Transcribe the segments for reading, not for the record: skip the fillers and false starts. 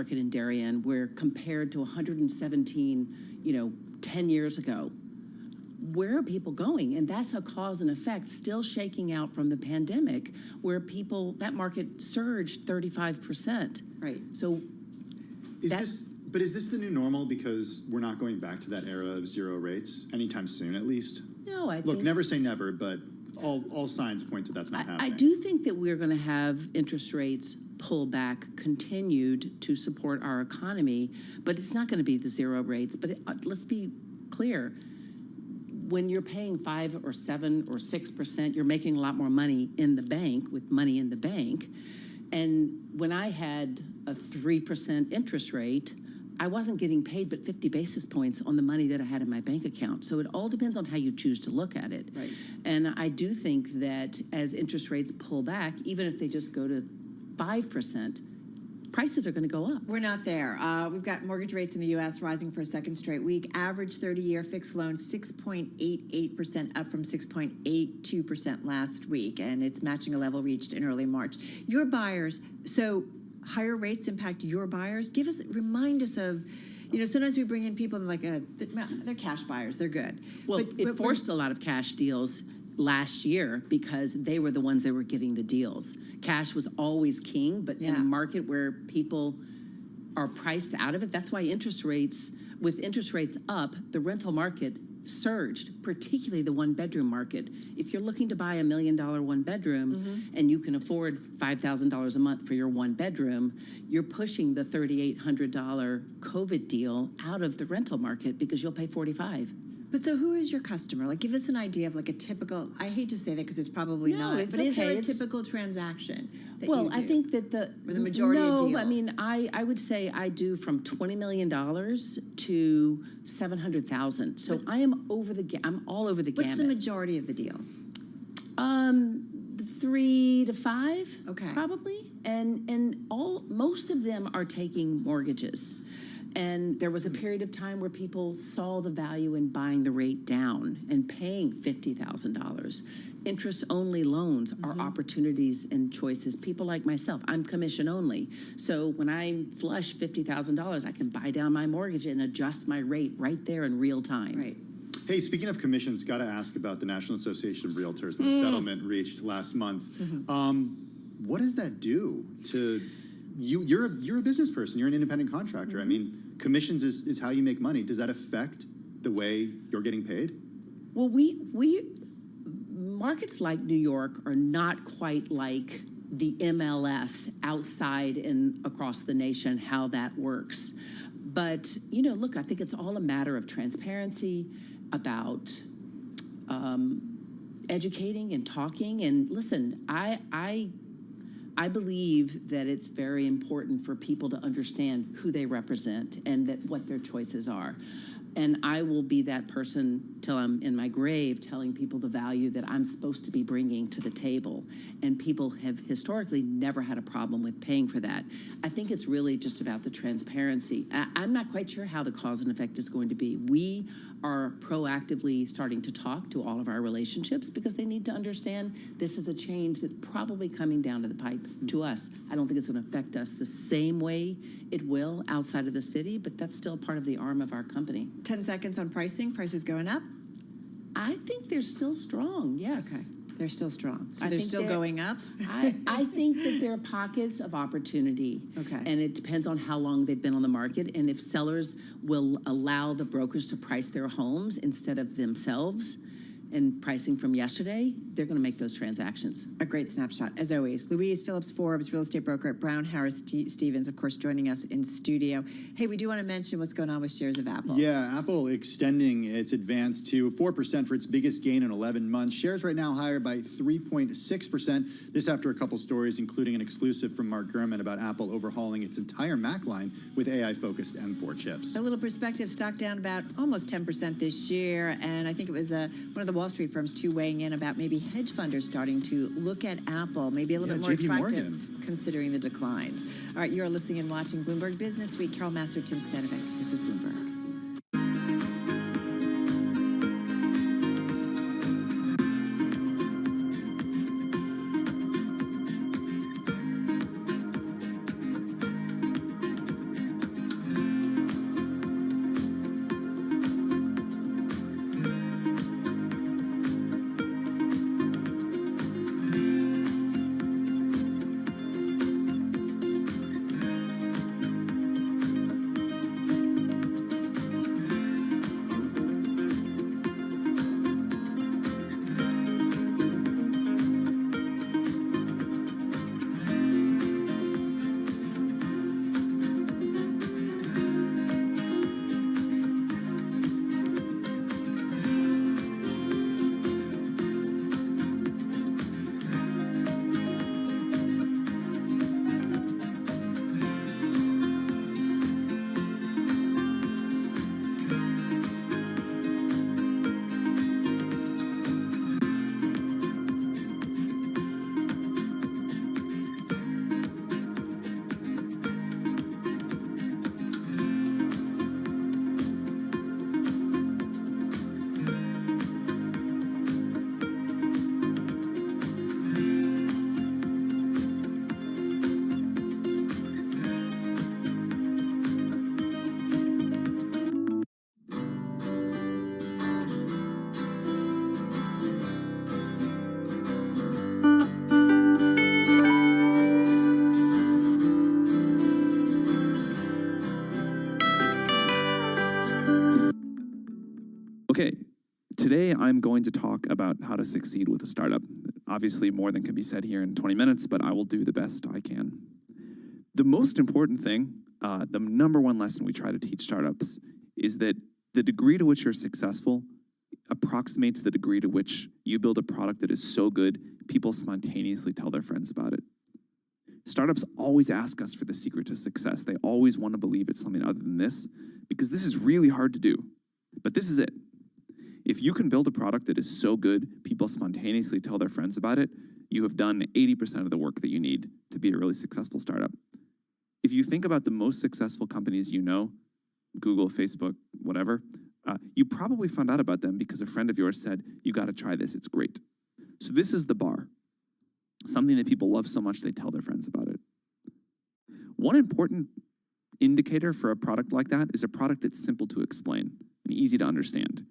market in Darien, where compared to 117, 10 years ago, where are people going? And that's a cause and effect still shaking out from the pandemic, where that market surged 35%. Right. So But is this the new normal because we're not going back to that era of zero rates anytime soon, at least? No, I think... Look, never say never, but all signs point to that's not happening. I do think that we're going to have interest rates pull back continued to support our economy, but it's not going to be the zero rates. But let's be clear. When you're paying 5 or 7 or 6%, you're making a lot more money in the bank with money in the bank. And when I had a 3% interest rate, I wasn't getting paid but 50 basis points on the money that I had in my bank account. So it all depends on how you choose to look at it. Right. And I do think that as interest rates pull back, even if they just go to 5%, prices are going to go up. We're not there. We've got mortgage rates in the U.S. rising for a second straight week. Average 30-year fixed loan 6.88%, up from 6.82% last week, and it's matching a level reached in early March. Your buyers, so higher rates impact your buyers? Remind us of, sometimes we bring in people and they're cash buyers, they're good. Well, it forced a lot of cash deals last year because they were the ones that were getting the deals. Cash was always king, but in a market where people are priced out of it, that's why with interest rates up, the rental market surged, particularly the one-bedroom market. If you're looking to buy $1 million one-bedroom and you can afford $5,000 a month for your one-bedroom, you're pushing the $3,800 COVID deal out of the rental market because you'll pay $45,000. But so who is your customer? Give us an idea of a typical, I hate to say that because it's probably not, but is there a typical transaction that you do? I think that or the majority of deals? No, I mean, I would say I do from $20 million to $700,000. So I am I'm all over the gamut. What's the majority of the deals? 3 to 5, okay, probably, and most of them are taking mortgages. And there was a period of time where people saw the value in buying the rate down and paying $50,000. Interest-only loans are opportunities and choices. People like myself, I'm commission only. So when I flush $50,000, I can buy down my mortgage and adjust my rate right there in real time. Right. Hey, speaking of commissions, got to ask about the National Association of Realtors and the settlement reached last month. What does that do to you? You're a business person. You're an independent contractor. I mean, commissions is how you make money. Does that affect the way you're getting paid? Well, markets like New York are not quite like the MLS outside and across the nation, how that works. But, look, I think it's all a matter of transparency, about educating and talking. And listen, I believe that it's very important for people to understand who they represent and what their choices are. And I will be that person till I'm in my grave telling people the value that I'm supposed to be bringing to the table. And people have historically never had a problem with paying for that. I think it's really just about the transparency. I'm not quite sure how the cause and effect is going to be. We are proactively starting to talk to all of our relationships because they need to understand this is a change that's probably coming down to the pipe to us. I don't think it's going to affect us the same way it will outside of the city, but that's still part of the arm of our company. 10 seconds on pricing. Prices going up? I think they're still strong, yes. Okay. They're still strong. So I they're think still going up? I think that there are pockets of opportunity. Okay. And it depends on how long they've been on the market and if sellers will allow the brokers to price their homes instead of themselves and pricing from yesterday, they're going to make those transactions. A great snapshot, as always. Louise Phillips Forbes, real estate broker at Brown Harris Stevens, of course, joining us in studio. Hey, we do want to mention what's going on with shares of Apple. Yeah, Apple extending its advance to 4% for its biggest gain in 11 months. Shares right now higher by 3.6%. This after a couple stories, including an exclusive from Mark Gurman about Apple overhauling its entire Mac line with AI-focused M4 chips. A little perspective, stock down about almost 10% this year, and I think it was one of the Wall Street firms too weighing in about maybe hedge funders starting to look at Apple, maybe a little bit more JP attractive Morgan, considering the declines. All right, you're listening and watching Bloomberg Business Week. Carol Master, Tim Stanovic. This is Bloomberg. Today, I'm going to talk about how to succeed with a startup. Obviously, more than can be said here in 20 minutes, but I will do the best I can. The most important thing, the number one lesson we try to teach startups is that the degree to which you're successful approximates the degree to which you build a product that is so good, people spontaneously tell their friends about it. Startups always ask us for the secret to success. They always want to believe it's something other than this, because this is really hard to do. But this is it. If you can build a product that is so good, people spontaneously tell their friends about it, you have done 80% of the work that you need to be a really successful startup. If you think about the most successful companies you know, Google, Facebook, whatever, you probably found out about them because a friend of yours said, you got to try this, it's great. So this is the bar. Something that people love so much they tell their friends about it. One important indicator for a product like that is a product that's simple to explain and easy to understand.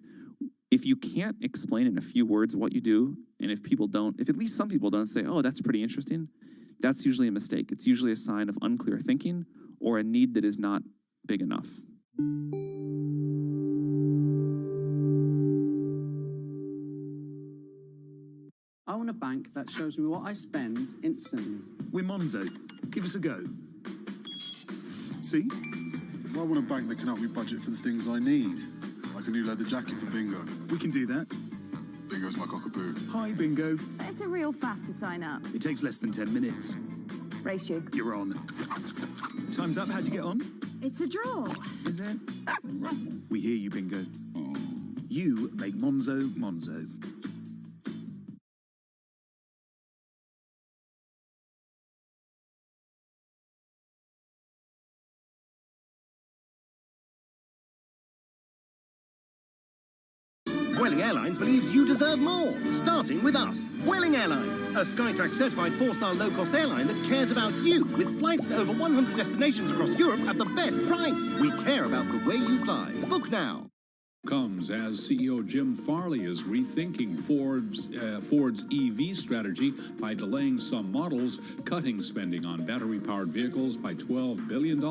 If you can't explain in a few words what you do, and if at least some people don't say, oh, that's pretty interesting, that's usually a mistake. It's usually a sign of unclear thinking or a need that is not big enough. I want a bank that shows me what I spend instantly. We're Monzo. Give us a go. See? Well, I want a bank that can help me budget for the things I need, like a new leather jacket for Bingo. We can do that. Bingo's my cockapoo. Hi, Bingo. It's a real faff to sign up. It takes less than 10 minutes. Race you. You're on. Time's up. How'd you get on? It's a draw. Is it? We hear you, Bingo. You make Monzo Monzo. Vueling Airlines believes you deserve more, starting with us. Vueling Airlines, a Skytrax certified 4-star low-cost airline that cares about you, with flights to over 100 destinations across Europe at the best price. We care about the way you fly. Book now. Comes as CEO Jim Farley is rethinking Ford's EV strategy by delaying some models, cutting spending on battery-powered vehicles by $12 billion,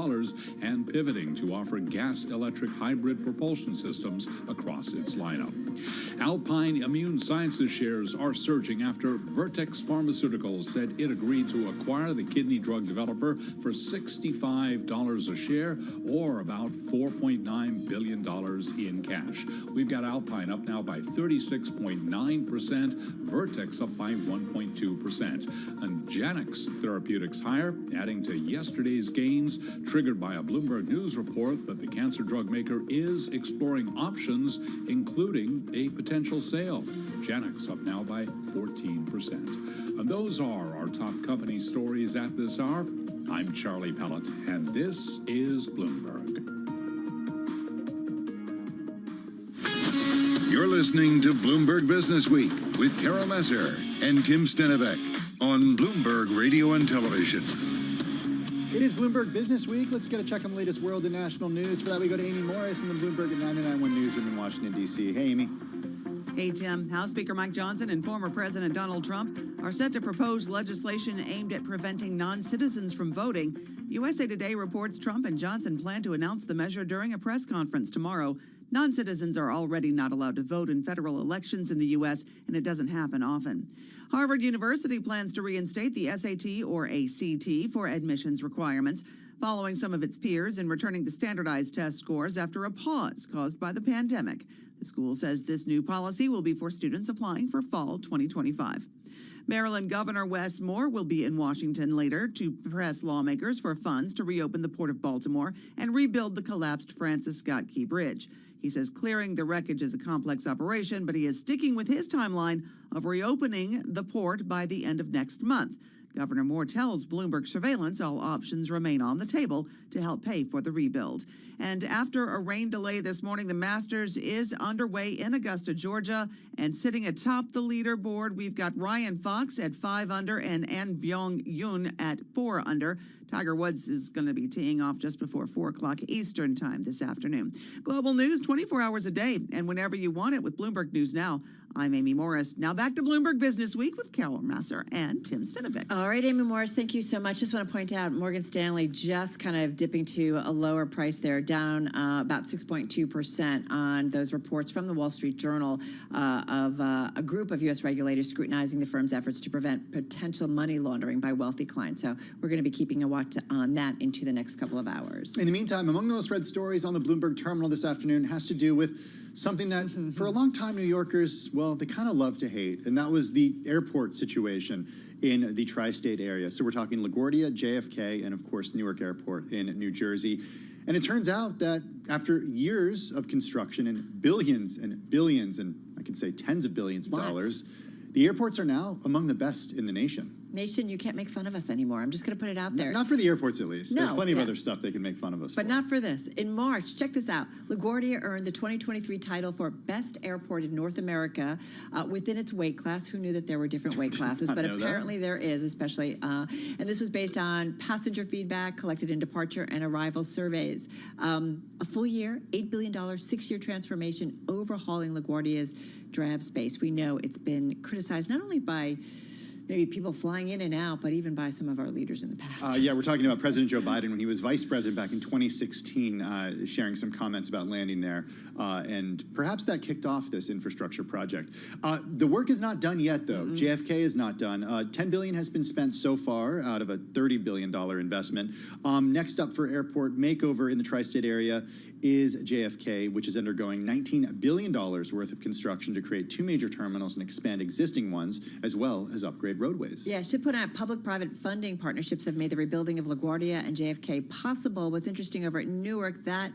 and pivoting to offer gas-electric hybrid propulsion systems across its lineup. Alpine Immune Sciences shares are surging after Vertex Pharmaceuticals said it agreed to acquire the kidney drug developer for $65 a share, or about $4.9 billion in cash. We've got Alpine up now by 36.9%, Vertex up by 1.2%. And Janux Therapeutics higher, adding to yesterday's gains, triggered by a Bloomberg News report that the cancer drug maker is exploring options, including a potential sale. Janux up now by 14%. And those are our top company stories at this hour. I'm Charlie Pellet, and this is Bloomberg. You're listening to Bloomberg Business Week with Carol Messer and Tim Stenevec on Bloomberg Radio and Television. It is Bloomberg Business Week. Let's get a check on the latest world and national news. For that, we go to Amy Morris in the Bloomberg at 99.1 Newsroom in Washington, D.C. Hey, Amy. Hey, Tim. House Speaker Mike Johnson and former President Donald Trump are set to propose legislation aimed at preventing non-citizens from voting. USA Today reports Trump and Johnson plan to announce the measure during a press conference tomorrow. Non-citizens are already not allowed to vote in federal elections in the U.S., and it doesn't happen often. Harvard University plans to reinstate the SAT or ACT for admissions requirements, following some of its peers in returning to standardized test scores after a pause caused by the pandemic. The school says this new policy will be for students applying for fall 2025. Maryland Governor Wes Moore will be in Washington later to press lawmakers for funds to reopen the Port of Baltimore and rebuild the collapsed Francis Scott Key Bridge. He says clearing the wreckage is a complex operation, but he is sticking with his timeline of reopening the port by the end of next month. Governor Moore tells Bloomberg Surveillance all options remain on the table to help pay for the rebuild. And after a rain delay this morning, the Masters is underway in Augusta, Georgia. And sitting atop the leaderboard, we've got Ryan Fox at 5 under and An Byung-yoon at 4 under. Tiger Woods is going to be teeing off just before 4 o'clock Eastern time this afternoon. Global news 24 hours a day and whenever you want it with Bloomberg News Now. I'm Amy Morris. Now back to Bloomberg Business Week with Carol Messer and Tim Stenevec. All All right, Amy Morris, thank you so much. Just want to point out Morgan Stanley just kind of dipping to a lower price there, down about 6.2% on those reports from the Wall Street Journal of a group of U.S. regulators scrutinizing the firm's efforts to prevent potential money laundering by wealthy clients. So we're going to be keeping a watch on that into the next couple of hours. In the meantime, among those red stories on the Bloomberg terminal this afternoon has to do with something that, for a long time, New Yorkers, well, they kind of love to hate, and that was the airport situation in the tri-state area. So we're talking LaGuardia, JFK, and of course Newark Airport in New Jersey. And it turns out that after years of construction and billions and billions, and I could say tens of billions of dollars, the airports are now among the best in the nation. Nation, you can't make fun of us anymore. I'm just going to put it out there. Not for the airports, at least. No, There's plenty of other stuff they can make fun of us for. But not for this. In March, check this out. LaGuardia earned the 2023 title for Best Airport in North America within its weight class. Who knew that there were different weight classes? But apparently there is, especially. And this was based on passenger feedback collected in departure and arrival surveys. A full year, $8 billion, 6-year transformation, overhauling LaGuardia's drab space. We know it's been criticized not only by maybe people flying in and out, but even by some of our leaders in the past. Yeah, we're talking about President Joe Biden when he was vice president back in 2016, sharing some comments about landing there. And perhaps that kicked off this infrastructure project. The work is not done yet, though. JFK is not done. $10 billion has been spent so far out of a $30 billion investment. Next up for airport makeover in the tri-state area is JFK, which is undergoing $19 billion worth of construction to create 2 major terminals and expand existing ones, as well as upgrade roadways. Yeah, I should put out public-private funding partnerships have made the rebuilding of LaGuardia and JFK possible. What's interesting over at Newark, that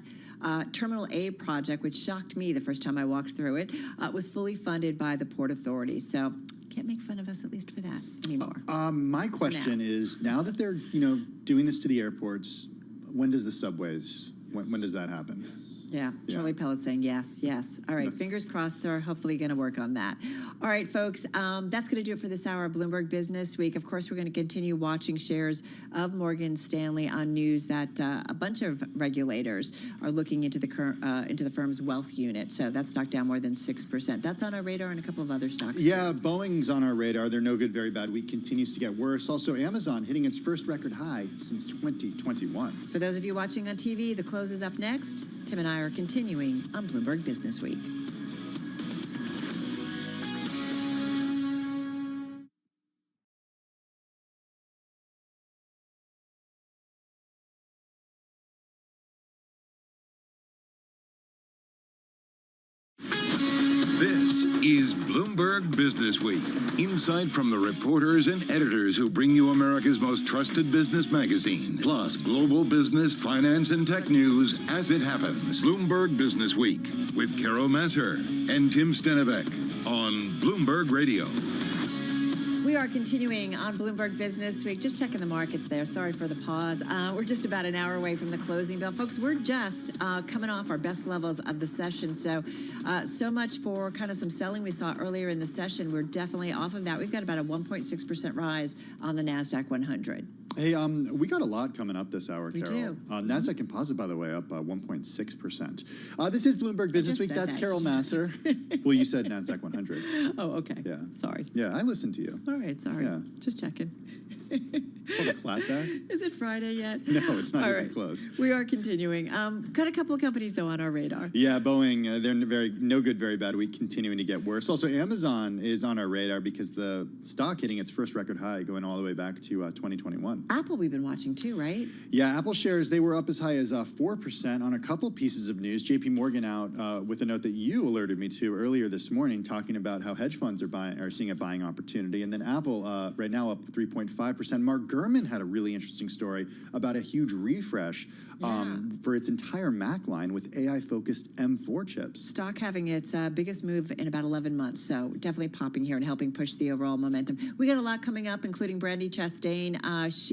Terminal A project, which shocked me the first time I walked through it, was fully funded by the Port Authority. So can't make fun of us, at least for that, anymore. My question is, now that they're doing this to the airports, when does the subways? When does that happen? Yeah, Charlie Pellet saying yes, yes. All right, fingers crossed. They're hopefully going to work on that. All right, folks, that's going to do it for this hour of Bloomberg Business Week. Of course, we're going to continue watching shares of Morgan Stanley on news that a bunch of regulators are looking into the firm's wealth unit. So that stock down more than 6%. That's on our radar and a couple of other stocks. Yeah, Boeing's on our radar. Their no good, very bad week continues to get worse. Also, Amazon hitting its first record high since 2021. For those of you watching on TV, the close is up next. Tim and I are continuing on Bloomberg Business Week. This is Bloomberg Business Week. Insight from the reporters and editors who bring you America's most trusted business magazine. Plus, global business, finance, and tech news as it happens. Bloomberg Business Week with Carol Masser and Tim Stenevec on Bloomberg Radio. We are continuing on Bloomberg Business Week. Just checking the markets there. Sorry for the pause. We're just about an hour away from the closing bell. Folks, we're just coming off our best levels of the session. So much for kind of some selling we saw earlier in the session. We're definitely off of that. We've got about a 1.6% rise on the NASDAQ 100. Hey, we got a lot coming up this hour, Carol. We do. NASDAQ Composite, by the way, up 1.6%. This is Bloomberg Business Week. That's Carol Masser. Well, you said NASDAQ 100. Oh, okay. Yeah. Sorry. Yeah, I listened to you. All right, sorry. Yeah. Just checking. It's called a clapback. Is it Friday yet? No, it's not All even right. close. We are continuing. Got a couple of companies, though, on our radar. Yeah, Boeing, they're no good, very bad week, continuing to get worse. Also, Amazon is on our radar because the stock hitting its first record high, going all the way back to 2021. Apple we've been watching too, right? Yeah, Apple shares, they were up as high as 4% on a couple pieces of news. JP Morgan out with a note that you alerted me to earlier this morning, talking about how hedge funds are seeing a buying opportunity. And then Apple right now up 3.5%. Mark Gurman had a really interesting story about a huge refresh for its entire Mac line with AI-focused M4 chips. Stock having its biggest move in about 11 months, so definitely popping here and helping push the overall momentum. We got a lot coming up, including Brandy Chastain.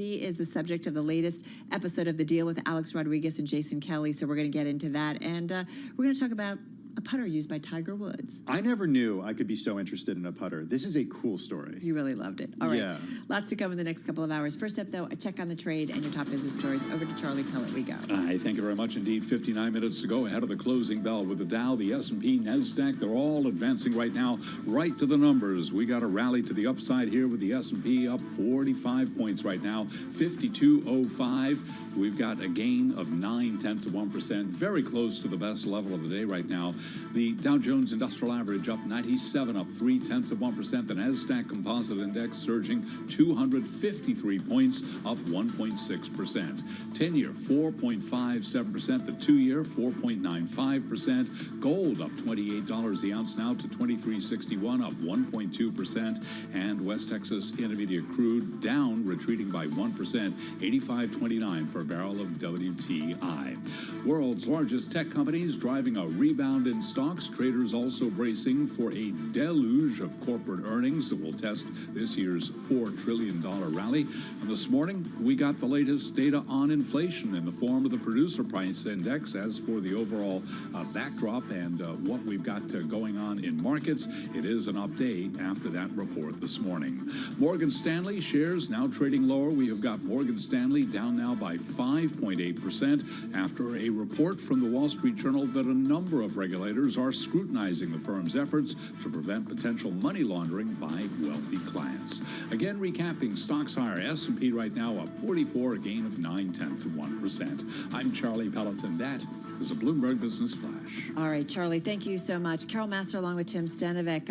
She is the subject of the latest episode of The Deal with Alex Rodriguez and Jason Kelly, so we're going to get into that. And we're going to talk about a putter used by Tiger Woods. I never knew I could be so interested in a putter. This is a cool story. You really loved it. All right. Yeah. Lots to come in the next couple of hours. First up, though, a check on the trade and your top business stories. Over to Charlie Pellet we go. Hi, thank you very much indeed. 59 minutes to go ahead of the closing bell with the Dow, the S&P, NASDAQ. They're all advancing right now, right to the numbers. We got a rally to the upside here with the S&P up 45 points right now, 52.05. We've got a gain of 0.9%, very close to the best level of the day right now. The Dow Jones Industrial Average up 97, up 0.3%. The NASDAQ Composite Index surging 253 points, up 1.6%. 10-year 4.57%. The 2-year 4.95%. Gold up $28 the ounce now to $23.61, up 1.2%. And West Texas Intermediate crude down, retreating by 1%, 85.29 for a barrel of WTI. World's largest tech companies driving a rebound in stocks. Traders also bracing for a deluge of corporate earnings that will test this year's $4 trillion rally. And this morning, we got the latest data on inflation in the form of the producer price index. As for the overall backdrop and what we've got going on in markets, it is an update after that report this morning. Morgan Stanley shares now trading lower. We have got Morgan Stanley down now by 5.8% after a report from the Wall Street Journal that a number of regulators are scrutinizing the firm's efforts to prevent potential money laundering by wealthy clients. Again, recapping, stocks higher. S&P right now up 44, a gain of 0.9%. I'm Charlie Pelleton. That is a Bloomberg Business Flash. All right, Charlie, thank you so much. Carol Master along with Tim Stanovic.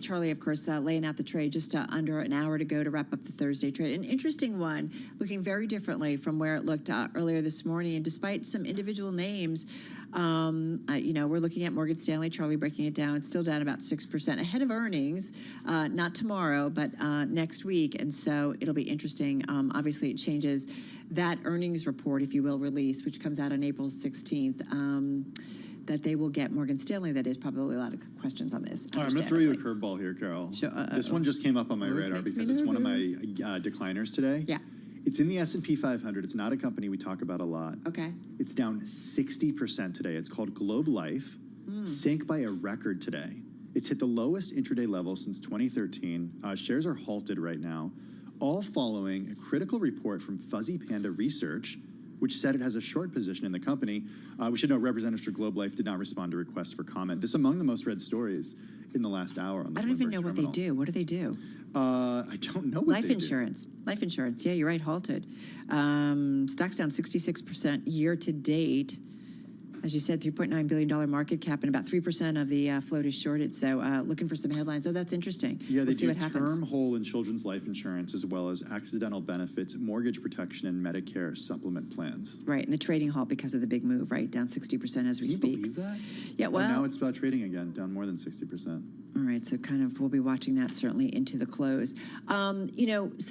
Charlie, of course, laying out the trade just under an hour to go to wrap up the Thursday trade. An interesting one, looking very differently from where it looked earlier this morning. And despite some individual names, we're looking at Morgan Stanley, Charlie breaking it down. It's still down about 6% ahead of earnings, not tomorrow, but next week. And so it'll be interesting. Obviously, it changes that earnings report, if you will, release, which comes out on April 16th. That they will get Morgan Stanley. That is probably a lot of questions on this. All right, I'm going to throw you a curveball here, Carol. Sure, this one just came up on my radar because it's one of my decliners today. Yeah. It's in the S&P 500. It's not a company we talk about a lot. Okay. It's down 60% today. It's called Globe Life. Sank by a record today. It's hit the lowest intraday level since 2013. Shares are halted right now, all following a critical report from Fuzzy Panda Research, which said it has a short position in the company. We should note representatives for Globe Life did not respond to requests for comment. This is among the most read stories in the last hour on the I don't even Bloomberg know what they do. What do they do? I don't know what Life they insurance. Life insurance. Yeah, you're right, halted. Stock's down 66% year to date. As you said, $3.9 billion market cap, and about 3% of the float is shorted. So looking for some headlines. Oh, that's interesting. Yeah, they we'll see do what happens. term, whole, and children's life insurance, as well as accidental benefits, mortgage protection, and Medicare supplement plans. Right, and the trading halt because of the big move, right? Down 60% as we speak. Can you believe that? Yeah, well. Now it's about trading again, down more than 60%. All right, so kind of we'll be watching that certainly into the close. Some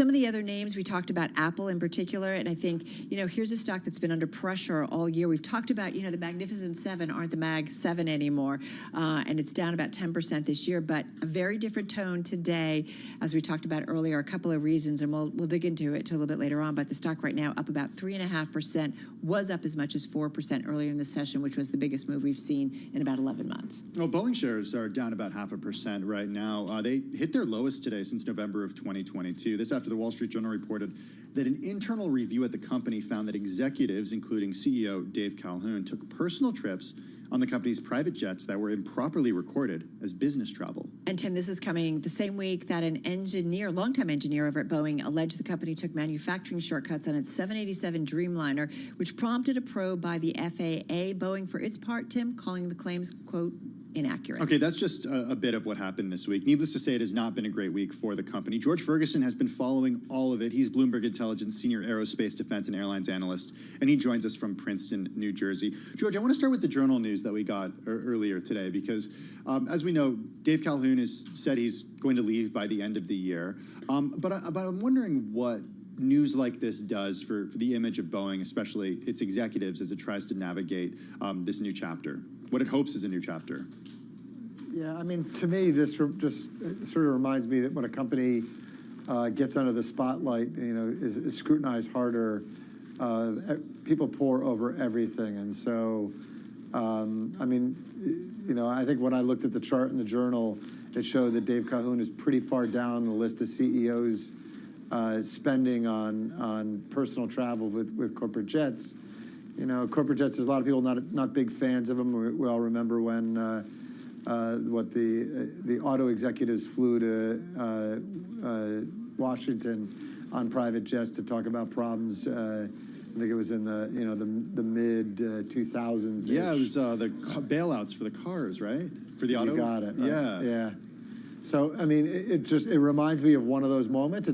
of the other names, we talked about Apple in particular, and I think, here's a stock that's been under pressure all year. We've talked about, the Magnificent Seven aren't the Mag 7 anymore, and it's down about 10% this year, but a very different tone today, as we talked about earlier, a couple of reasons, and we'll dig into it a little bit later on, but the stock right now up about 3.5%, was up as much as 4% earlier in the session, which was the biggest move we've seen in about 11 months. Well, Boeing shares are down about 0.5% right now. They hit their lowest today since November of 2022. This after the Wall Street Journal reported that an internal review at the company found that executives, including CEO Dave Calhoun, took personal trips on the company's private jets that were improperly recorded as business travel. And Tim, this is coming the same week that an longtime engineer over at Boeing, alleged the company took manufacturing shortcuts on its 787 Dreamliner, which prompted a probe by the FAA. Boeing, for its part, Tim, calling the claims, quote, inaccurate. Okay, that's just a bit of what happened this week. Needless to say, it has not been a great week for the company. George Ferguson has been following all of it. He's Bloomberg Intelligence Senior Aerospace, Defense, and Airlines Analyst, and he joins us from Princeton, New Jersey. George, I want to start with the journal news that we got earlier today because, as we know, Dave Calhoun has said he's going to leave by the end of the year. But I'm wondering what news like this does for the image of Boeing, especially its executives, as it tries to navigate this new chapter, what it hopes is a new chapter. Yeah, I mean, to me, this just sort of reminds me that when a company gets under the spotlight, is scrutinized harder, people pour over everything. And so I mean, I think when I looked at the chart in the journal, it showed that Dave Calhoun is pretty far down the list of CEOs spending on personal travel with corporate jets. Corporate jets, there's a lot of people not big fans of them. We all remember when the auto executives flew to Washington on private jets to talk about problems. I think it was in the mid 2000s. Yeah, it was the bailouts for the cars, right? For the auto. You got it. Right? Yeah. Yeah. So I mean, it reminds me of one of those moments.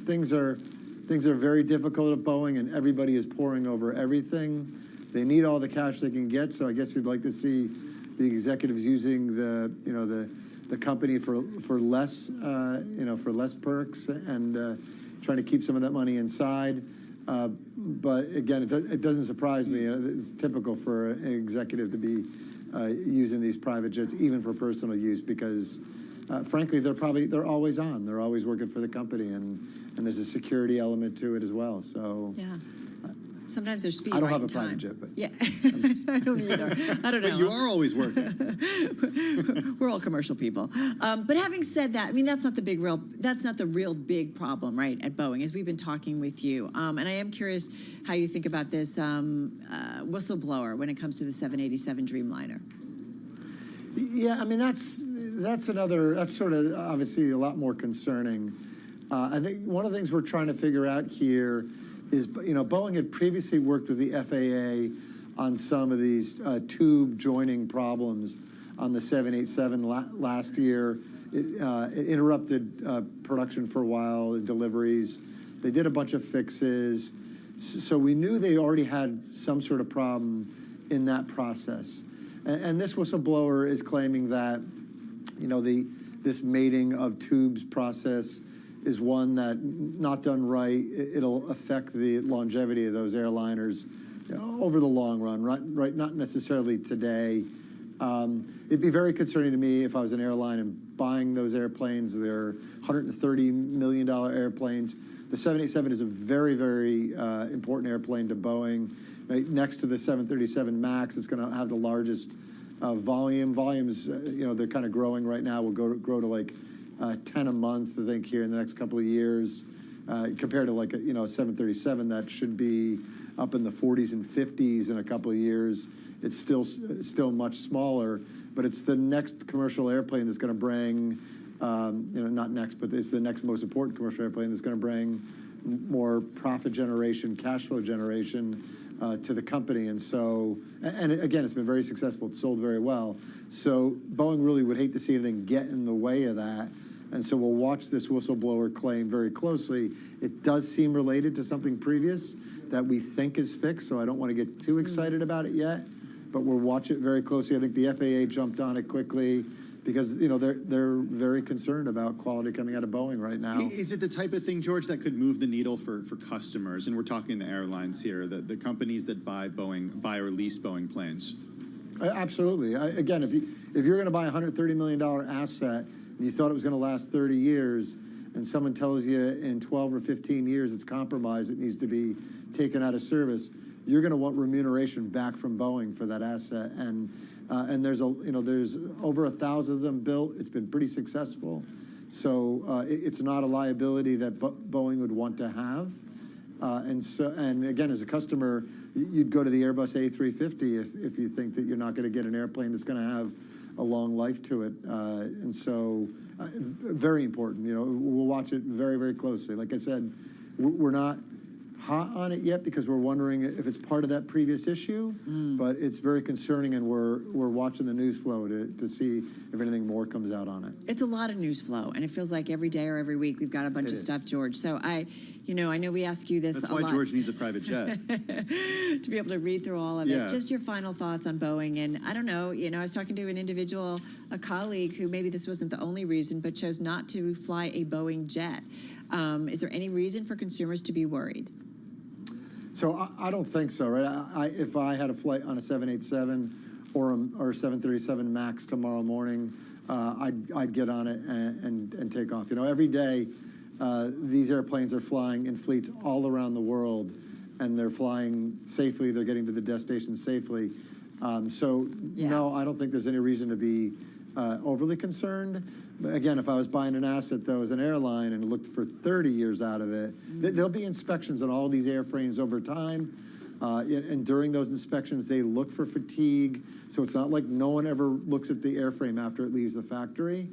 Things are very difficult at Boeing, and everybody is pouring over everything. They need all the cash they can get. So I guess you'd like to see the executives using the company for less for less perks and trying to keep some of that money inside. But again, it doesn't surprise me. It's typical for an executive to be using these private jets, even for personal use, because frankly, they're always on. They're always working for the company, and there's a security element to it as well. So yeah. Sometimes there's speed. I don't right have a in time. private jet, but yeah, I don't either. I don't know. But you are always working. We're all commercial people. But having said that, I mean that's not the real big problem, right? At Boeing, as we've been talking with you, and I am curious how you think about this whistleblower when it comes to the 787 Dreamliner. Yeah, I mean that's sort of obviously a lot more concerning. I think one of the things we're trying to figure out here is, Boeing had previously worked with the FAA on some of these tube joining problems on the 787 last year. It interrupted production for a while, deliveries. They did a bunch of fixes. So we knew they already had some sort of problem in that process. And this whistleblower is claiming that, this mating of tubes process is one that, not done right, it'll affect the longevity of those airliners over the long run, right? Not necessarily today. It'd be very concerning to me if I was an airline and buying those airplanes. They're $130 million airplanes. The 787 is a very, very important airplane to Boeing. Right next to the 737 MAX, it's going to have the largest volume. Volumes, they're kind of growing right now. Will grow to like 10 a month, I think, here in the next couple of years, compared to like a 737 that should be up in the 40s and 50s in a couple of years. It's still much smaller, but it's the next commercial airplane that's going to bring, not next, but it's the next most important commercial airplane that's going to bring more profit generation, cash flow generation to the company. And so, and again, it's been very successful. It's sold very well. So Boeing really would hate to see anything get in the way of that. And so we'll watch this whistleblower claim very closely. It does seem related to something previous that we think is fixed, so I don't want to get too excited about it yet, but we'll watch it very closely. I think the FAA jumped on it quickly because, they're very concerned about quality coming out of Boeing right now. Is it the type of thing, George, that could move the needle for customers? And we're talking the airlines here, the companies that buy or lease Boeing planes. Absolutely. Again, if you're going to buy a $130 million asset and you thought it was going to last 30 years, and someone tells you in 12 or 15 years it's compromised, it needs to be taken out of service, you're going to want remuneration back from Boeing for that asset. And there's over 1,000 of them built. It's been pretty successful. So it's not a liability that Boeing would want to have. And again, as a customer, you'd go to the Airbus A350 if you think that you're not going to get an airplane that's going to have a long life to it. And so very important. We'll watch it very, very closely. Like I said, we're not hot on it yet because we're wondering if it's part of that previous issue, but it's very concerning, and we're watching the news flow to see if anything more comes out on it. It's a lot of news flow, and it feels like every day or every week we've got a bunch of stuff, George. So I know we ask you this That's a lot. why George needs a private jet. To be able to read through all of it. Yeah. Just your final thoughts on Boeing. And I don't know, I was talking to an individual, a colleague, who maybe this wasn't the only reason, but chose not to fly a Boeing jet. Is there any reason for consumers to be worried? So I don't think so, right? If I had a flight on a 787 or a 737 MAX tomorrow morning, I'd get on it and take off. Every day these airplanes are flying in fleets all around the world, and they're flying safely. They're getting to the destination safely. So no, I don't think there's any reason to be overly concerned. But again, if I was buying an asset that was an airline and looked for 30 years out of it, there'll be inspections on all these airframes over time. And during those inspections, they look for fatigue. So it's not like no one ever looks at the airframe after it leaves the factory.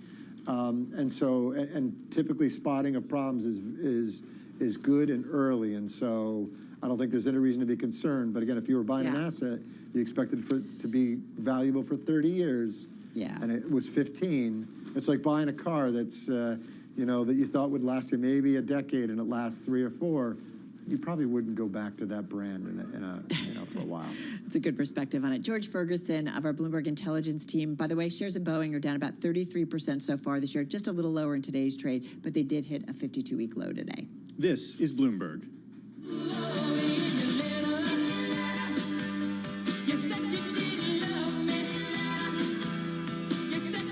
And typically spotting of problems is good and early. And so I don't think there's any reason to be concerned. But again, if you were buying an asset, you expected it to be valuable for 30 years. Yeah. And it was 15. It's like buying a car that's, that you thought would last you maybe a decade and it lasts 3 or 4. You probably wouldn't go back to that brand for a while. It's a good perspective on it. George Ferguson of our Bloomberg Intelligence team. By the way, shares in Boeing are down about 33% so far this year, just a little lower in today's trade, but they did hit a 52-week low today. This is Bloomberg.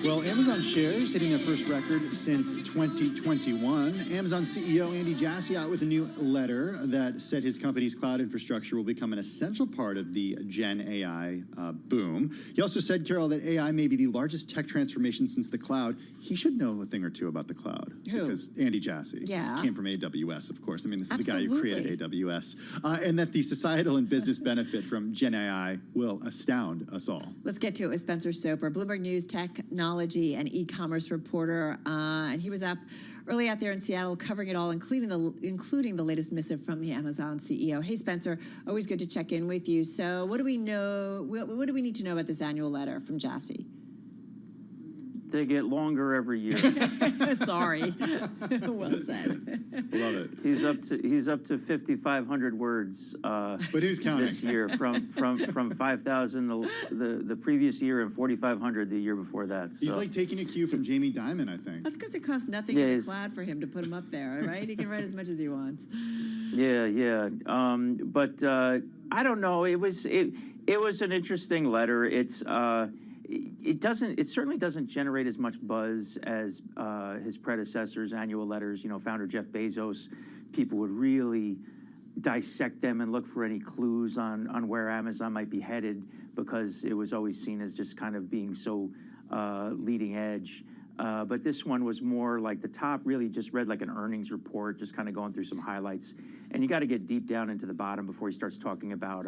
Well, Amazon shares hitting their first record since 2021. Amazon CEO Andy Jassy out with a new letter that said his company's cloud infrastructure will become an essential part of the Gen AI boom. He also said, Carol, that AI may be the largest tech transformation since the cloud. He should know a thing or two about the cloud. Who? Because Andy Jassy. Yeah. He came from AWS, of course. I mean, this is Absolutely. the guy who created AWS. And that the societal and business benefit from Gen AI will astound us all. Let's get to it with Spencer Soper, Bloomberg News technology and e-commerce reporter, and he was up early out there in Seattle covering it all, including the latest missive from the Amazon CEO. Hey, Spencer, always good to check in with you. So what do we know? What do we need to know about this annual letter from Jassy? They get longer every year. Sorry. Well said. Love it. He's up to 5,500 words. But who's counting? This year from 5,000 the previous year and 4,500 the year before that. So. He's like taking a cue from Jamie Dimon, I think. That's because it costs nothing in the cloud for him to put him up there, right? He can write as much as he wants. Yeah. But I don't know. It was an interesting letter. It certainly doesn't generate as much buzz as his predecessors' annual letters. Founder Jeff Bezos, people would really dissect them and look for any clues on where Amazon might be headed because it was always seen as just kind of being so leading edge. But this one was more like the top really just read like an earnings report, just kind of going through some highlights. And you got to get deep down into the bottom before he starts talking about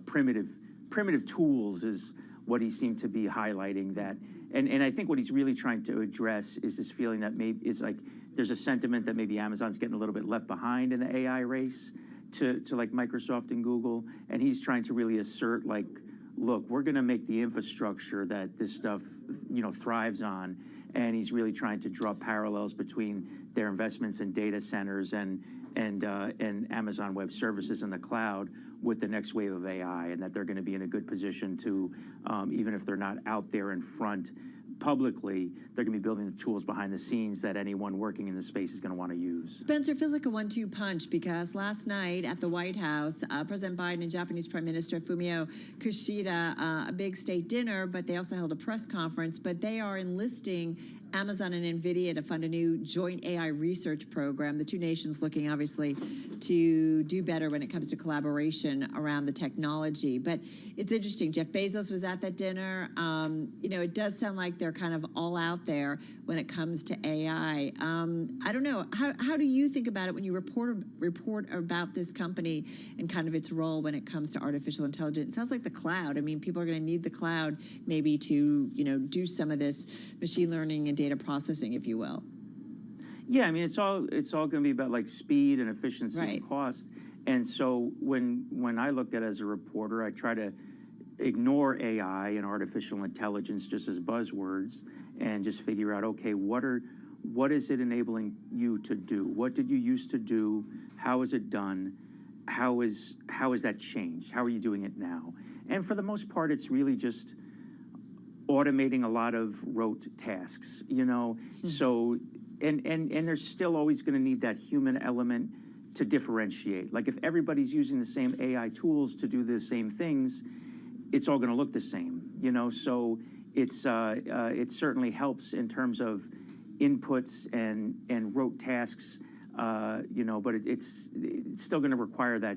primitive tools is what he seemed to be highlighting that. And I think what he's really trying to address is this feeling that maybe it's like there's a sentiment that maybe Amazon's getting a little bit left behind in the AI race to like Microsoft and Google. And he's trying to really assert like, look, we're going to make the infrastructure that this stuff, thrives on. And he's really trying to draw parallels between their investments in data centers and Amazon Web Services in the cloud with the next wave of AI, and that they're going to be in a good position to, even if they're not out there in front publicly, they're going to be building the tools behind the scenes that anyone working in the space is going to want to use. Spencer, feels like a 1-2 punch because last night at the White House, President Biden and Japanese Prime Minister Fumio Kishida, a big state dinner, but they also held a press conference, but they are enlisting Amazon and NVIDIA to fund a new joint AI research program. The two nations looking, obviously, to do better when it comes to collaboration around the technology. But it's interesting. Jeff Bezos was at that dinner. It does sound like they're kind of all out there when it comes to AI. I don't know. How do you think about it when you report about this company and kind of its role when it comes to artificial intelligence? It sounds like the cloud. I mean, people are going to need the cloud maybe to, do some of this machine learning and data processing, if you will. Yeah, I mean, it's all going to be about like speed and efficiency and cost. And so when I look at it as a reporter, I try to ignore AI and artificial intelligence just as buzzwords and just figure out, okay, what is it enabling you to do? What did you used to do? How is it done? How is that changed? How are you doing it now? And for the most part, it's really just automating a lot of rote tasks, So, and they're still always going to need that human element to differentiate. Like if everybody's using the same AI tools to do the same things, it's all going to look the same, So it certainly helps in terms of inputs and rote tasks, but it's still going to require that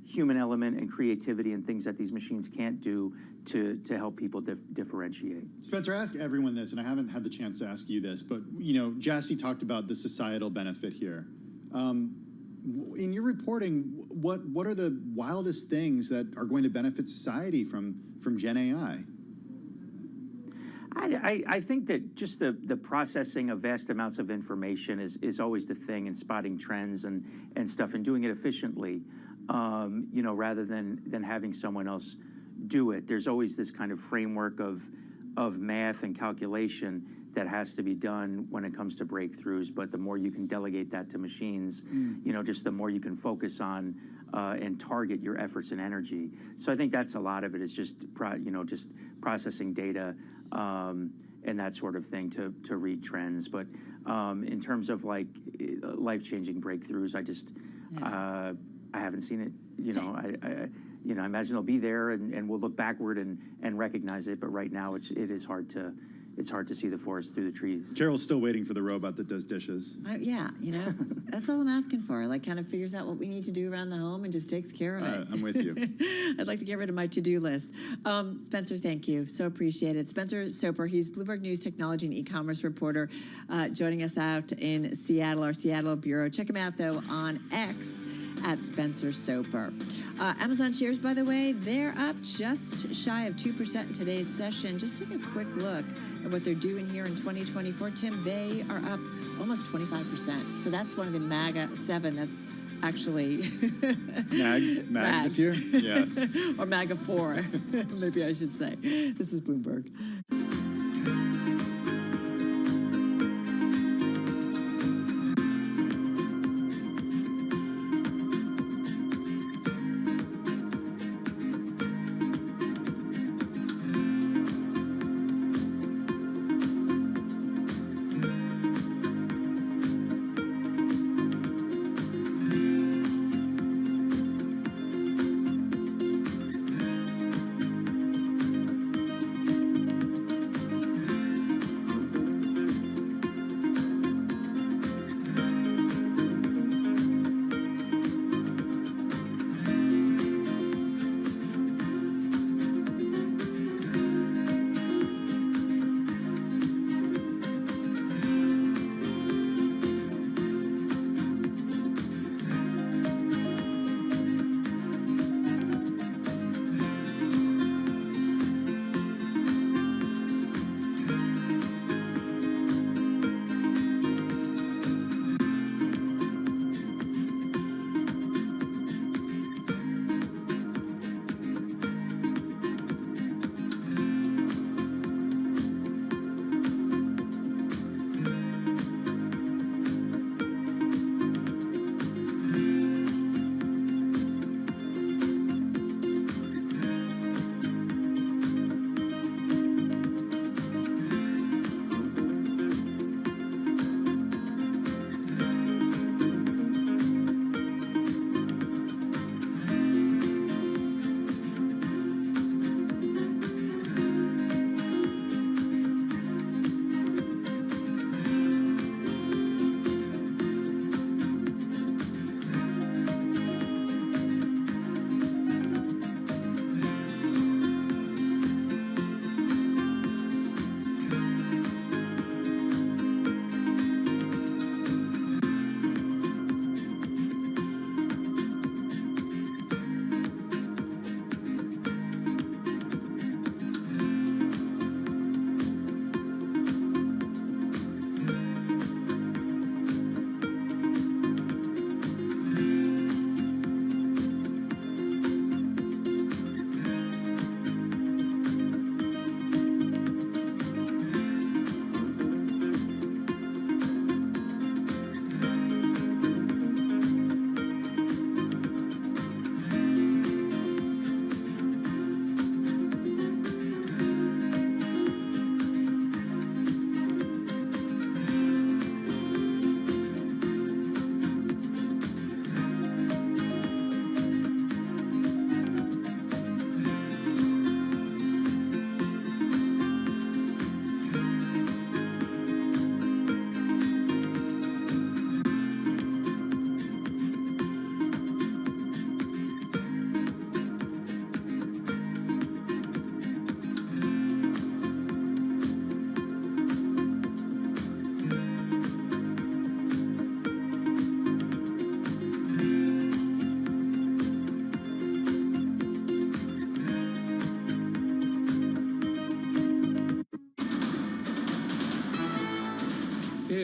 human element and creativity and things that these machines can't do to help people differentiate. Spencer, I ask everyone this, and I haven't had the chance to ask you this, but Jassy talked about the societal benefit here. In your reporting, what are the wildest things that are going to benefit society from Gen AI? I think that just the processing of vast amounts of information is always the thing, and spotting trends and stuff and doing it efficiently, rather than having someone else do it. There's always this kind of framework of math and calculation that has to be done when it comes to breakthroughs. But the more you can delegate that to machines, just the more you can focus on and target your efforts and energy. So I think that's a lot of it, is just just processing data and that sort of thing to read trends. But in terms of like life-changing breakthroughs, I haven't seen it. I imagine they'll be there, and we'll look backward and recognize it. But right now, it is hard to. It's hard to see the forest through the trees. Carol's still waiting for the robot that does dishes. Yeah, that's all I'm asking for. Like, kind of figures out what we need to do around the home and just takes care of it. I'm with you. I'd like to get rid of my to-do list. Spencer, thank you. So appreciated. Spencer Soper, he's Bloomberg News technology and e-commerce reporter, joining us out in Seattle, our Seattle bureau. Check him out, though, on X at Spencer Soper. Amazon shares, by the way, they're up just shy of 2% in today's session. Just take a quick look at what they're doing here in 2024. Tim, they are up almost 25%. So that's one of the MAGA 7 that's actually MAG this year? Yeah. Or MAGA 4, maybe I should say. This is Bloomberg.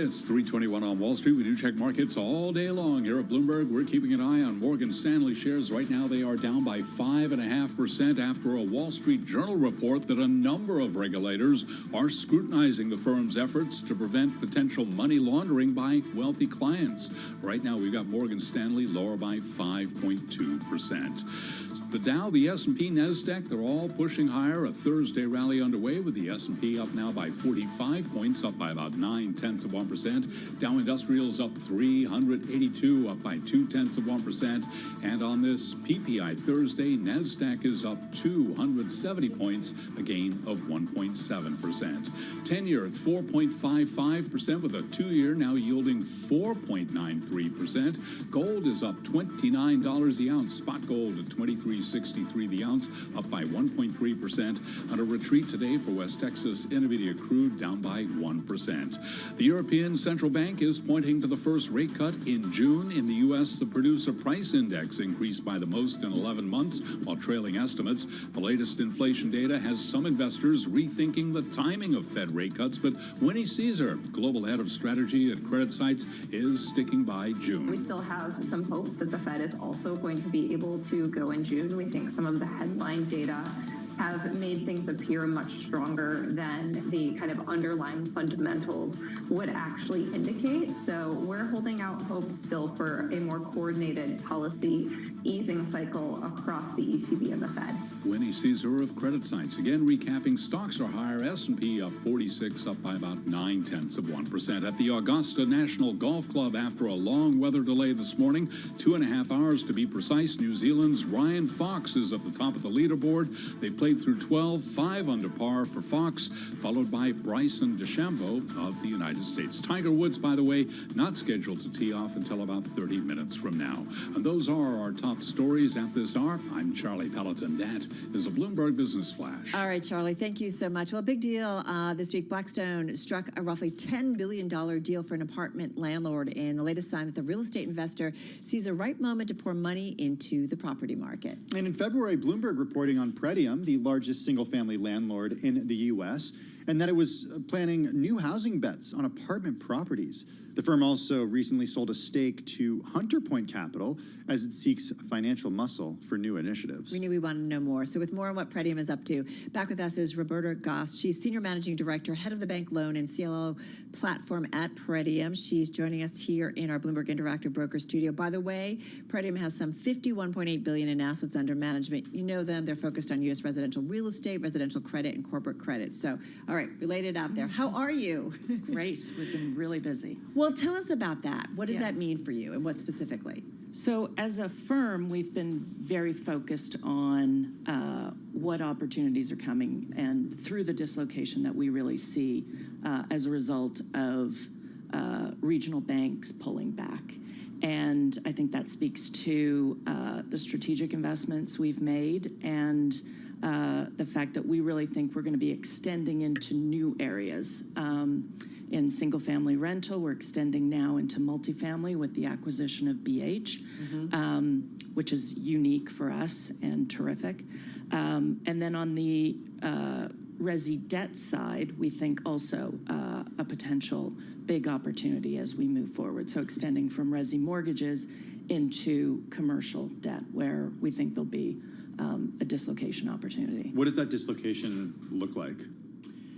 It's 3:21 on Wall Street. We do check markets all day long here at Bloomberg. We're keeping an eye on Morgan Stanley shares. Right now, they are down by 5.5% after a Wall Street Journal report that a number of regulators are scrutinizing the firm's efforts to prevent potential money laundering by wealthy clients. Right now, we've got Morgan Stanley lower by 5.2%. The Dow, the S&P, NASDAQ, they're all pushing higher. A Thursday rally underway with the S&P up now by 45 points, up by about 0.9%. Dow Industrials up 382, up by 0.2%. And on this PPI Thursday, NASDAQ is up 270 points, a gain of 1.7%. 10-year at 4.55% with a 2-year now yielding 4.93%. Gold is up $29 the ounce. Spot gold at $23.63 the ounce, up by 1.3%. On a retreat today for West Texas Intermediate crude, down by 1%. The European Central Bank is pointing to the first rate cut in June. In the U.S., the Producer Price Index increased by the most in 11 months, while trailing estimates. The latest inflation data has some investors rethinking the timing of Fed rate cuts, but Winnie Caesar, global head of strategy at Credit Sites, is sticking by June. We still have some hope that the Fed is also going to be able to go in June. We think some of the headline data have made things appear much stronger than the kind of underlying fundamentals would actually indicate. So we're holding out hope still for a more coordinated policy easing cycle across the ECB and the Fed. Winnie Caesar of Credit Sites. Again, recapping, stocks are higher. S&P up 46, up by about 0.9%. At the Augusta National Golf Club, after a long weather delay this morning, 2.5 hours to be precise, New Zealand's Ryan Fox is at the top of the leaderboard. They played through 12, 5 under par for Fox, followed by Bryson DeChambeau of the United States. Tiger Woods, by the way, not scheduled to tee off until about 30 minutes from now. And those are our top stories at this hour. I'm Charlie Pelleton. That is a Bloomberg Business Flash. All right, Charlie, thank you so much. Well, big deal this week. Blackstone struck a roughly $10 billion deal for an apartment landlord in the latest sign that the real estate investor sees a ripe moment to pour money into the property market. And in February, Bloomberg reporting on Pretium, the largest single-family landlord in the U.S., and that it was planning new housing bets on apartment properties. The firm also recently sold a stake to Hunter Point Capital as it seeks financial muscle for new initiatives. We knew we wanted to know more. So with more on what Pretium is up to, back with us is Roberta Goss. She's Senior Managing Director, Head of the Bank Loan and CLO Platform at Pretium. She's joining us here in our Bloomberg Interactive Broker Studio. By the way, Pretium has some $51.8 billion in assets under management. You know them. They're focused on U.S. residential real estate, residential credit, and corporate credit. So, all right, related out there. How are you? Great. We've been really busy. Well, tell us about that. What does that mean for you, and what specifically? So as a firm, we've been very focused on what opportunities are coming and through the dislocation that we really see as a result of regional banks pulling back. And I think that speaks to the strategic investments we've made and the fact that we really think we're going to be extending into new areas. In single-family rental, we're extending now into multifamily with the acquisition of BH, which is unique for us and terrific. And then on the resi debt side, we think also a potential big opportunity as we move forward. So extending from resi mortgages into commercial debt, where we think there'll be a dislocation opportunity. What does that dislocation look like?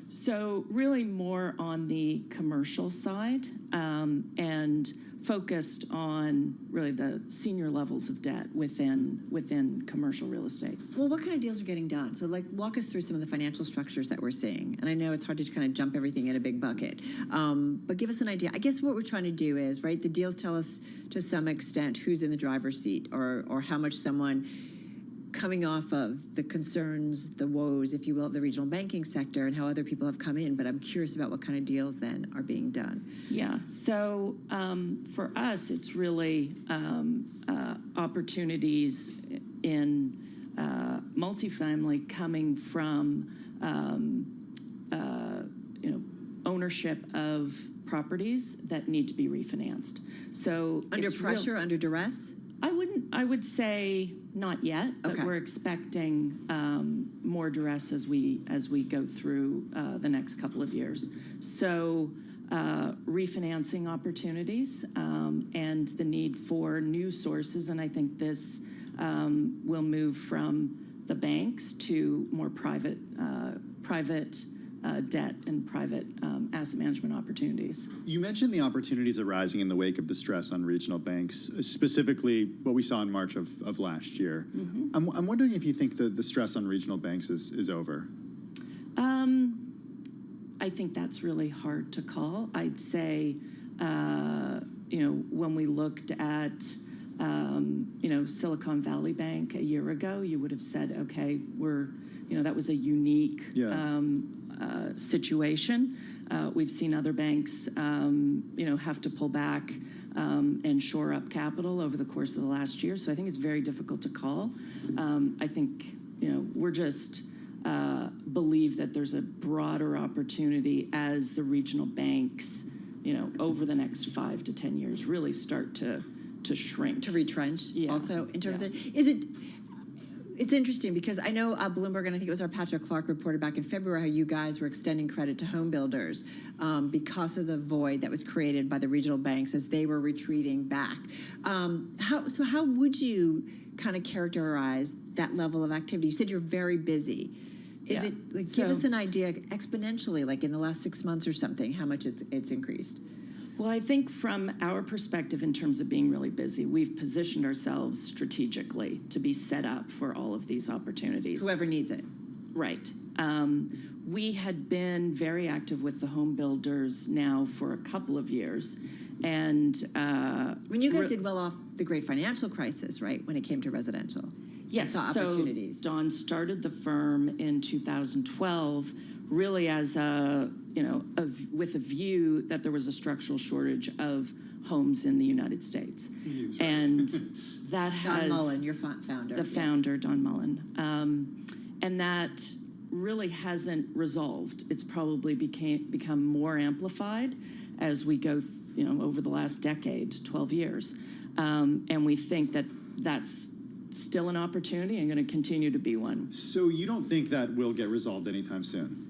So really more on the commercial side and focused on really the senior levels of debt within commercial real estate. Well, what kind of deals are getting done? So like walk us through some of the financial structures that we're seeing. And I know it's hard to kind of jump everything in a big bucket, but give us an idea. I guess what we're trying to do is, right, the deals tell us to some extent who's in the driver's seat or how much someone coming off of the concerns, the woes, if you will, of the regional banking sector and how other people have come in. But I'm curious about what kind of deals then are being done. Yeah, so for us, it's really opportunities in multifamily coming from ownership of properties that need to be refinanced. So under pressure, under duress? I would say not yet, but Okay. we're expecting more duress as we go through the next couple of years. So refinancing opportunities and the need for new sources. And I think this will move from the banks to more private debt and private asset management opportunities. You mentioned the opportunities arising in the wake of the stress on regional banks, specifically what we saw in March of last year. Mm-hmm. I'm wondering if you think the stress on regional banks is over. I think that's really hard to call. I'd say, when we looked at, Silicon Valley Bank a year ago, you would have said, okay, that was a unique situation. We've seen other banks, have to pull back and shore up capital over the course of the last year. So I think it's very difficult to call. I think, we're just believe that there's a broader opportunity as the regional banks, over the next 5 to 10 years really start to shrink. To retrench. Yeah. Also, in terms of, it's interesting because I know Bloomberg, and I think it was our Patrick Clark reported back in February, how you guys were extending credit to home builders because of the void that was created by the regional banks as they were retreating back. How would you kind of characterize that level of activity? You said you're very busy. Is it, give us an idea exponentially, like in the last 6 months or something, how much it's increased? Well, I think from our perspective, in terms of being really busy, we've positioned ourselves strategically to be set up for all of these opportunities. Whoever needs it. Right. We had been very active with the home builders now for a couple of years. And when you guys did well off the great financial crisis, right, when it came to residential? Yes, saw opportunities. So Dawn started the firm in 2012, really as with a view that there was a structural shortage of homes in the United States. And that has... Don Mullen, your founder. The founder, Don Mullen. And that really hasn't resolved. It's probably become more amplified as we go, over the last decade, 12 years. And we think that that's still an opportunity and going to continue to be one. So you don't think that will get resolved anytime soon?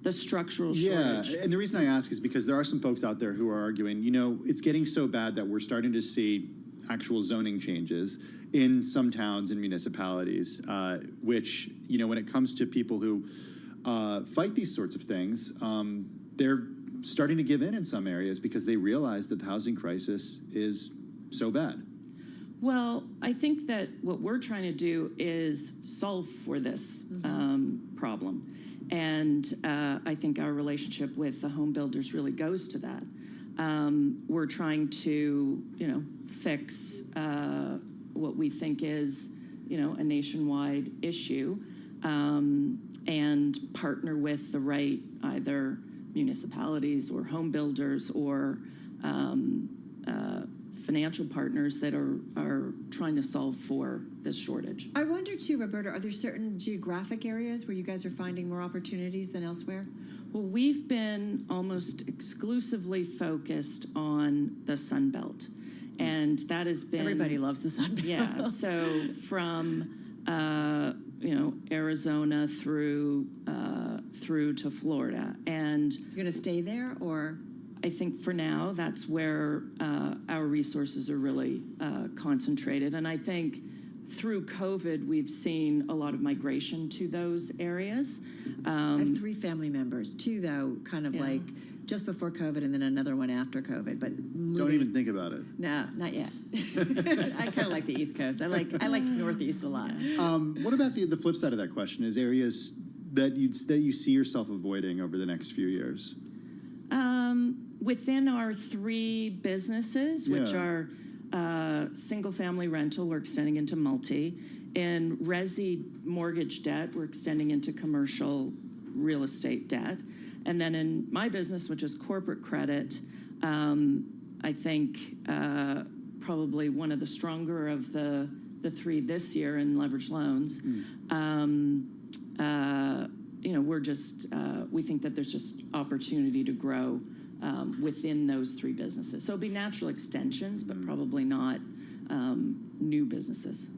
The structural shortage. Yeah, and the reason I ask is because there are some folks out there who are arguing, it's getting so bad that we're starting to see actual zoning changes in some towns and municipalities, which, when it comes to people who fight these sorts of things, they're starting to give in some areas because they realize that the housing crisis is so bad. Well, I think that what we're trying to do is solve for this problem. And I think our relationship with the home builders really goes to that. We're trying to, fix what we think is, a nationwide issue and partner with the right either municipalities or home builders or financial partners that are trying to solve for this shortage. I wonder too, Roberta, are there certain geographic areas where you guys are finding more opportunities than elsewhere? Well, we've been almost exclusively focused on the Sun Belt. And that has been... Everybody loves the Sun Belt. Yeah, so from, Arizona through to Florida. And you're going to stay there, or...? I think for now, that's where our resources are really concentrated. And I think through COVID, we've seen a lot of migration to those areas. I have 3 family members, 2, though, kind of like just before COVID and then another one after COVID. But don't even think about it. No, not yet. I kind of like the East Coast. I like Northeast a lot. What about the flip side of that question? Is areas that you see yourself avoiding over the next few years? Within our 3 businesses, which are single-family rental, we're extending into multi. In resi mortgage debt, we're extending into commercial real estate debt. And then in my business, which is corporate credit, I think probably one of the stronger of the 3 this year in leveraged loans. We think that there's just opportunity to grow within those 3 businesses. So it'll be natural extensions, but probably not new businesses.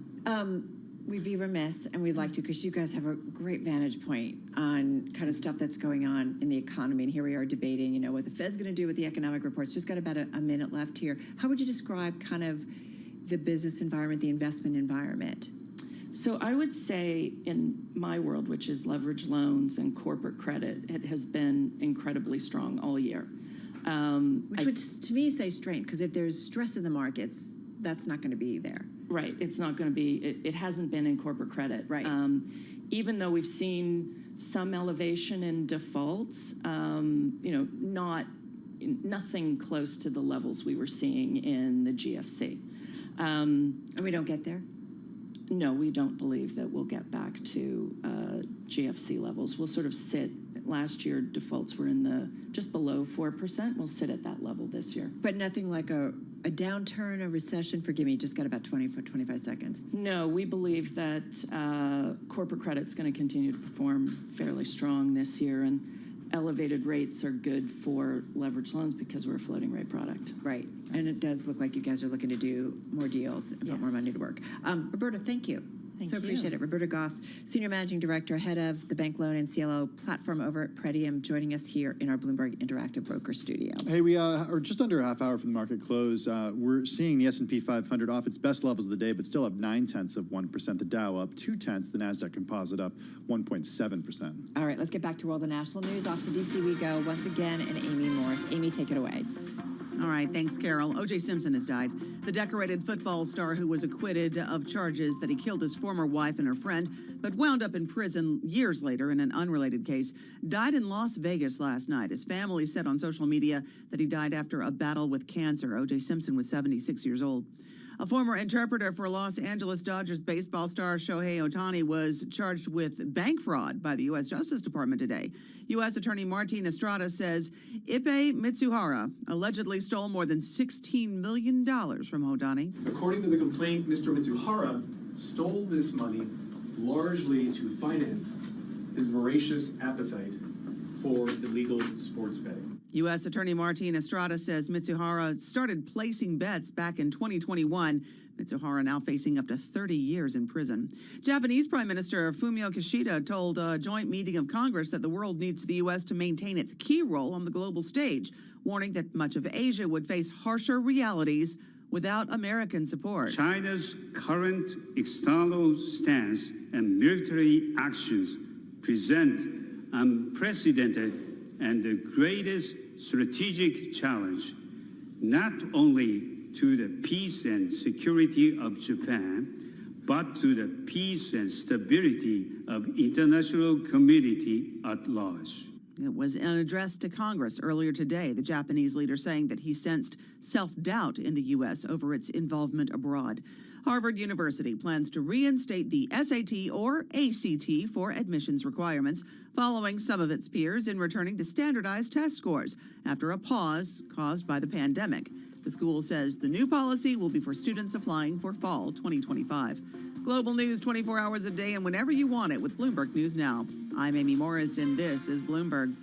we'd be remiss, and we'd like to, because you guys have a great vantage point on kind of stuff that's going on in the economy. And here we are debating, you know, what the Fed's going to do with the economic reports. Just got about a minute left here. How would you describe kind of the business environment, the investment environment? So I would say in my world, which is leverage loans and corporate credit, it has been incredibly strong all year. Which would, to me, say strength, because if there's stress in the markets, that's not going to be there. Right. It's not going to be, it hasn't been in corporate credit. Right. Even though we've seen some elevation in defaults, you know, nothing close to the levels we were seeing in the GFC. And we don't get there? No, we don't believe that we'll get back to GFC levels. We'll sort of sit, last year defaults were in the just below 4%. We'll sit at that level this year. But nothing like a downturn, a recession? Forgive me, just got about 25 seconds. No, we believe that corporate credit's going to continue to perform fairly strong this year, and elevated rates are good for leveraged loans because we're a floating rate product. Right, and it does look like you guys are looking to do more deals and put more money to work. Roberta, thank you. Thank you. Appreciate it. Roberta Goss, Senior Managing Director, Head of the Bank Loan and CLO Platform over at Pretium, joining us here in our Bloomberg Interactive Broker Studio. Hey, we are just under a half hour from the market close. We're seeing the S&P 500 off its best levels of the day, but still up 0.9%. The Dow up 0.2. The NASDAQ Composite up 1.7%. All right, let's get back to world and national news. Off to D.C. we go once again, and Amy Morris. Amy, take it away. All right, thanks, Carol. O.J. Simpson has died. The decorated football star who was acquitted of charges that he killed his former wife and her friend, but wound up in prison years later in an unrelated case, died in Las Vegas last night. His family said on social media that he died after a battle with cancer. O.J. Simpson was 76 years old. A former interpreter for Los Angeles Dodgers baseball star Shohei Ohtani was charged with bank fraud by the U.S. Justice Department today. U.S. Attorney Martin Estrada says Ippei Mitsuhara allegedly stole more than $16 million from Ohtani. According to the complaint, Mr. Mitsuhara stole this money largely to finance his voracious appetite for illegal sports betting. U.S. Attorney Martin Estrada says Mitsuhara started placing bets back in 2021. Mitsuhara now facing up to 30 years in prison. Japanese Prime Minister Fumio Kishida told a joint meeting of Congress that the world needs the U.S. to maintain its key role on the global stage, warning that much of Asia would face harsher realities without American support. China's current external stance and military actions present unprecedented and the greatest strategic challenge, not only to the peace and security of Japan, but to the peace and stability of international community at large. It was an address to Congress earlier today, the Japanese leader saying that he sensed self-doubt in the U.S. over its involvement abroad. Harvard University plans to reinstate the SAT or ACT for admissions requirements, following some of its peers in returning to standardized test scores after a pause caused by the pandemic. The school says the new policy will be for students applying for fall 2025. Global news 24 hours a day and whenever you want it with Bloomberg News Now. I'm Amy Morris, and this is Bloomberg.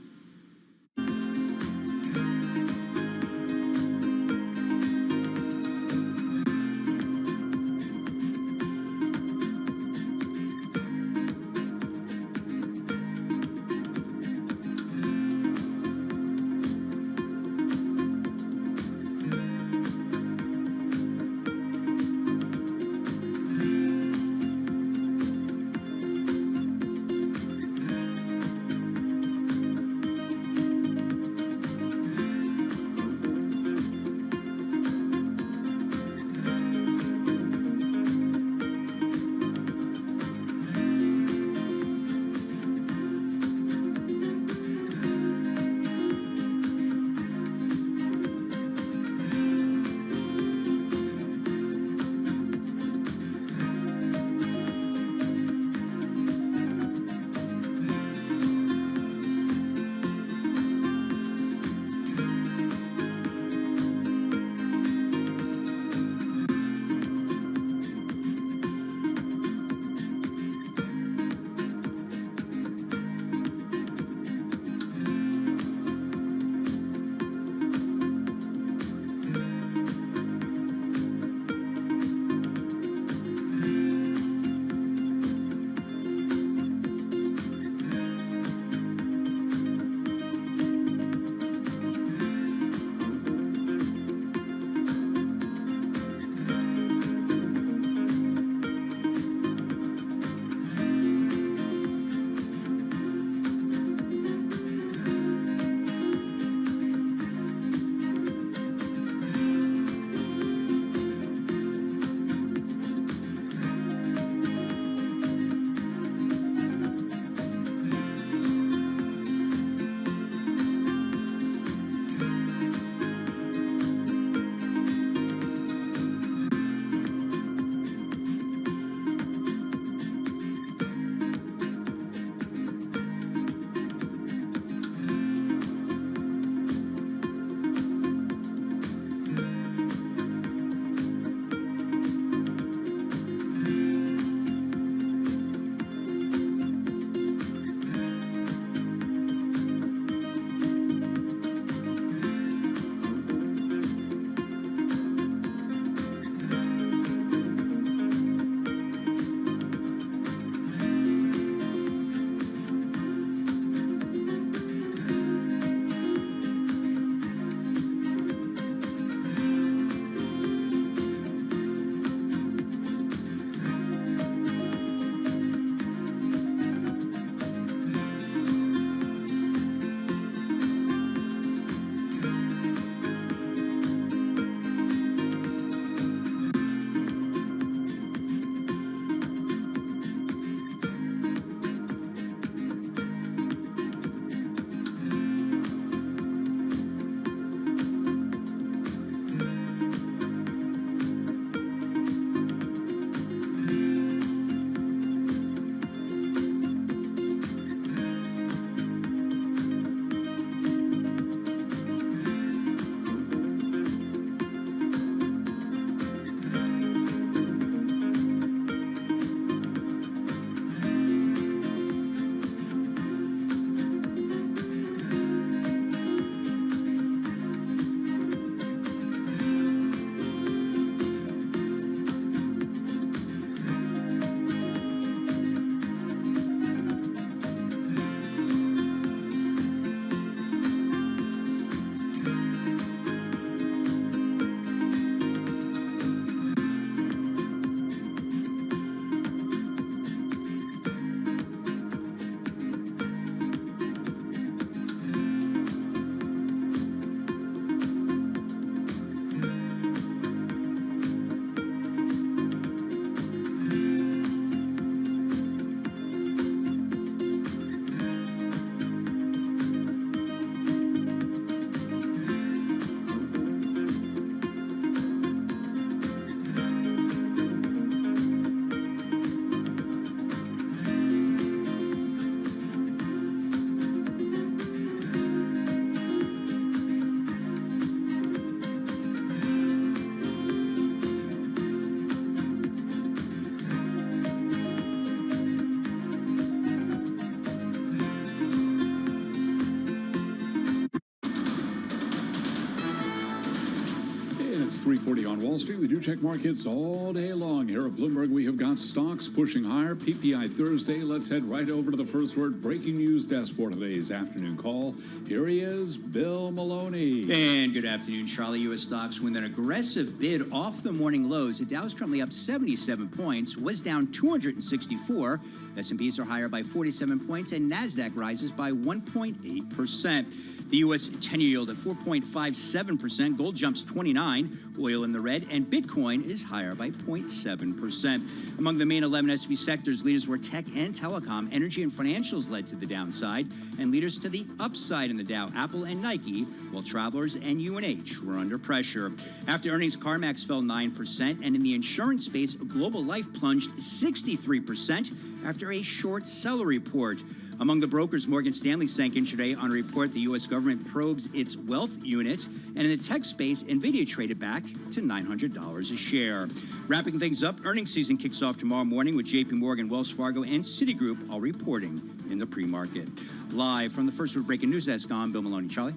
It's 3:40 on Wall Street. We do check markets all day long. Here at Bloomberg, we have got stocks pushing higher. PPI Thursday. Let's head right over to the first word breaking news desk for today's afternoon call. Here he is, Bill Maloney. And good afternoon, Charlie. U.S. stocks with an aggressive bid off the morning lows. The Dow's currently up 77 points, was down 264. S&Ps are higher by 47 points, and NASDAQ rises by 1.8%. The U.S. 10-year yield at 4.57%. Gold jumps 29. Oil in the red, and Bitcoin is higher by 0.7%. Among the main 11 S&P sectors, leaders were tech and telecom. Energy and financials led to the downside, and leaders to the upside in the Dow, Apple and Nike, while travelers and UNH were under pressure. After earnings, CarMax fell 9%, and in the insurance space, Global Life plunged 63% after a short seller report. Among the brokers, Morgan Stanley sank intraday on a report the U.S. government probes its wealth unit. And in the tech space, NVIDIA traded back to $900 a share. Wrapping things up, earnings season kicks off tomorrow morning with J.P. Morgan, Wells Fargo, and Citigroup all reporting in the pre-market. Live from the first word breaking news desk, I'm Bill Maloney. Charlie?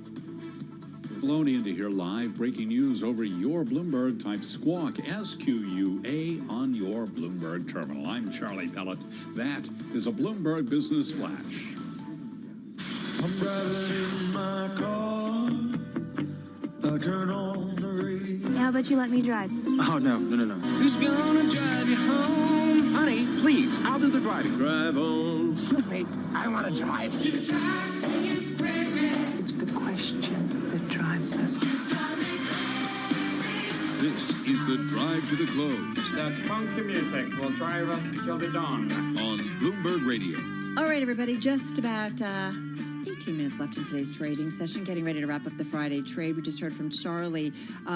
Maloney, and to hear live breaking news over your Bloomberg, type SQUAK, S-Q-U-A, on your Bloomberg terminal. I'm Charlie Pellet. That is a Bloomberg Business Flash. I'm driving in my car. I turn on the radio. How about you let me drive? Oh, no. Who's gonna drive you home? Honey, please, I'll do the driving. Drive on. Excuse me, I want to drive. It's the question that drives us. This is the Drive to the Close. That funky music will drive us till the dawn. On Bloomberg Radio. All right, everybody, just about 18 minutes left in today's trading session, getting ready to wrap up the Friday trade. We just heard from Charlie.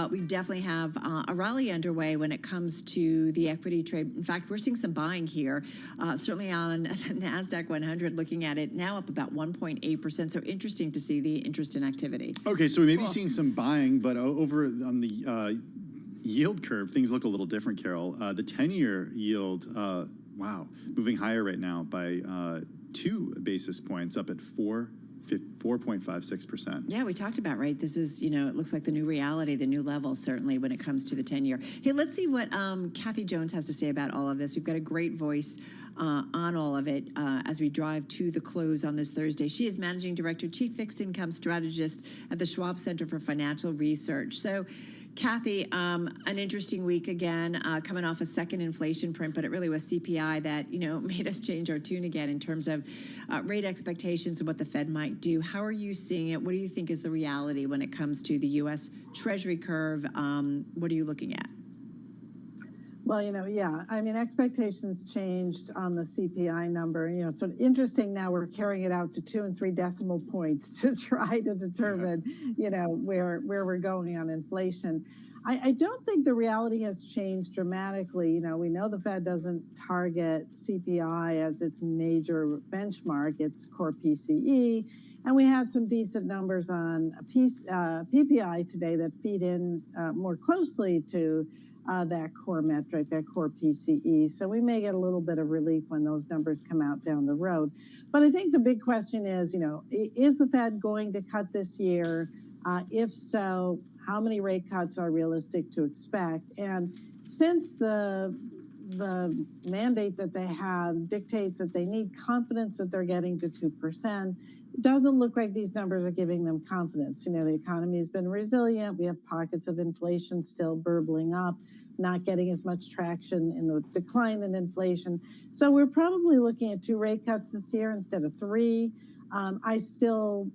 We definitely have a rally underway when it comes to the equity trade. In fact, we're seeing some buying here, certainly on the NASDAQ 100, looking at it now up about 1.8%. So interesting to see the interest in activity. Okay, so we may be seeing some buying, but over on the yield curve, things look a little different, Carol. The 10-year yield, wow, moving higher right now by 2 basis points, up at 4.56%. Yeah, we talked about, right? This is, it looks like the new reality, the new level, certainly, when it comes to the 10-year. Hey, let's see what Kathy Jones has to say about all of this. We've got a great voice on all of it as we drive to the close on this Thursday. She is Managing Director, Chief Fixed Income Strategist at the Schwab Center for Financial Research. So, Kathy, an interesting week again, coming off a second inflation print, but it really was CPI that, made us change our tune again in terms of rate expectations and what the Fed might do. How are you seeing it? What do you think is the reality when it comes to the U.S. Treasury curve? What are you looking at? Well, expectations changed on the CPI number. It's sort of interesting now we're carrying it out to 2 and 3 decimal points to try to determine, where we're going on inflation. I don't think the reality has changed dramatically. We know the Fed doesn't target CPI as its major benchmark. It's core PCE. And we had some decent numbers on PPI today that feed in more closely to that core metric, that core PCE. So we may get a little bit of relief when those numbers come out down the road. But I think the big question is, is the Fed going to cut this year? If so, how many rate cuts are realistic to expect? And since the mandate that they have dictates that they need confidence that they're getting to 2%, it doesn't look like these numbers are giving them confidence. The economy has been resilient. We have pockets of inflation still burbling up, not getting as much traction in the decline in inflation. So we're probably looking at 2 rate cuts this year instead of 3. I still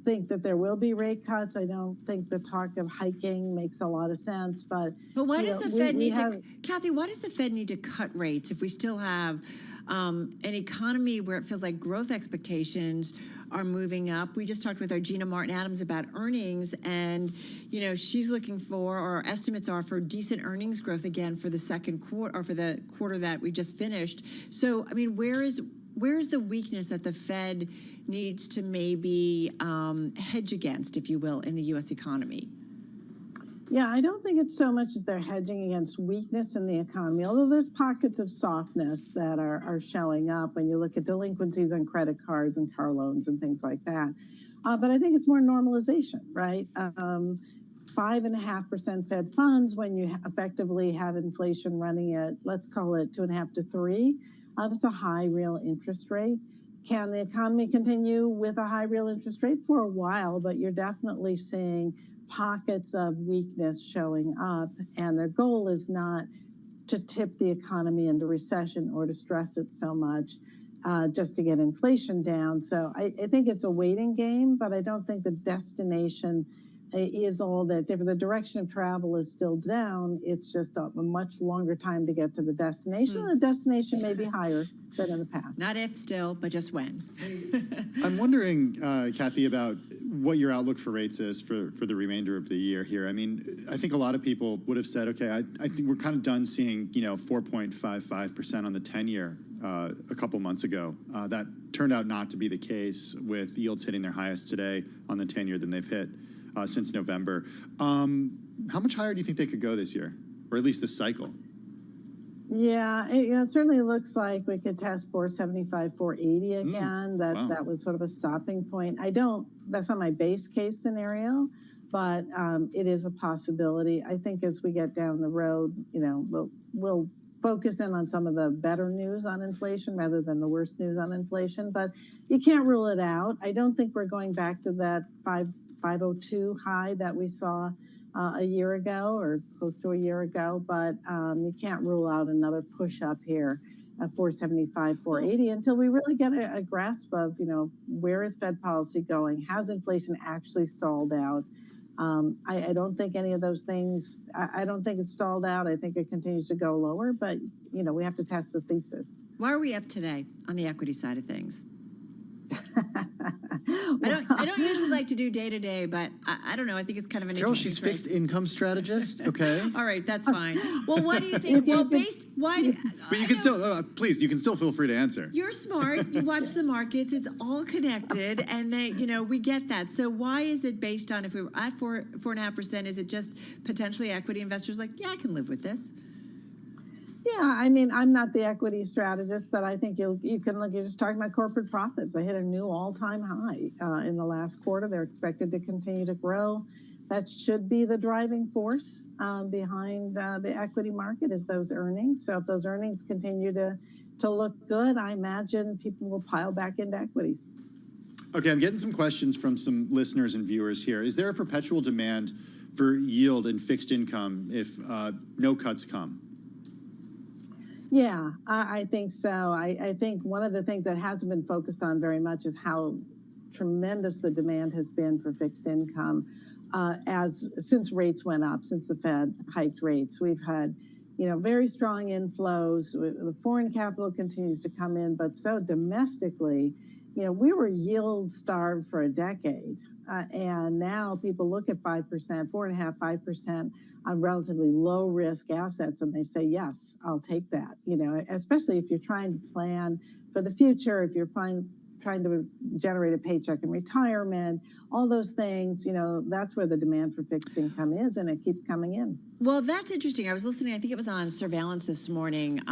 think that there will be rate cuts. I don't think the talk of hiking makes a lot of sense. But why does the Fed need to, Kathy, why does the Fed need to cut rates if we still have an economy where it feels like growth expectations are moving up? We just talked with our Gina Martin-Adams about earnings, and she's looking for, or estimates are for, decent earnings growth again for the second quarter, or for the quarter that we just finished. So, where is the weakness that the Fed needs to maybe hedge against, if you will, in the U.S. economy? Yeah, I don't think it's so much as they're hedging against weakness in the economy, although there's pockets of softness that are showing up when you look at delinquencies on credit cards and car loans and things like that. But I think it's more normalization, right? 5.5% Fed funds when you effectively have inflation running at, let's call it 2.5 to 3. That's a high real interest rate. Can the economy continue with a high real interest rate for a while? But you're definitely seeing pockets of weakness showing up, and their goal is not to tip the economy into recession or to stress it so much just to get inflation down. So I think it's a waiting game, but I don't think the destination is all that different. The direction of travel is still down. It's just a much longer time to get to the destination. The destination may be higher than in the past. Not if still, but just when. I'm wondering, Kathy, about what your outlook for rates is for the remainder of the year here. I mean, I think a lot of people would have said, okay, I think we're kind of done seeing, 4.55% on the 10-year a couple months ago. That turned out not to be the case, with yields hitting their highest today on the 10-year than they've hit since November. How much higher do you think they could go this year, or at least this cycle? Yeah, it certainly looks like we could test 475, 480 again. That was sort of a stopping point. That's not my base case scenario, but it is a possibility. I think as we get down the road, we'll focus in on some of the better news on inflation rather than the worst news on inflation, but you can't rule it out. I don't think we're going back to that 502 high that we saw a year ago or close to a year ago, but you can't rule out another push up here at 475, 480 until we really get a grasp of, where is Fed policy going? Has inflation actually stalled out? I don't think any of those things, I don't think it's stalled out. I think it continues to go lower, but, we have to test the thesis. Why are we up today on the equity side of things? I don't usually like to do day to day, but I don't know. I think it's kind of an Carol, interesting she's trade. fixed income strategist. Okay. All right, that's fine. Well, what do you think? Well, why? But you can still, please, you can still feel free to answer. You're smart. You watch the markets. It's all connected, and we get that. So why is it based on, if we were at 4.5%? Is it just potentially equity investors like, yeah, I can live with this? Yeah, I mean, I'm not the equity strategist, but I think you can look, you're just talking about corporate profits. They hit a new all-time high in the last quarter. They're expected to continue to grow. That should be the driving force behind the equity market, is those earnings. So if those earnings continue to look good, I imagine people will pile back into equities. Okay, I'm getting some questions from some listeners and viewers here. Is there a perpetual demand for yield and fixed income if no cuts come? Yeah, I think so. I think one of the things that hasn't been focused on very much is how tremendous the demand has been for fixed income since rates went up, since the Fed hiked rates. We've had, very strong inflows. The foreign capital continues to come in, but so domestically, we were yield starved for a decade. And now people look at 5%, 4.5%, 5% on relatively low risk assets, and they say, yes, I'll take that. Especially if you're trying to plan for the future, if you're trying to generate a paycheck in retirement, all those things, that's where the demand for fixed income is, and it keeps coming in. Well, that's interesting. I was listening, I think it was on Surveillance this morning,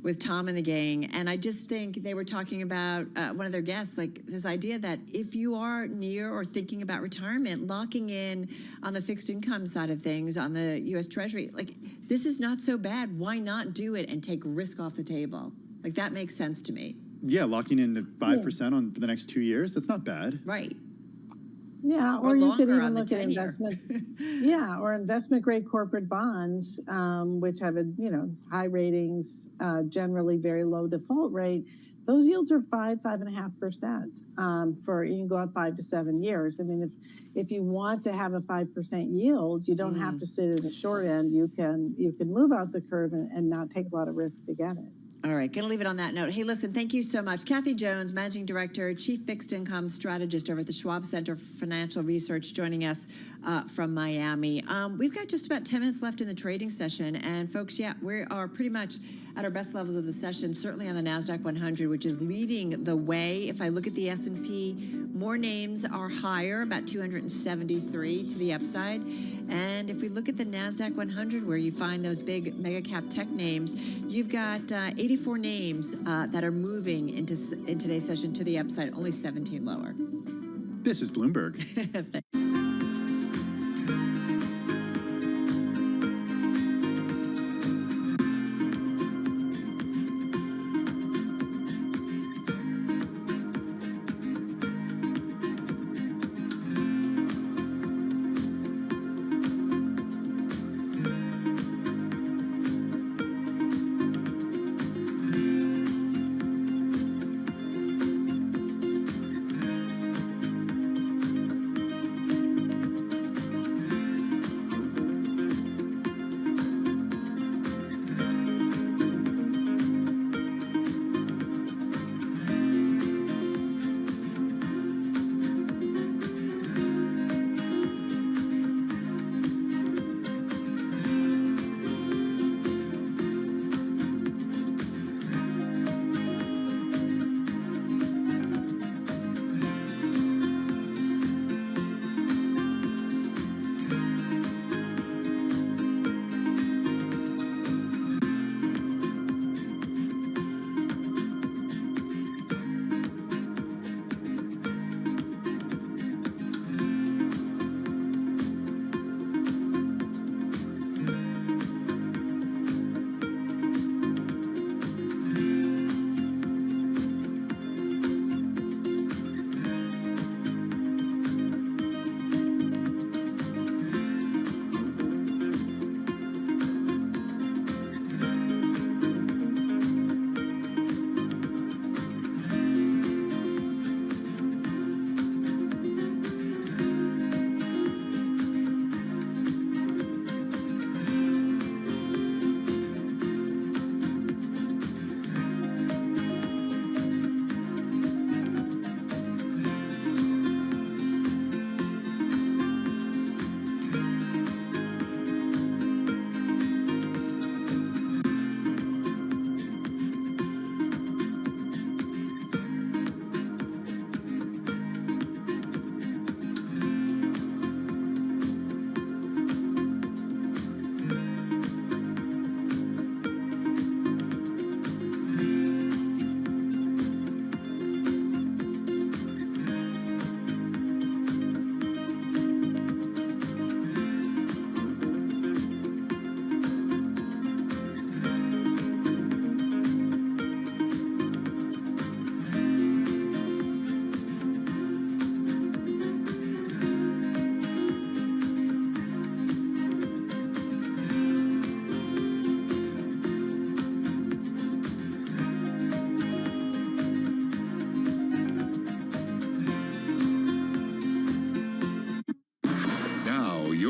with Tom and the gang, and I just think they were talking about one of their guests, like this idea that if you are near or thinking about retirement, locking in on the fixed income side of things on the U.S. Treasury, like this is not so bad. Why not do it and take risk off the table? Like that makes sense to me. Yeah, locking in 5% for the next 2 years, that's not bad. Right. Yeah, or you could even look at investment. Yeah, or investment grade corporate bonds, which have high ratings, generally very low default rate. Those yields are 5.5% for, you can go out 5 to 7 years. I mean, if you want to have a 5% yield, you don't have to sit at the short end. You can move out the curve and not take a lot of risk to get it. All right, going to leave it on that note. Hey, listen, thank you so much. Kathy Jones, Managing Director, Chief Fixed Income Strategist over at the Schwab Center for Financial Research, joining us from Miami. We've got just about 10 minutes left in the trading session. And folks, yeah, we are pretty much at our best levels of the session, certainly on the NASDAQ 100, which is leading the way. If I look at the S&P, more names are higher, about 273 to the upside. And if we look at the NASDAQ 100, where you find those big mega cap tech names, you've got 84 names that are moving in today's session to the upside, only 17 lower. This is Bloomberg.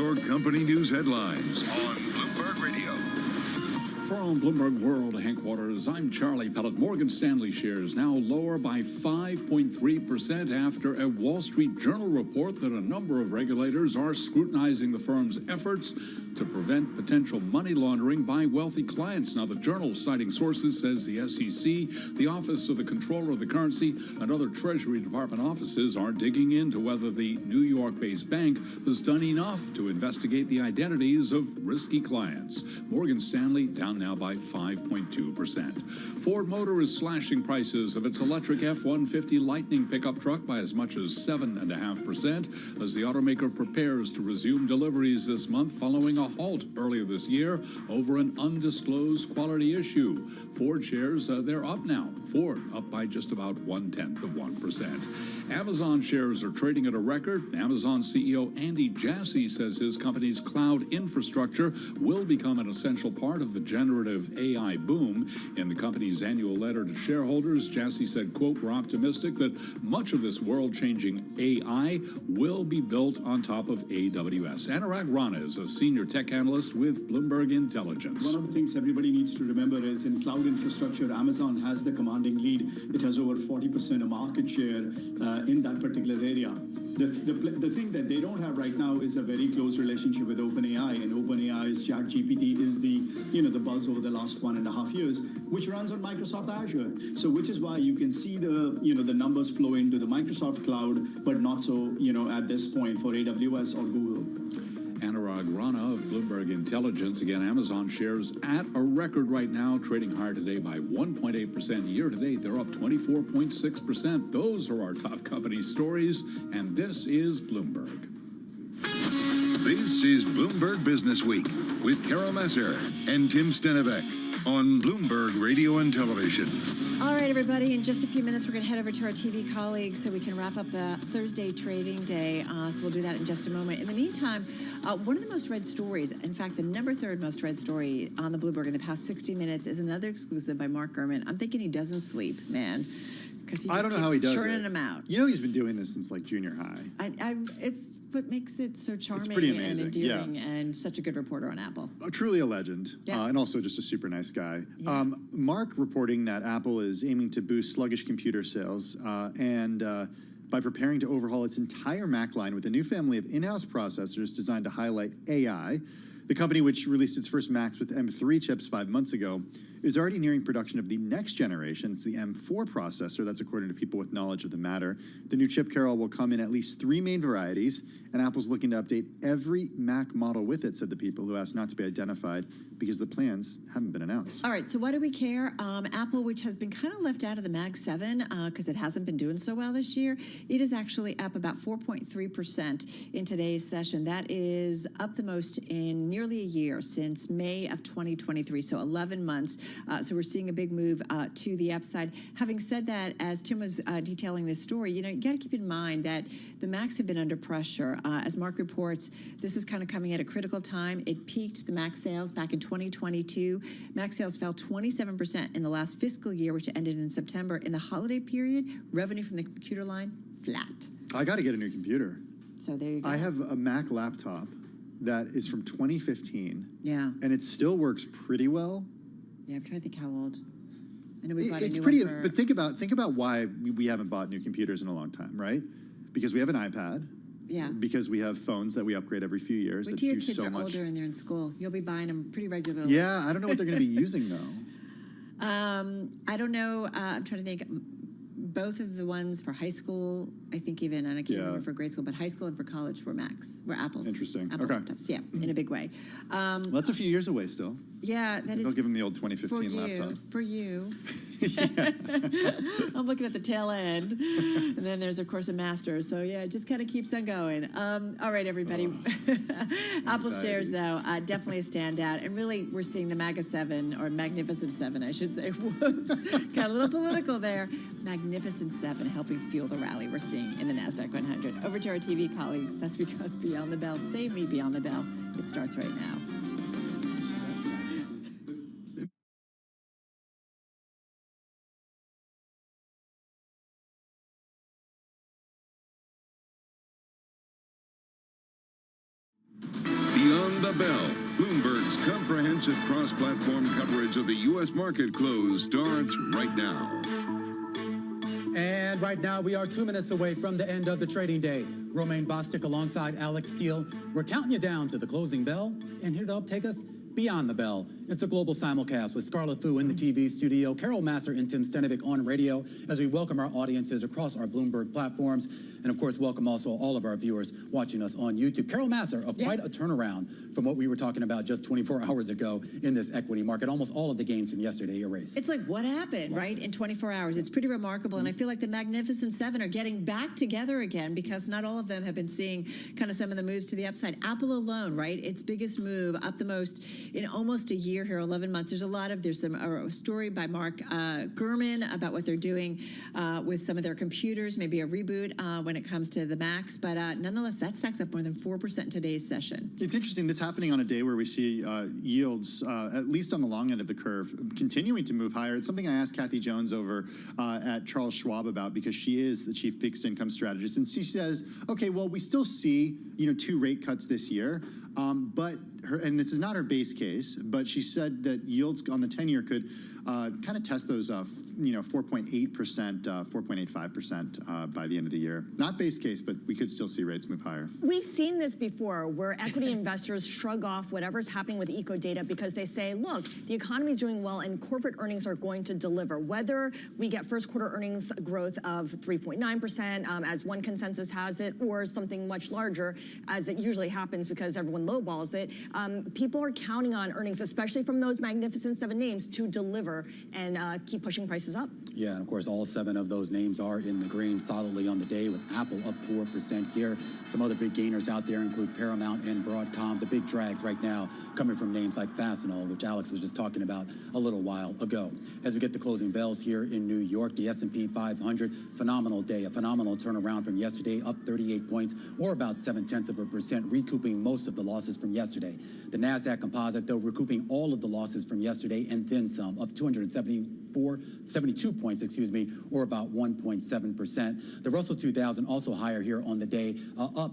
your company news headlines on Bloomberg Radio. From Bloomberg World headquarters, I'm Charlie Pellet. Morgan Stanley shares now lower by 5.3% after a Wall Street Journal report that a number of regulators are scrutinizing the firm's efforts to prevent potential money laundering by wealthy clients. Now, the Journal, citing sources, says the SEC, the Office of the Comptroller of the Currency, and other Treasury Department offices are digging into whether the New York-based bank has done enough to investigate the identities of risky clients. Morgan Stanley down now by 5.2%. Ford Motor is slashing prices of its electric F-150 Lightning pickup truck by as much as 7.5% as the automaker prepares to resume deliveries this month following a halt earlier this year over an undisclosed quality issue. Ford shares, they're up now. Ford up by just about 0.1%. Amazon shares are trading at a record. Amazon CEO Andy Jassy says his company's cloud infrastructure will become an essential part of the generative AI boom. In the company's annual letter to shareholders, Jassy said, quote, "We're optimistic that much of this world-changing AI will be built on top of AWS." Anurag Rana is a senior tech analyst with Bloomberg Intelligence. One of the things everybody needs to remember is in cloud infrastructure, Amazon has the commanding lead. It has over 40% of market share in that particular area. The thing that they don't have right now is a very close relationship with OpenAI, and OpenAI's ChatGPT is the buzz over the last 1.5 years, which runs on Microsoft Azure. So which is why you can see the numbers flow into the Microsoft cloud, but not so at this point for AWS or Google. Anurag Rana of Bloomberg Intelligence. Again, Amazon shares at a record right now, trading higher today by 1.8%. Year to date, they're up 24.6%. Those are our top company stories, and this is Bloomberg. This is Bloomberg Business Week with Carol Messer and Tim Stenevec on Bloomberg Radio and Television. All right, everybody, in just a few minutes, we're going to head over to our TV colleagues so we can wrap up the Thursday trading day. So we'll do that in just a moment. In the meantime, one of the most read stories, in fact, the number 3rd most read story on the Bloomberg in the past 60 minutes is another exclusive by Mark Gurman. I'm thinking he doesn't sleep, man, because he just I don't know how he does churning it. them out. You know, he's been doing this since like junior high. It's what makes it so charming pretty and amazing, endearing, and such a good reporter on Apple. Truly a legend, and also just a super nice guy. Yeah. Mark reporting that Apple is aiming to boost sluggish computer sales and by preparing to overhaul its entire Mac line with a new family of in-house processors designed to highlight AI. The company, which released its first Macs with M3 chips 5 months ago, is already nearing production of the next generation. It's the M4 processor. That's according to people with knowledge of the matter. The new chip, Carol, will come in at least 3 main varieties, and Apple's looking to update every Mac model with it, said the people who asked not to be identified because the plans haven't been announced. All right, so why do we care? Apple, which has been kind of left out of the Mag 7 because it hasn't been doing so well this year, it is actually up about 4.3% in today's session. That is up the most in nearly a year since May of 2023, so 11 months. So we're seeing a big move to the upside. Having said that, as Tim was detailing this story, you got to keep in mind that the Macs have been under pressure. As Mark reports, this is kind of coming at a critical time. It peaked, the Mac sales, back in 2022. Mac sales fell 27% in the last fiscal year, which ended in September. In the holiday period, revenue from the computer line, flat. I got to get a new computer. So there you go. I have a Mac laptop that is from 2015. Yeah. And it still works pretty well. Yeah, I'm trying to think how old. I know we bought a It's new pretty, one for... but think about why we haven't bought new computers in a long time, right? Because we have an iPad. Yeah. Because we have phones that we upgrade every few years Wait that till your do kids so are much. older and they're in school. You'll be buying them pretty regularly. Yeah, I don't know what they're going to be using though. I don't know. I'm trying to think. Both of the ones for high school, I think even, and I can't remember for grade school, but high school and for college were Macs, were Apples. Interesting. Apple Okay. laptops, yeah, in a big way. Well, that's a few years away still. Yeah, that is. They'll give them the old 2015 for you, laptop. For you. I'm looking at the tail end. And then there's, of course, a master. So, yeah, it just kind of keeps on going. All right, everybody. Apple shares, though, definitely a standout. And really, we're seeing the MAGA 7, or Magnificent 7, I should say. Whoops. Got a little political there. Magnificent 7 helping fuel the rally we're seeing in the NASDAQ 100. Over to our TV colleagues. That's because Beyond the Bell, save me Beyond the Bell. It starts right now. bell. Bloomberg's comprehensive cross-platform coverage of the U.S. market close starts right now. And right now, we are 2 minutes away from the end of the trading day. Romaine Bostick alongside Alex Steele. We're counting you down to the closing bell. And here to help take us beyond the bell, it's a global simulcast with Scarlett Fu in the TV studio, Carol Masser and Tim Stenovic on radio, as we welcome our audiences across our Bloomberg platforms. And of course, welcome also all of our viewers watching us on YouTube. Carol Masser, quite a turnaround from what we were talking about just 24 hours ago in this equity market. Almost all of the gains from yesterday erased. It's like, what happened, right, in 24 hours? It's pretty remarkable, and I feel like the Magnificent Seven are getting back together again because not all of them have been seeing kind of some of the moves to the upside. Apple alone, right, its biggest move, up the most in almost a year here, 11 months. There's a story by Mark Gurman about what they're doing with some of their computers, maybe a reboot when it comes to the Macs, but nonetheless, that stacks up more than 4% in today's session. It's interesting, this happening on a day where we see yields, at least on the long end of the curve, continuing to move higher. It's something I asked Kathy Jones over at Charles Schwab about, because she is the chief fixed income strategist, and she says, okay, well, we still see 2 rate cuts this year, but and this is not her base case, but she said that yields on the 10-year could kind of test those 4.8%, 4.85% by the end of the year. Not base case, but we could still see rates move higher. We've seen this before, where equity investors shrug off whatever's happening with eco data because they say, look, the economy is doing well and corporate earnings are going to deliver. Whether we get first quarter earnings growth of 3.9%, as one consensus has it, or something much larger, as it usually happens because everyone lowballs it, people are counting on earnings, especially from those Magnificent Seven names, to deliver and keep pushing prices up. Yeah, and of course, all 7 of those names are in the green solidly on the day, with Apple up 4% here. Some other big gainers out there include Paramount and Broadcom. The big drags right now coming from names like Fastenal, which Alex was just talking about a little while ago. As we get the closing bells here in New York, the S&P 500, phenomenal day, a phenomenal turnaround from yesterday, up 38 points, or about 0.7%, recouping most of the losses from yesterday. The NASDAQ Composite, though, recouping all of the losses from yesterday and then some, up 72 points, or about 1.7%. The Russell 2000 also higher here on the day, up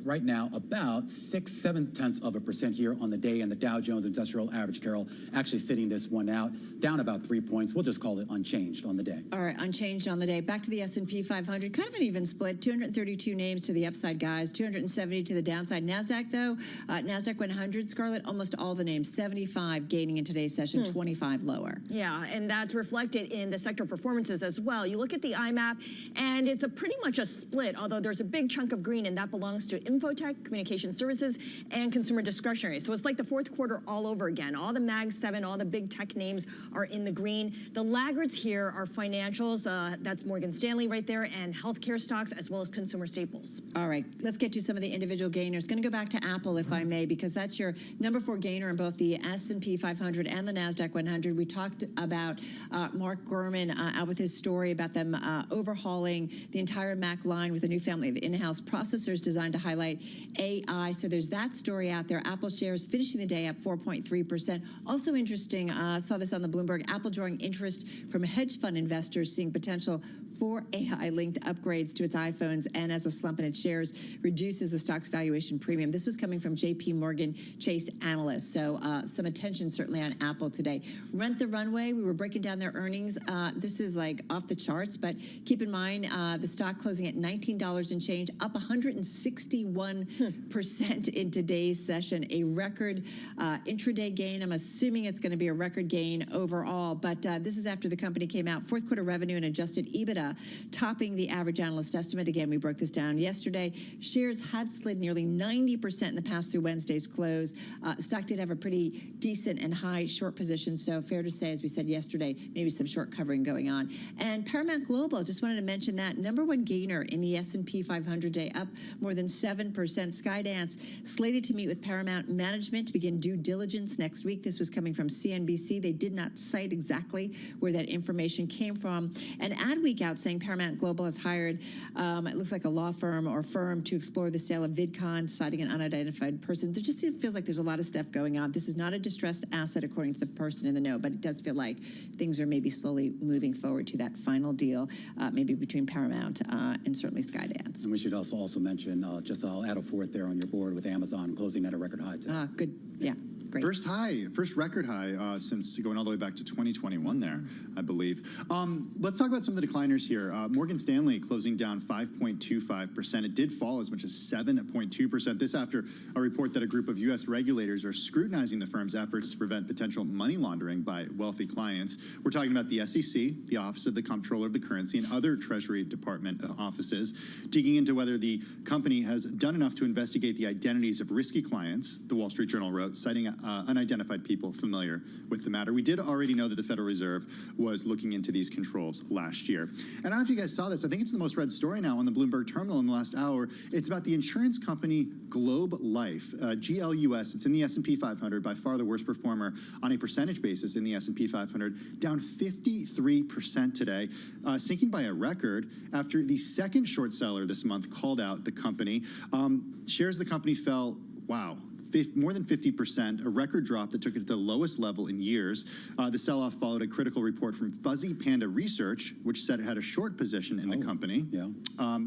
right now about 0.7% here on the day, and the Dow Jones Industrial Average, Carol, actually sitting this one out, down about 3 points. We'll just call it unchanged on the day. All right, unchanged on the day. Back to the S&P 500, kind of an even split, 232 names to the upside, guys, 270 to the downside. NASDAQ, though, NASDAQ 100, Scarlett, almost all the names, 75 gaining in today's session, 25 lower. Yeah, and that's reflected in the sector performances as well. You look at the IMAP, and it's pretty much a split, although there's a big chunk of green, and that belongs to infotech, communication services, and consumer discretionary. So it's like the fourth quarter all over again. All the Mag 7, all the big tech names are in the green. The laggards here are financials, that's Morgan Stanley right there, and healthcare stocks, as well as consumer staples. All right, let's get to some of the individual gainers. Going to go back to Apple, if I may, because that's your number 4 gainer in both the S&P 500 and the NASDAQ 100. We talked about Mark Gurman out with his story about them overhauling the entire Mac line with a new family of in-house processors designed to highlight AI. So there's that story out there. Apple shares finishing the day up 4.3%. Also interesting, saw this on the Bloomberg, Apple drawing interest from hedge fund investors seeing potential for AI-linked upgrades to its iPhones, and as a slump in its shares reduces the stock's valuation premium. This was coming from JP Morgan Chase analysts, so some attention certainly on Apple today. Rent the Runway, we were breaking down their earnings. This is like off the charts, but keep in mind the stock closing at $19 and change, up 161% in today's session, a record intraday gain. I'm assuming it's going to be a record gain overall, but this is after the company came out, fourth quarter revenue and adjusted EBITDA topping the average analyst estimate. Again, we broke this down yesterday. Shares had slid nearly 90% in the past through Wednesday's close. Stock did have a pretty decent and high short position, so fair to say, as we said yesterday, maybe some short covering going on. And Paramount Global, just wanted to mention that, number 1 gainer in the S&P 500 day, up more than 7%. Skydance slated to meet with Paramount management to begin due diligence next week. This was coming from CNBC. They did not cite exactly where that information came from. And Adweek out saying Paramount Global has hired, it looks like a law firm or firm to explore the sale of VidCon, citing an unidentified person. There just feels like there's a lot of stuff going on. This is not a distressed asset, according to the person in the know, but it does feel like things are maybe slowly moving forward to that final deal, maybe between Paramount and certainly Skydance. And we should also mention, I'll add a fourth there on your board with Amazon closing at a record high today. Good, yeah. Great. First record high since going all the way back to 2021 there, I believe. Let's talk about some of the decliners here. Morgan Stanley closing down 5.25%. It did fall as much as 7.2%. This after a report that a group of U.S. regulators are scrutinizing the firm's efforts to prevent potential money laundering by wealthy clients. We're talking about the SEC, the Office of the Comptroller of the Currency, and other Treasury Department offices, digging into whether the company has done enough to investigate the identities of risky clients, the Wall Street Journal wrote, citing unidentified people familiar with the matter. We did already know that the Federal Reserve was looking into these controls last year. And I don't know if you guys saw this. I think it's the most read story now on the Bloomberg terminal in the last hour. It's about the insurance company Globe Life, GLUS. It's in the S&P 500, by far the worst performer on a percentage basis in the S&P 500, down 53% today, sinking by a record after the second short seller this month called out the company. Shares of the company fell, wow, more than 50%, a record drop that took it to the lowest level in years. The sell-off followed a critical report from Fuzzy Panda Research, which said it had a short position in the company. Yeah.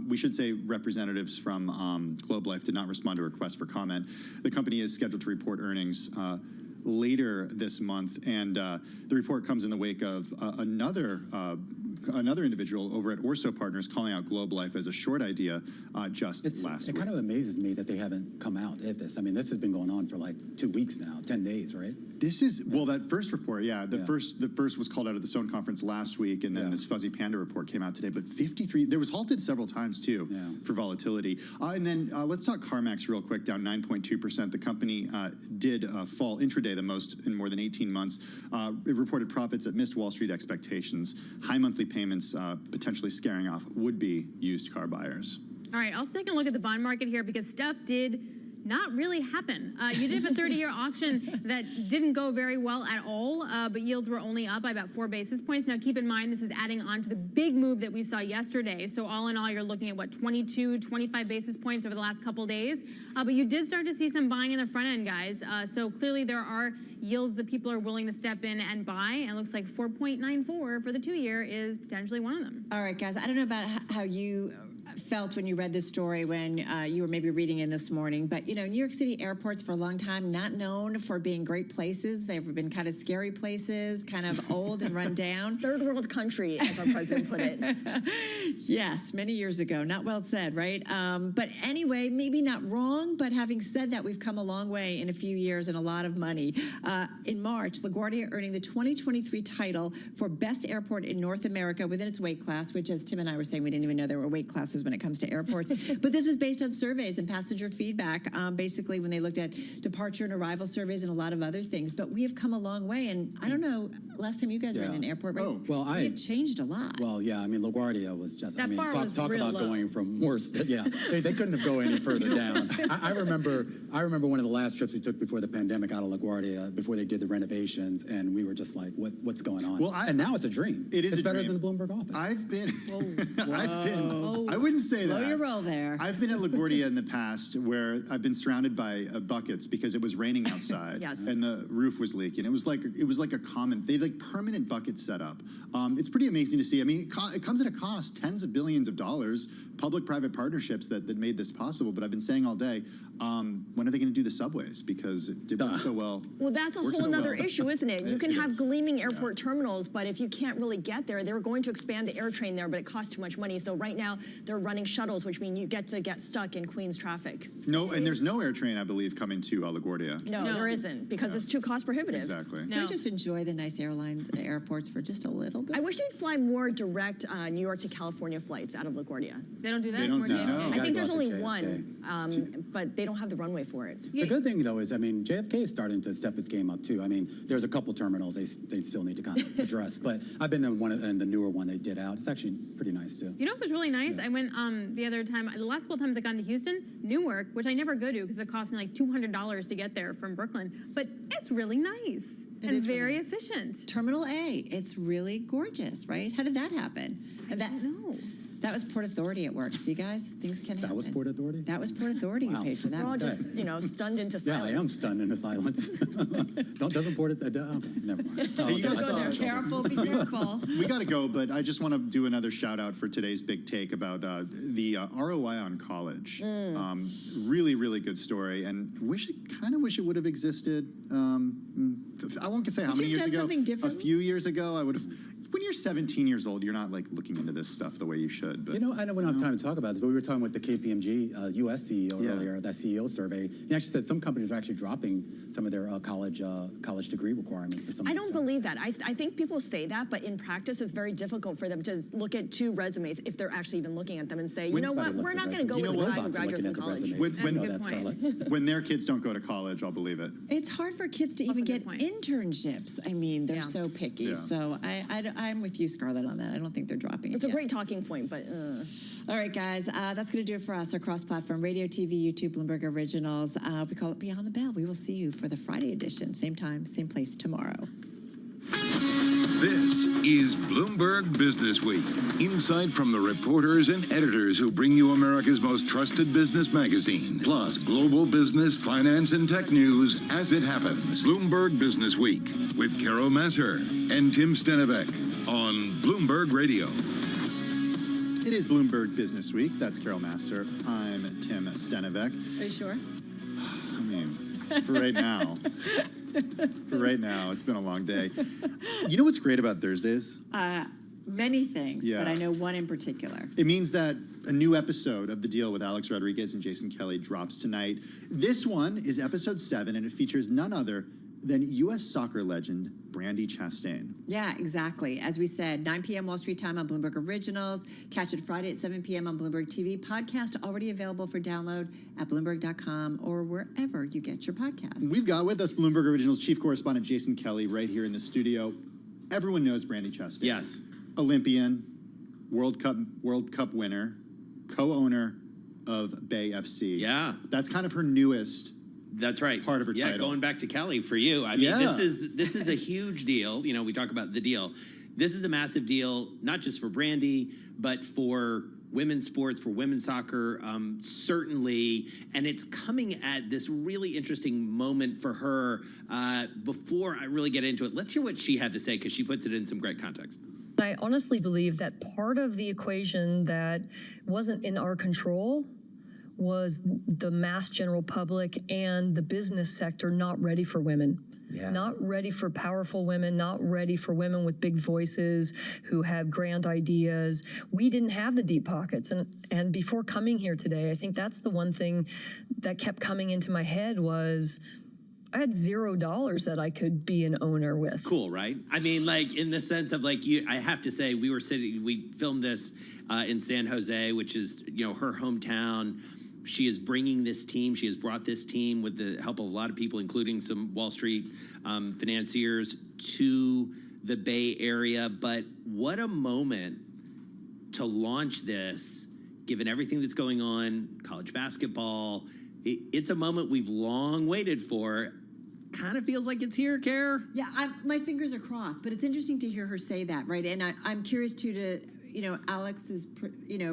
We should say representatives from Globe Life did not respond to a request for comment. The company is scheduled to report earnings later this month, and the report comes in the wake of another individual over at Orso Partners calling out Globe Life as a short idea last week. It kind of amazes me that they haven't come out at this. I mean, this has been going on for like 2 weeks now, 10 days, right? This is, well, that first report, the first was called out at the Stone Conference last week, and then this Fuzzy Panda report came out today. But 53, there was halted several times too for volatility. And then let's talk CarMax real quick, down 9.2%. The company did fall intraday the most in more than 18 months. It reported profits that missed Wall Street expectations. High monthly payments potentially scaring off would-be used car buyers. All right, I'll take a look at the bond market here because stuff did not really happen. You did have a 30-year auction that didn't go very well at all, but yields were only up by about 4 basis points. Now, keep in mind, this is adding on to the big move that we saw yesterday. So all in all, you're looking at, 22, 25 basis points over the last couple days. But you did start to see some buying in the front end, guys. So clearly there are yields that people are willing to step in and buy. And it looks like 4.94 for the 2-year is potentially one of them. All right, guys, I don't know about how you felt when you read this story when you were maybe reading in this morning, but New York City airports for a long time not known for being great places. They've been kind of scary places, kind of old and run down. Third world country, as our president put it. Yes, many years ago. Not well said, right? But anyway, maybe not wrong, but having said that, we've come a long way in a few years and a lot of money. In March, LaGuardia earning the 2023 title for Best Airport in North America within its weight class, which, as Tim and I were saying, we didn't even know there were weight classes when it comes to airports. But this was based on surveys and passenger feedback, basically when they looked at departure and arrival surveys and a lot of other things. But we have come a long way. And I don't know, last time you guys were in an airport, right? Oh, well, we have changed a lot. Well, yeah, I mean, LaGuardia was just, That bar was talk real about low. going from worse. Yeah, they couldn't have gone any further down. I remember one of the last trips we took before the pandemic out of LaGuardia, before they did the renovations, and we were just like, what's going on? Well, and now it's a dream. It's better than the Bloomberg office. I've been, I wouldn't say Slow that. your roll there. I've been at LaGuardia in the past where I've been surrounded by buckets because it was raining outside and the roof was leaking. It was like a common, they had permanent buckets set up. It's pretty amazing to see. I mean, it comes at a cost, tens of billions of dollars, public-private partnerships that made this possible. But I've been saying all day, when are they going to do the subways? Because it did work so well. Well, that's a whole other issue, isn't it? You can have gleaming airport terminals, but if you can't really get there, they're going to expand the air train there, but it costs too much money. So right now, they're running shuttles, which mean you get stuck in Queens traffic. No, and there's no air train, I believe, coming to LaGuardia. No, there isn't, because it's too cost prohibitive. Exactly. Can we just enjoy the nice airports for just a little bit? I wish they'd fly more direct New York to California flights out of LaGuardia. They don't do that? They don't do no. I think there's only one, but they don't have the runway for it. The good thing, though, is, I mean, JFK is starting to step its game up, too. I mean, there's a couple terminals they still need to kind of address, but I've been in the newer one they did out. It's actually pretty nice, too. You know what was really nice? I went the last couple times I got into Houston, Newark, which I never go to because it cost me like $200 to get there from Brooklyn, but it's really nice and very efficient. Terminal A, it's really gorgeous, right? How did that happen? I don't know. That was Port Authority at work. See, guys, things can happen. That was Port Authority? That was Port Authority who paid for that. We're all one. just, stunned into silence. Yeah, I am stunned into silence. Doesn't Port Authority? Okay, never mind. Hey, you guys Go there. Careful, be careful. We got to go, but I just want to do another shout out for today's big take about the ROI on college. Really, really good story, and kind of wish it would have existed. I won't say how many years ago. A few years ago, I would have. When you're 17 years old, you're not like looking into this stuff the way you should. But, I know we don't have time to talk about this, but we were talking with the KPMG U.S. CEO earlier, that CEO survey. He actually said some companies are actually dropping some of their college degree requirements for some. I don't believe that. I think people say that, but in practice, it's very difficult for them to look at 2 resumes if they're actually even looking at them and say, you know what, we're not going to go with the guy who graduated from college. When their kids don't go to college, I'll believe it. It's hard for kids to even get internships. I mean, they're so picky. Yeah. So I'm with you, Scarlett, on that. I don't think they're dropping it. It's a great talking point, but. All right, guys, that's going to do it for us. Our cross-platform radio, TV, YouTube, Bloomberg Originals. We call it Beyond the Bell. We will see you for the Friday edition, same time, same place tomorrow. This is Bloomberg Business Week. Insight from the reporters and editors who bring you America's most trusted business magazine. Plus, global business, finance, and tech news as it happens. Bloomberg Business Week with Carol Masser and Tim Stenevec on Bloomberg Radio. It is Bloomberg Business Week. That's Carol Masser. I'm Tim Stenevec. Are you sure? I mean, for right now. For right now, it's been a long day. You know what's great about Thursdays? Many things, but I know one in particular. It means that a new episode of The Deal with Alex Rodriguez and Jason Kelly drops tonight. This one is episode 7, and it features none other than U.S. soccer legend Brandi Chastain. Yeah, exactly. As we said, 9 p.m. Wall Street time on Bloomberg Originals. Catch it Friday at 7 p.m. on Bloomberg TV. Podcast already available for download at Bloomberg.com or wherever you get your podcasts. We've got with us Bloomberg Originals chief correspondent Jason Kelly right here in the studio. Everyone knows Brandi Chastain. Yes. Olympian, World Cup winner, co-owner of Bay FC. Yeah. That's kind of her newest. That's right. Part of her title. Yeah, going back to Kelly for you. I mean, this is a huge deal. You know, we talk about the deal. This is a massive deal, not just for Brandi, but for women's sports, for women's soccer, certainly. And it's coming at this really interesting moment for her. Before I really get into it, let's hear what she had to say, because she puts it in some great context. I honestly believe that part of the equation that wasn't in our control was the mass general public and the business sector not ready for women. Yeah. Not ready for powerful women, not ready for women with big voices who have grand ideas. We didn't have the deep pockets. And before coming here today, I think that's the one thing that kept coming into my head was I had $0 that I could be an owner with. Cool, right? I mean, like in the sense of like, I have to say, we filmed this in San Jose, which is, her hometown. She is bringing this team. She has brought this team with the help of a lot of people, including some Wall Street financiers, to the Bay Area. But what a moment to launch this, given everything that's going on, college basketball. It's a moment we've long waited for. Kind of feels like it's here, Care. Yeah, my fingers are crossed, but it's interesting to hear her say that, right? And I'm curious to Alex's,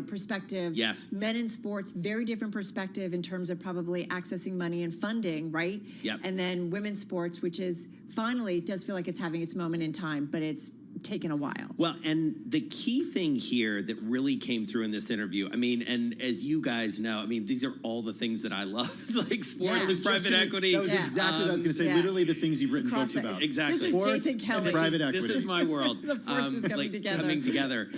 perspective. Yes. Men in sports, very different perspective in terms of probably accessing money and funding, right? Yep. And then women's sports, which is finally does feel like it's having its moment in time, but it's taken a while. Well, and the key thing here that really came through in this interview, I mean, and as you guys know, I mean, these are all the things that I love. It's like sports and private equity. That was exactly what I was going to say. Literally the things you've written books about. Exactly. This is sports Jason Kelly. and private equity. This is my world. The forces coming together.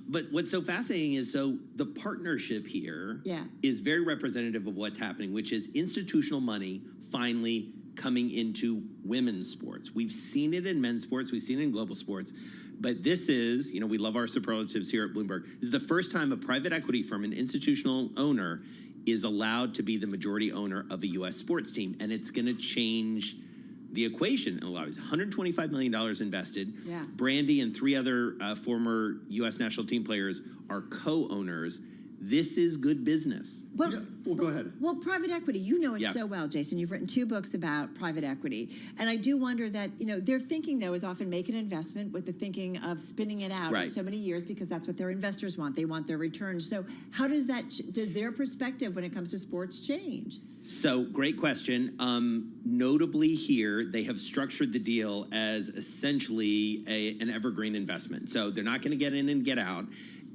But what's so fascinating is the partnership here is very representative of what's happening, which is institutional money finally coming into women's sports. We've seen it in men's sports. We've seen it in global sports. But this is, we love our superlatives here at Bloomberg. This is the first time a private equity firm, an institutional owner, is allowed to be the majority owner of a U.S. sports team. And it's going to change the equation in a lot of ways. $125 million invested. Yeah. Brandi and 3 other former U.S. national team players are co-owners. This is good business. Well, well, go ahead. Well, private equity, you know it Yeah. so well, Jason. You've written 2 books about private equity. And I do wonder that, their thinking, though, is often make an investment with the thinking of spinning it out in Right. so many years because that's what their investors want. They want their returns. So how does does their perspective when it comes to sports change? So, great question. Notably here, they have structured the deal as essentially an evergreen investment. So they're not going to get in and get out.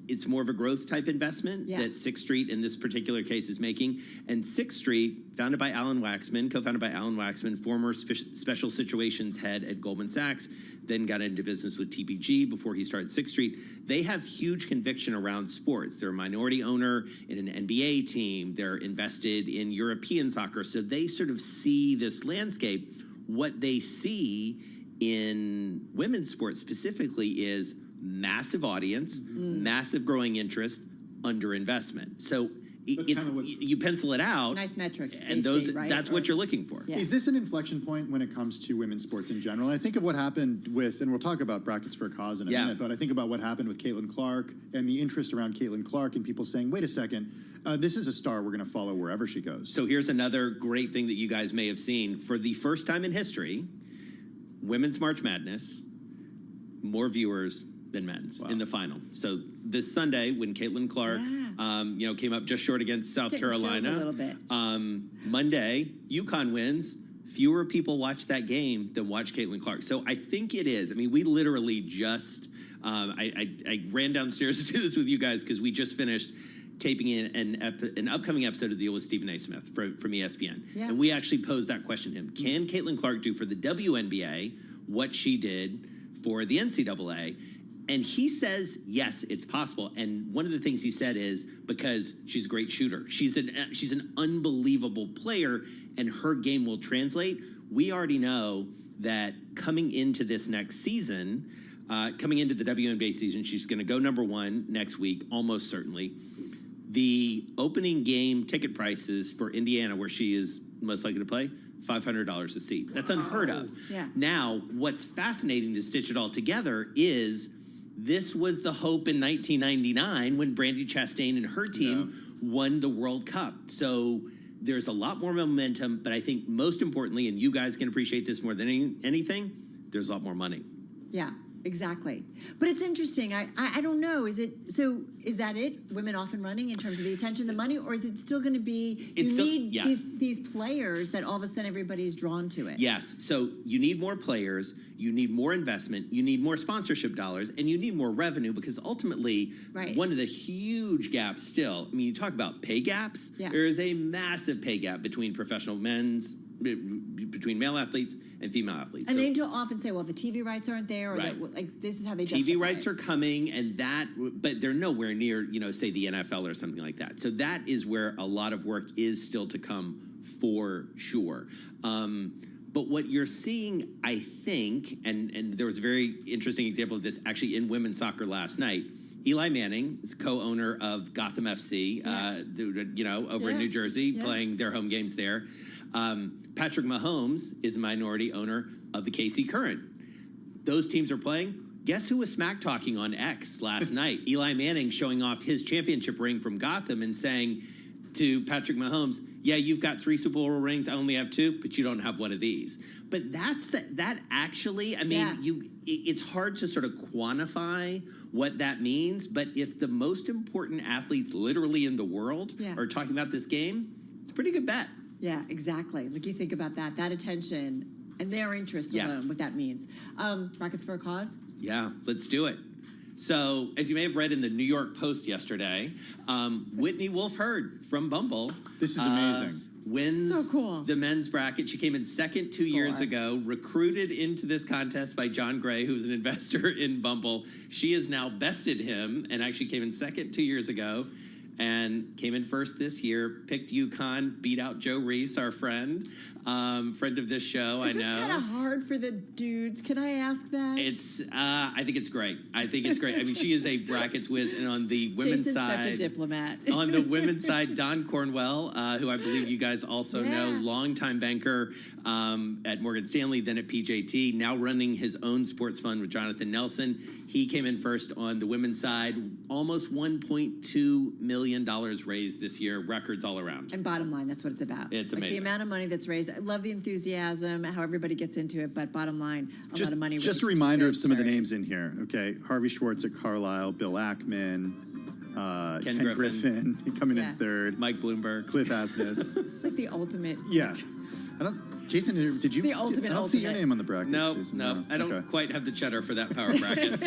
It's more of a growth type investment that Sixth Street in this particular case is making. And Sixth Street, co-founded by Alan Waxman, former special situations head at Goldman Sachs, then got into business with TPG before he started Sixth Street. They have huge conviction around sports. They're a minority owner in an NBA team. They're invested in European soccer. So they sort of see this landscape. What they see in women's sports specifically is massive audience, massive growing interest, underinvestment. So you pencil it out. Nice metrics. And that's what you're looking for. Is this an inflection point when it comes to women's sports in general? I think of what happened with, and we'll talk about brackets for a cause in a minute, but I think about what happened with Caitlin Clark and the interest around Caitlin Clark and people saying, wait a second, this is a star we're going to follow wherever she goes. So here's another great thing that you guys may have seen. For the first time in history, women's March Madness, more viewers than men's in the final. So this Sunday, when Caitlin Clark, came up just short against South Carolina. A little bit. Monday, UConn wins. Fewer people watch that game than watch Caitlin Clark. So I think it is. I mean, we literally just, I ran downstairs to do this with you guys because we just finished taping an upcoming episode of Deal with Stephen A. Smith from ESPN. Yeah. And we actually posed that question to him. Can Caitlin Clark do for the WNBA what she did for the NCAA? And he says, yes, it's possible. And one of the things he said is because she's a great shooter. She's an unbelievable player, and her game will translate. We already know that coming into this next season, coming into the WNBA season, she's going to go #1 next week, almost certainly. The opening game ticket prices for Indiana, where she is most likely to play, $500 a seat. That's unheard of. Yeah. Now, what's fascinating to stitch it all together is this was the hope in 1999 when Brandi Chastain and her team won the World Cup. So there's a lot more momentum, but I think most importantly, and you guys can appreciate this more than anything, there's a lot more money. Yeah, exactly. But it's interesting. I don't know. Is that it? Women off and running in terms of the attention, the money, or is it still going to be? These players that all of a sudden everybody's drawn to it. Yes. So you need more players. You need more investment. You need more sponsorship dollars, and you need more revenue because ultimately, one of the huge gaps still. I mean, you talk about pay gaps. Yeah. There is a massive pay gap between between male athletes and female athletes. And they do often say, well, the TV rights aren't there, or this is how they justify TV rights are coming, and but they're nowhere near, say the NFL or something like that. So that is where a lot of work is still to come for sure. But what you're seeing, I think, and there was a very interesting example of this actually in women's soccer last night. Eli Manning is co-owner of Gotham FC, over in New Jersey, playing their home games there. Patrick Mahomes is a minority owner of the KC Current. Those teams are playing. Guess who was smack talking on X last night? Eli Manning showing off his championship ring from Gotham and saying to Patrick Mahomes, yeah, you've got 3 Super Bowl rings. I only have 2, but you don't have one of these. But that actually, I mean, it's hard to sort of quantify what that means. But if the most important athletes literally in the world are talking about this game, it's a pretty good bet. Yeah, exactly. Like you think about that attention and their interest alone, what that means. Brackets for a cause? Yeah, let's do it. So, as you may have read in the New York Post yesterday, Whitney Wolfe Herd from Bumble. This is amazing. Wins the men's bracket. She came in second 2 years ago, recruited into this contest by John Gray, who's an investor in Bumble. She has now bested him and actually came in second 2 years ago and came in first this year, picked UConn, beat out Joe Reese, our friend of this show. Is this kind of hard for the dudes? Can I ask that? I think it's great. I mean, she is a brackets whiz, and on the women's side, Jason's such a diplomat. On the women's side, Don Cornwell, who I believe you guys also know, longtime banker at Morgan Stanley, then at PJT, now running his own sports fund with Jonathan Nelson. He came in first on the women's side. Almost $1.2 million raised this year. Records all around. And bottom line, that's what it's about. It's like amazing. The amount of money that's raised. I love the enthusiasm, how everybody gets into it, but bottom line, a lot of money. Just a reminder of some of the names in here. Okay, Harvey Schwartz at Carlisle, Bill Ackman, Ken Griffin coming in third, Mike Bloomberg, Cliff Asness. It's like the ultimate. Yeah. Jason, did you? The ultimate. I don't see your name on the bracket. No, Jason. no, I don't quite have the cheddar for that power bracket.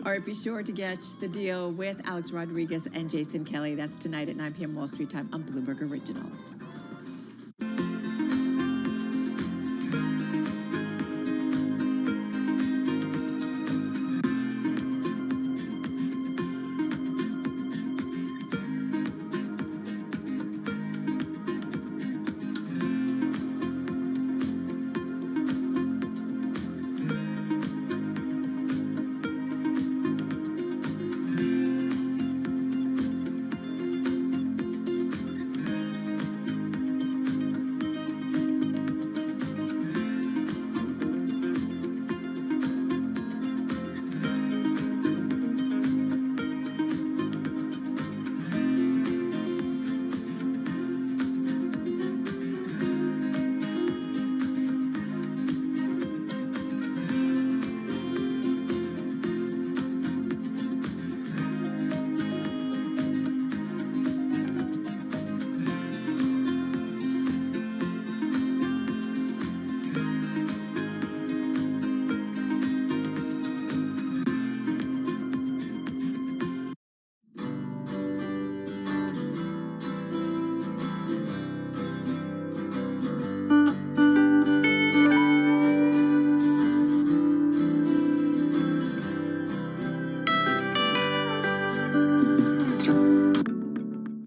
All right, be sure to get the deal with Alex Rodriguez and Jason Kelly. That's tonight at 9 p.m. Wall Street time on Bloomberg Originals.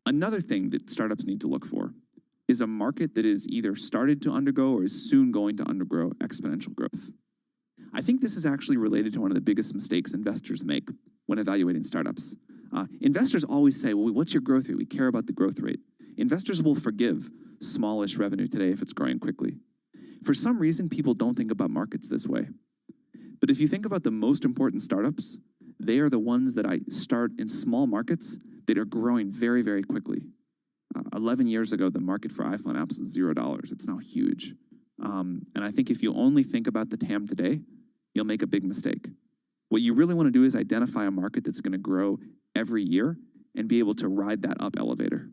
Another thing that startups need to look for is a market that is either started to undergo or is soon going to undergo exponential growth. I think this is actually related to one of the biggest mistakes investors make when evaluating startups. Investors always say, well, what's your growth rate? We care about the growth rate. Investors will forgive smallish revenue today if it's growing quickly. For some reason, people don't think about markets this way. But if you think about the most important startups, they are the ones that I start in small markets that are growing very, very quickly. 11 years ago, the market for iPhone apps was $0. It's now huge. And I think if you only think about the TAM today, you'll make a big mistake. What you really want to do is identify a market that's going to grow every year and be able to ride that up elevator.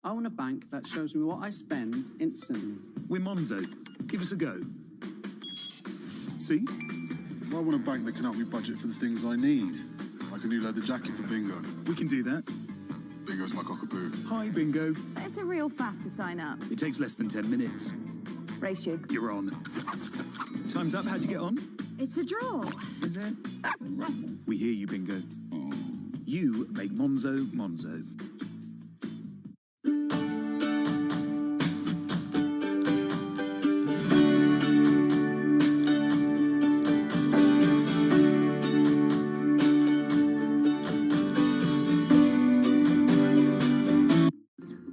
I want a bank that shows me what I spend instantly. We're Monzo. Give us a go. See? I want a bank that can help me budget for the things I need, like a new leather jacket for Bingo. We can do that. Bingo's my cockapoo. Hi, Bingo. It's a real faff to sign up. It takes less than 10 minutes. Race you. You're on. Time's up. How'd you get on? It's a draw. Is it? We hear you, Bingo. You make Monzo Monzo.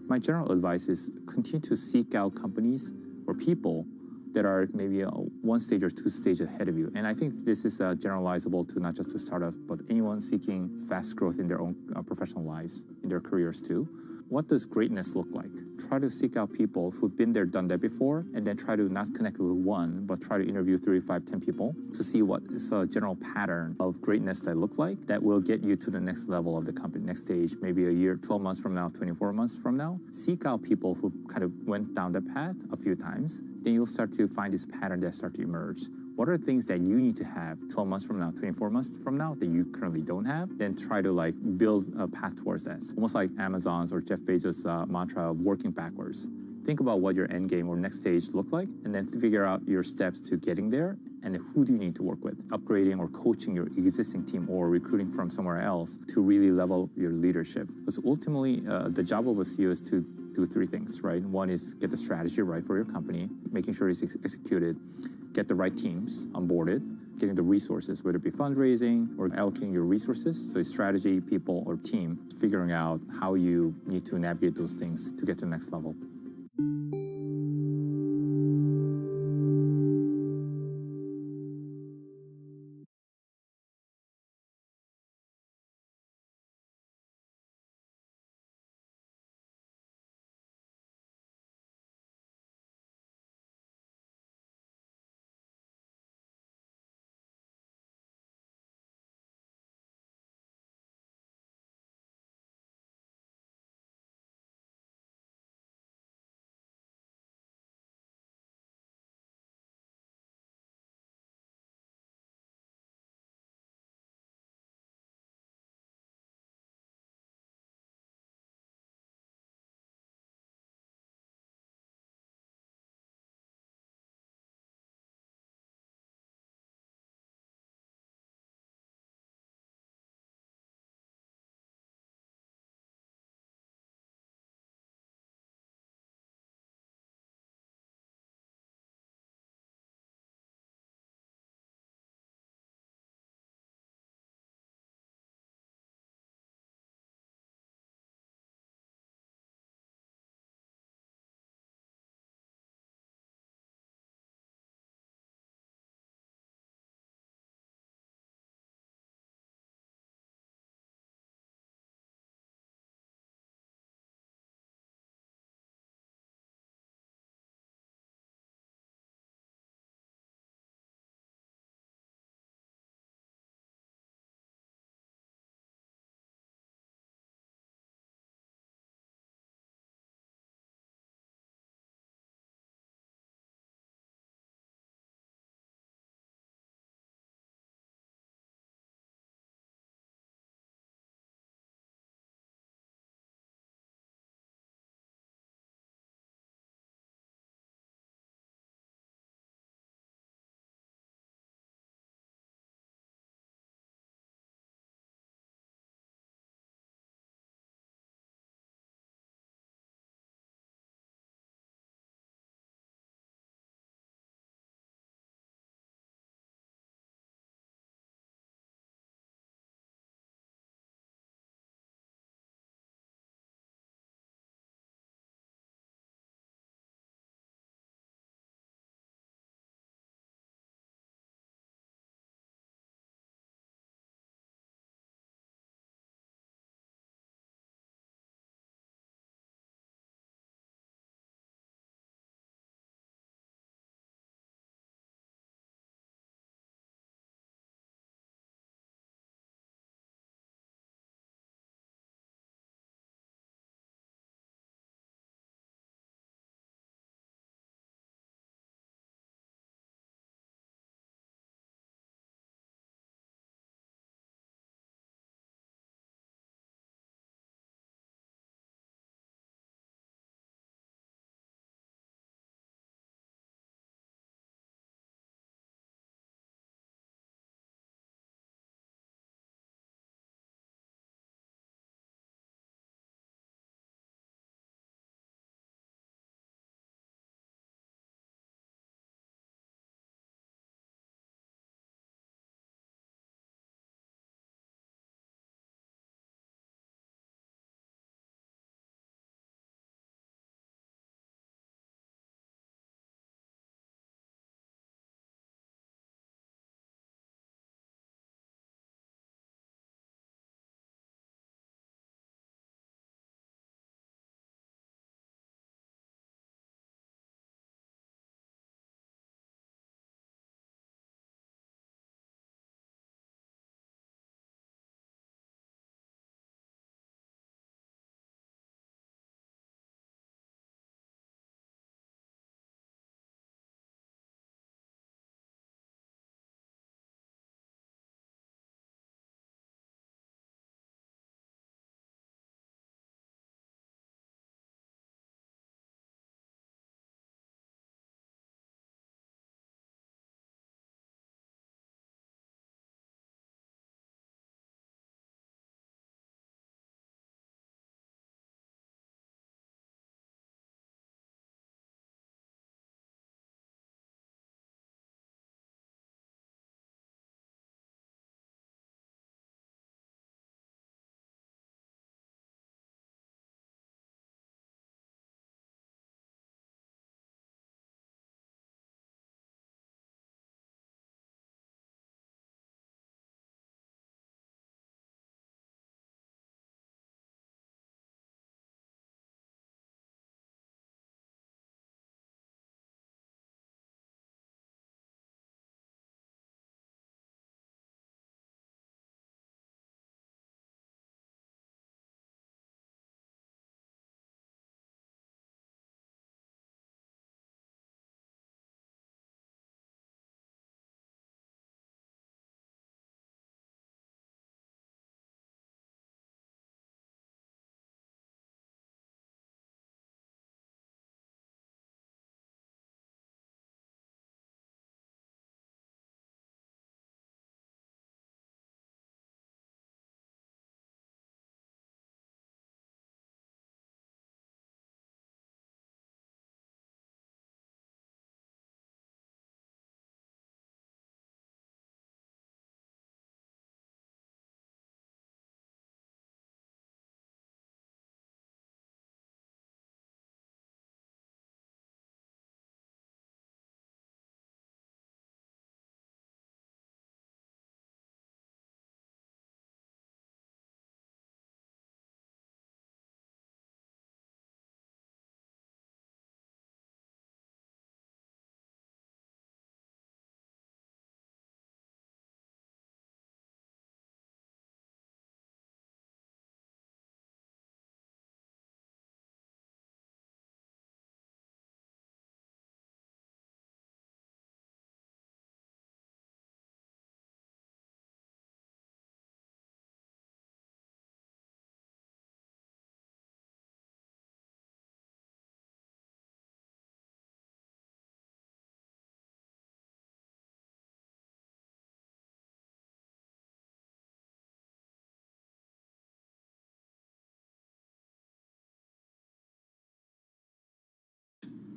My general advice is continue to seek out companies or people that are maybe one stage or two stages ahead of you. And I think this is generalizable to not just to startups, but anyone seeking fast growth in their own professional lives, in their careers too. What does greatness look like? Try to seek out people who've been there, done that before, and then try to not connect with one, but try to interview 3, 5, 10 people to see what is a general pattern of greatness that look like that will get you to the next level of the company, next stage, maybe a year, 12 months from now, 24 months from now. Seek out people who kind of went down that path a few times. Then you'll start to find this pattern that start to emerge. What are things that you need to have 12 months from now, 24 months from now that you currently don't have? Then try to build a path towards that. It's almost like Amazon's or Jeff Bezos' mantra of working backwards. Think about what your end game or next stage look like, and then figure out your steps to getting there and who do you need to work with, upgrading or coaching your existing team or recruiting from somewhere else to really level your leadership. Because ultimately, the job of a CEO is to do 3 things, right? One is get the strategy right for your company, making sure it's executed, get the right teams onboarded, getting the resources, whether it be fundraising or allocating your resources. So it's strategy, people, or team, figuring out how you need to navigate those things to get to the next level.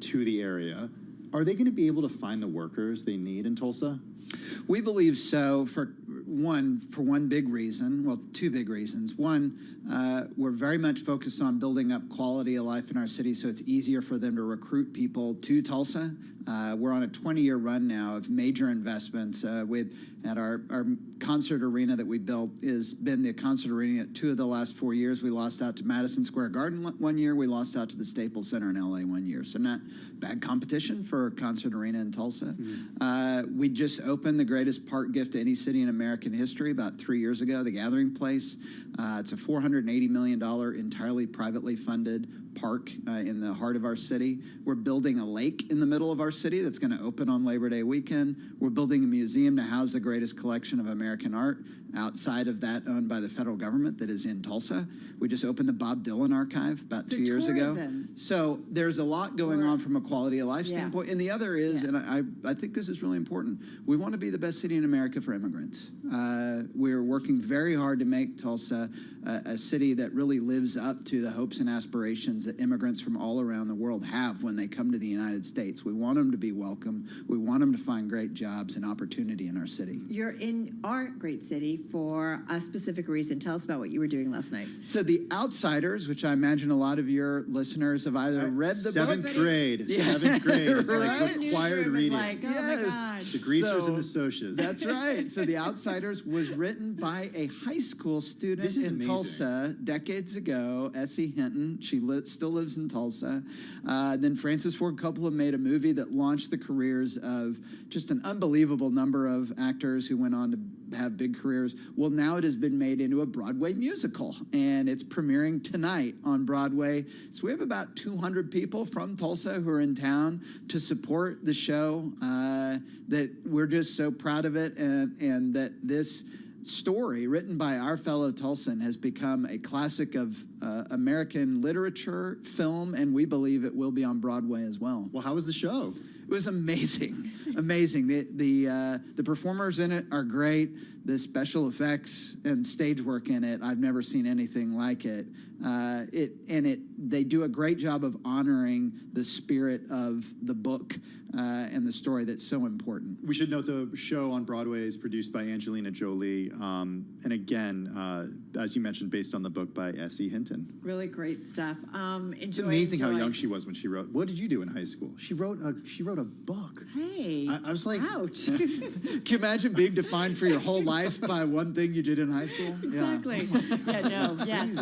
to the area. Are they going to be able to find the workers they need in Tulsa? We believe so for one big reason, well, two big reasons. One, we're very much focused on building up quality of life in our city so it's easier for them to recruit people to Tulsa. We're on a 20-year run now of major investments. At our concert arena that we built has been the concert arena at 2 of the last 4 years. We lost out to Madison Square Garden 1 year. We lost out to the Staples Center in LA 1 year. So not bad competition for a concert arena in Tulsa. We just opened the greatest park gift to any city in American history about 3 years ago, the Gathering Place. It's a $480 million entirely privately funded park in the heart of our city. We're building a lake in the middle of our city that's going to open on Labor Day weekend. We're building a museum to house the greatest collection of American art outside of that owned by the federal government that is in Tulsa. We just opened the Bob Dylan Archive about 2 years ago. So there's a lot going on from a quality of life standpoint. And the other is, and I think this is really important, we want to be the best city in America for immigrants. We're working very hard to make Tulsa a city that really lives up to the hopes and aspirations that immigrants from all around the world have when they come to the United States. We want them to be welcome. We want them to find great jobs and opportunity in our city. You're in our great city for a specific reason. Tell us about what you were doing last night. So The Outsiders, which I imagine a lot of your listeners have either read the book. 7th grade. 7th grade is Right? like required reading. Like, oh my God. The greasers and the socias. That's right. So The Outsiders was written by a high school student in amazing. Tulsa decades ago, Essie Hinton. She still lives in Tulsa. Then Francis Ford Coppola made a movie that launched the careers of just an unbelievable number of actors who went on to have big careers. Well, now it has been made into a Broadway musical, and it's premiering tonight on Broadway. So we have about 200 people from Tulsa who are in town to support the show. That we're just so proud of it, and that this story written by our fellow Tulsan has become a classic of American literature, film, and we believe it will be on Broadway as well. Well, how was the show? It was amazing, amazing. The performers in it are great. The special effects and stage work in it, I've never seen anything like it. They do a great job of honoring the spirit of the book and the story that's so important. We should note the show on Broadway is produced by Angelina Jolie, and again, as you mentioned, based on the book by Essie Hinton. Really great stuff. It's amazing how young she was when she wrote. What did you do in high school? She wrote a book. Hey, I was like, ouch. Can you imagine being defined for your whole life by one thing you did in high school? Exactly.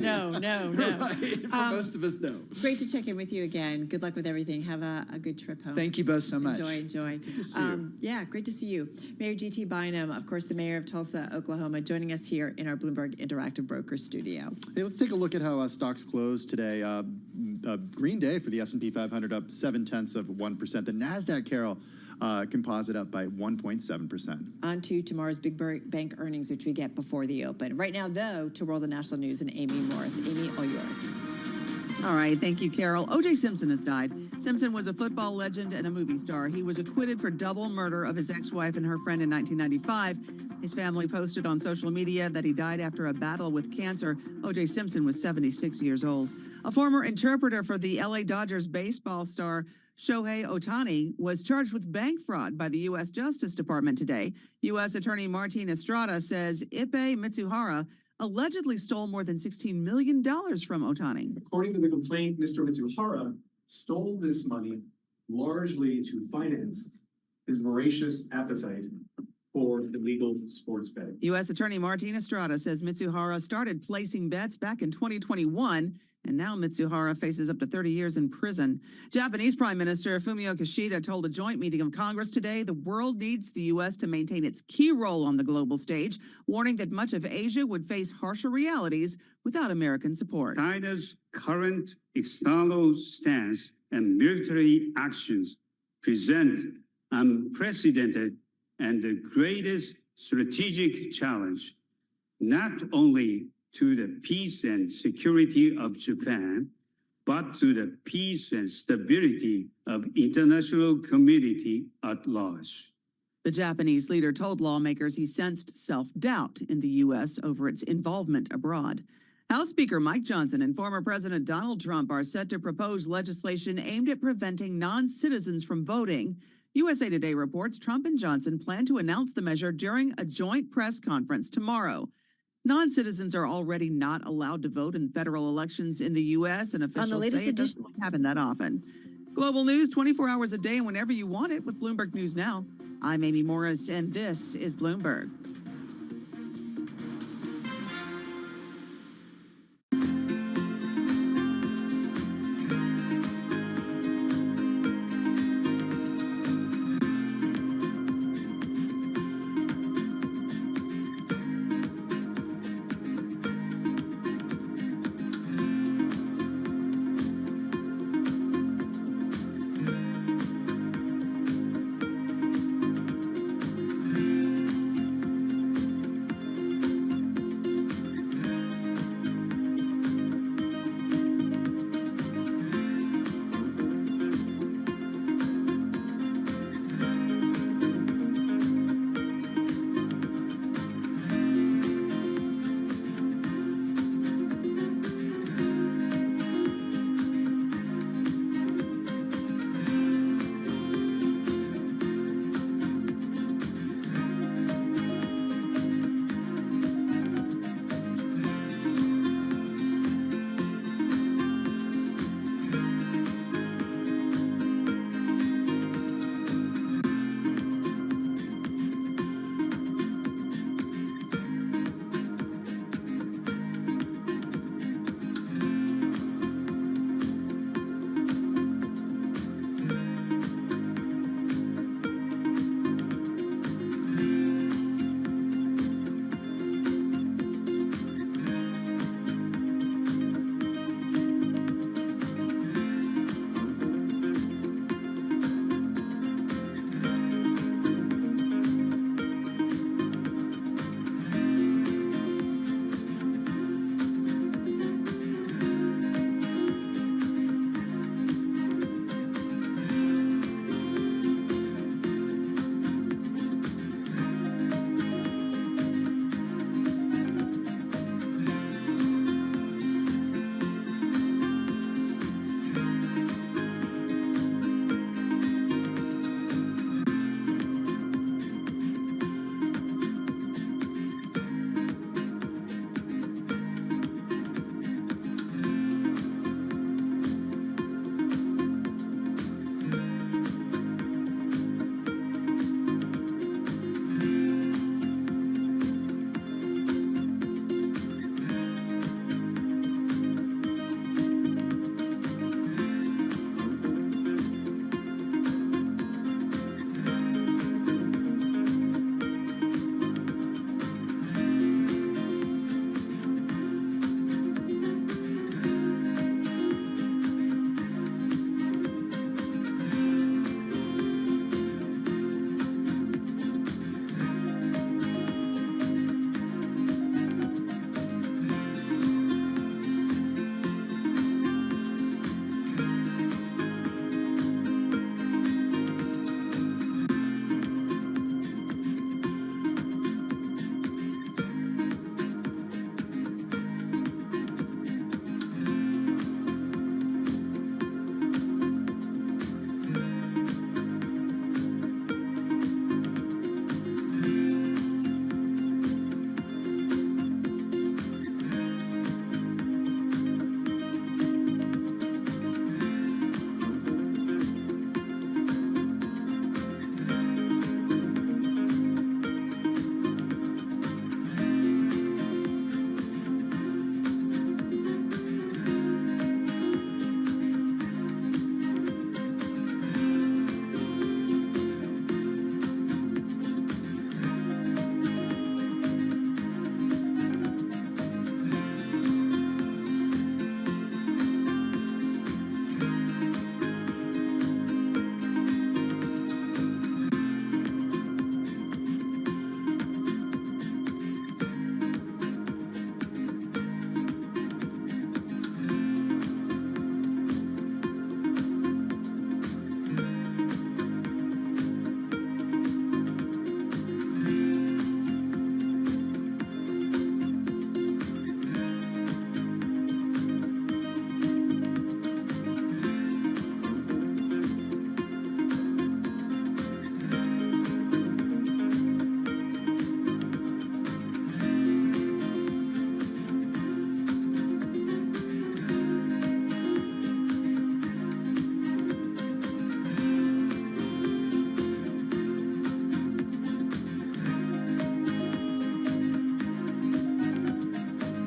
No. Right. For most of us, no. Great to check in with you again. Good luck with everything. Have a good trip home. Thank you both so much. Enjoy. Good to see you. Yeah, great to see you. Mayor G.T. Bynum, of course, the mayor of Tulsa, Oklahoma, joining us here in our Bloomberg Interactive Broker studio. Hey, let's take a look at how stocks closed today. Green day for the S&P 500, up 0.7%. The NASDAQ, Carol, composite up by 1.7%. On to tomorrow's big bank earnings, which we get before the open. Right now, though, to World and National News and Amy Morris. Amy, all yours. All right, thank you, Carol. O.J. Simpson has died. Simpson was a football legend and a movie star. He was acquitted for double murder of his ex-wife and her friend in 1995. His family posted on social media that he died after a battle with cancer. O.J. Simpson was 76 years old. A former interpreter for the L.A. Dodgers baseball star Shohei Ohtani was charged with bank fraud by the U.S. Justice Department today. U.S. Attorney Martin Estrada says Ippei Mitsuhara allegedly stole more than $16 million from Ohtani. According to the complaint, Mr. Mitsuhara stole this money largely to finance his voracious appetite for illegal sports betting. U.S. Attorney Martin Estrada says Mitsuhara started placing bets back in 2021, and now Mitsuhara faces up to 30 years in prison. Japanese Prime Minister Fumio Kishida told a joint meeting of Congress today the world needs the U.S. to maintain its key role on the global stage, warning that much of Asia would face harsher realities without American support. China's current external stance and military actions present unprecedented and the greatest strategic challenge, not only to the peace and security of Japan, but to the peace and stability of international community at large. The Japanese leader told lawmakers he sensed self-doubt in the U.S. over its involvement abroad. House Speaker Mike Johnson and former President Donald Trump are set to propose legislation aimed at preventing non-citizens from voting. USA Today reports Trump and Johnson plan to announce the measure during a joint press conference tomorrow. Non-citizens are already not allowed to vote in federal elections in the U.S., and officials say it doesn't happen that often. Global news 24 hours a day and whenever you want it with Bloomberg News Now. I'm Amy Morris, and this is Bloomberg.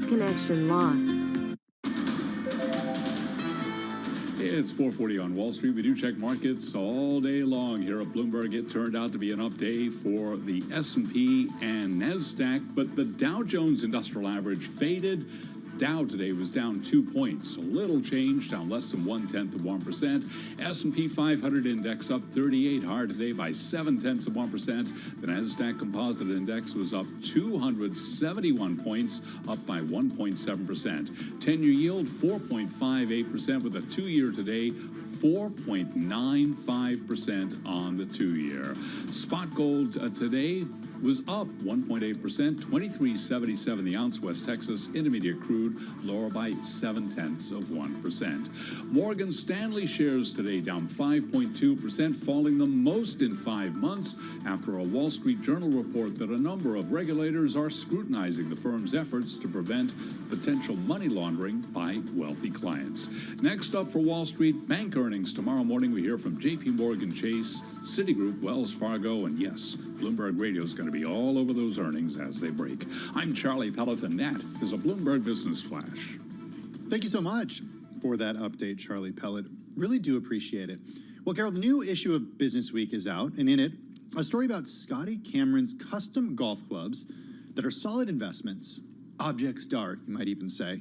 Connection lost. It's 4:40 on Wall Street. We do check markets all day long here at Bloomberg. It turned out to be an up day for the S&P and NASDAQ, but the Dow Jones Industrial Average faded. Dow today was down 2 points, a little change, down less than 0.1%. S&P 500 index up 38, higher today by 0.7%. The NASDAQ Composite Index was up 271 points, up by 1.7%. 10-year yield 4.58%, with a 2-year today 4.95% on the 2-year. Spot gold today was up 1.8%, $23.77 the ounce. West Texas Intermediate crude lower by 0.7%. Morgan Stanley shares today down 5.2%, falling the most in 5 months after a Wall Street Journal report that a number of regulators are scrutinizing the firm's efforts to prevent potential money laundering by wealthy clients. Next up for Wall Street, bank earnings tomorrow morning. We hear from J.P. Morgan Chase, Citigroup, Wells Fargo, and yes, Bloomberg Radio is going to be all over those earnings as they break. I'm Charlie Pelleton. That is a Bloomberg Business Flash. Thank you so much for that update, Charlie Pellet. Really do appreciate it. Well, Carol, the new issue of Business Week is out, and in it, a story about Scotty Cameron's custom golf clubs that are solid investments, objects d'art, you might even say,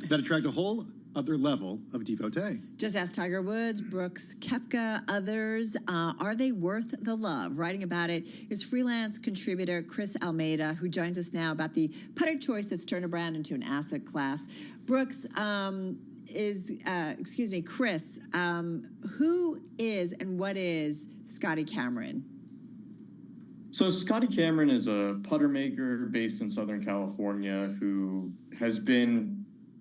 that attract a whole other level of devotee. Just ask Tiger Woods, Brooks Koepka, others. Are they worth the love? Writing about it is freelance contributor Chris Almeida, who joins us now about the putter choice that's turned a brand into an asset class. Brooks, Chris, who is and what is Scotty Cameron? So Scotty Cameron is a putter maker based in Southern California who has been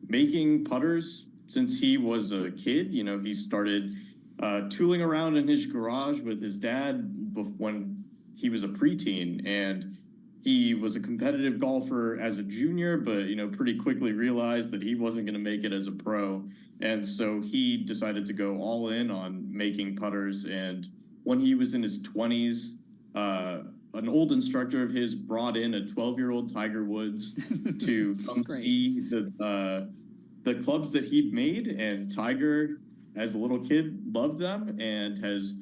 making putters since he was a kid. You know, he started tooling around in his garage with his dad when he was a preteen, and he was a competitive golfer as a junior, but, you know, pretty quickly realized that he wasn't going to make it as a pro. And so he decided to go all in on making putters. And when he was in his 20s, an old instructor of his brought in a 12-year-old Tiger Woods to come see the clubs that he'd made, and Tiger, as a little kid, loved them and has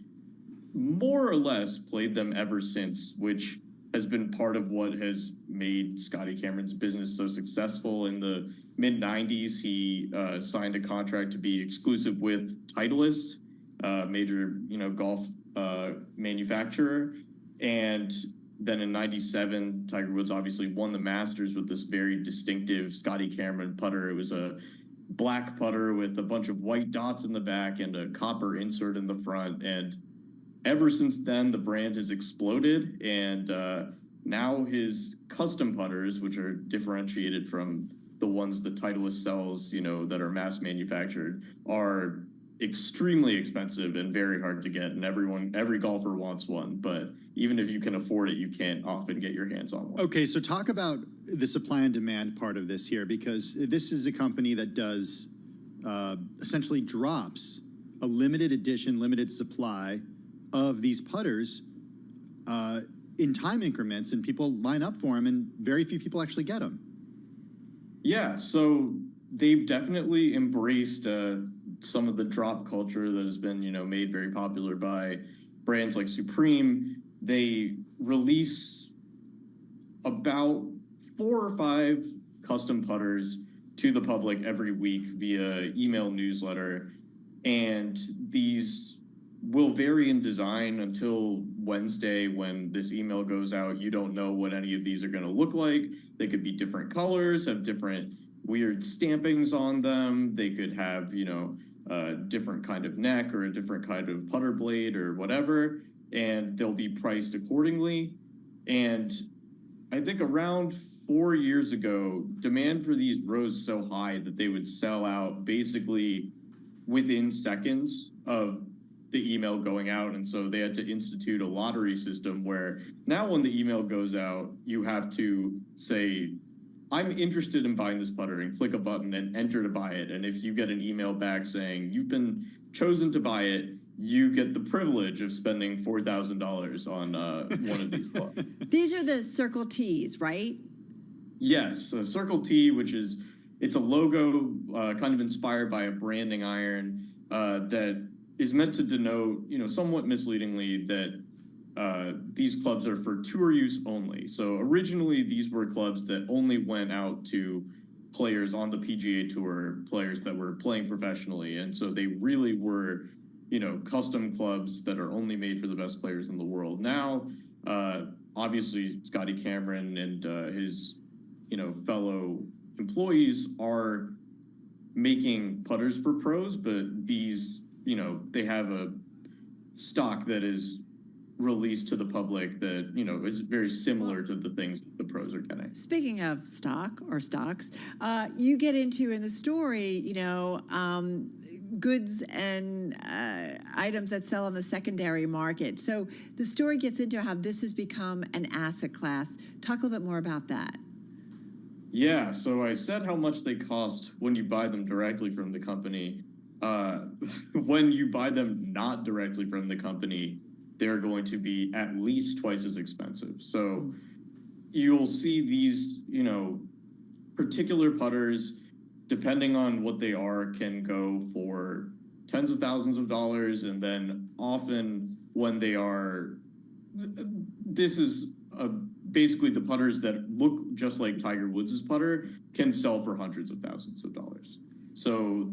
more or less played them ever since, which has been part of what has made Scotty Cameron's business so successful. In the mid-90s, he signed a contract to be exclusive with Titleist, major, golf manufacturer. And then in 97, Tiger Woods obviously won the Masters with this very distinctive Scotty Cameron putter. It was a black putter with a bunch of white dots in the back and a copper insert in the front. And ever since then, the brand has exploded. And now his custom putters, which are differentiated from the ones that Titleist sells, that are mass manufactured, are extremely expensive and very hard to get. And every golfer wants one. But even if you can afford it, you can't often get your hands on one. Okay, so talk about the supply and demand part of this here, because this is a company that does essentially drops a limited edition, limited supply of these putters in time increments, and people line up for them, and very few people actually get them. Yeah, so they've definitely embraced some of the drop culture that has been, made very popular by brands like Supreme. They release about 4 or 5 custom putters to the public every week via email newsletter. And these will vary in design until Wednesday when this email goes out. You don't know what any of these are going to look like. They could be different colors, have different weird stampings on them. They could have, a different kind of neck or a different kind of putter blade or whatever, and they'll be priced accordingly. And I think around 4 years ago, demand for these rose so high that they would sell out basically within seconds of the email going out. And so they had to institute a lottery system where now when the email goes out, you have to say, I'm interested in buying this putter, and click a button and enter to buy it. And if you get an email back saying you've been chosen to buy it, you get the privilege of spending $4,000 on one of these clubs. These are the Circle T's, right? Yes, Circle T, which is it's a logo kind of inspired by a branding iron that is meant to denote, somewhat misleadingly that these clubs are for tour use only. So originally these were clubs that only went out to players on the PGA Tour, players that were playing professionally. And so they really were, custom clubs that are only made for the best players in the world. Now, obviously, Scotty Cameron and his, fellow employees are making putters for pros, but these, they have a stock that is released to the public that, is very similar to the things the pros are getting. Speaking of stock or stocks, you get into in the story, goods and items that sell on the secondary market. So the story gets into how this has become an asset class. Talk a little bit more about that. Yeah, so I said how much they cost when you buy them directly from the company. When you buy them not directly from the company, they're going to be at least twice as expensive. So you'll see these, particular putters, depending on what they are, can go for tens of thousands of dollars. And then often when they are, this is basically the putters that look just like Tiger Woods' putter can sell for hundreds of thousands of dollars. So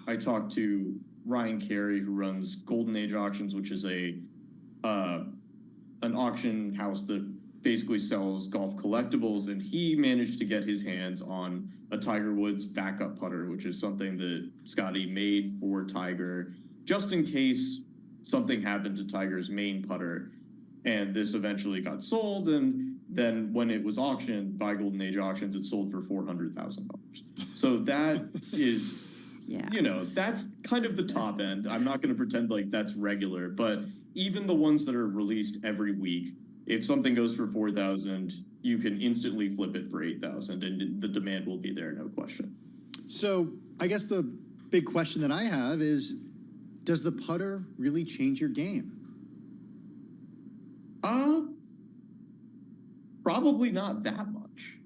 I talked to Ryan Carey, who runs Golden Age Auctions, which is an auction house that basically sells golf collectibles, and he managed to get his hands on a Tiger Woods backup putter, which is something that Scotty made for Tiger, just in case something happened to Tiger's main putter. And this eventually got sold, and then when it was auctioned by Golden Age Auctions, it sold for $400,000. So that is, that's kind of the top end. I'm not going to pretend like that's regular, but even the ones that are released every week, if something goes for $4,000, you can instantly flip it for $8,000, and the demand will be there, no question. So I guess the big question that I have is, does the putter really change your game? Probably not that much.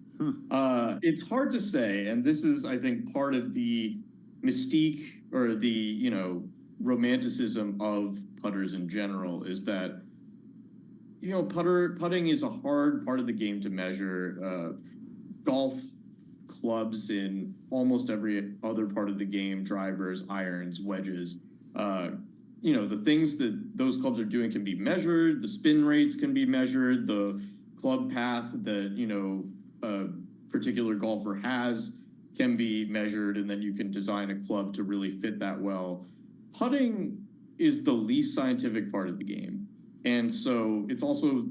It's hard to say, and this is, I think, part of the mystique or the, romanticism of putters in general is that, putting is a hard part of the game to measure. Golf clubs in almost every other part of the game, drivers, irons, wedges, the things that those clubs are doing can be measured. The spin rates can be measured. The club path that, a particular golfer has can be measured, and then you can design a club to really fit that well. Putting is the least scientific part of the game. And so it's also,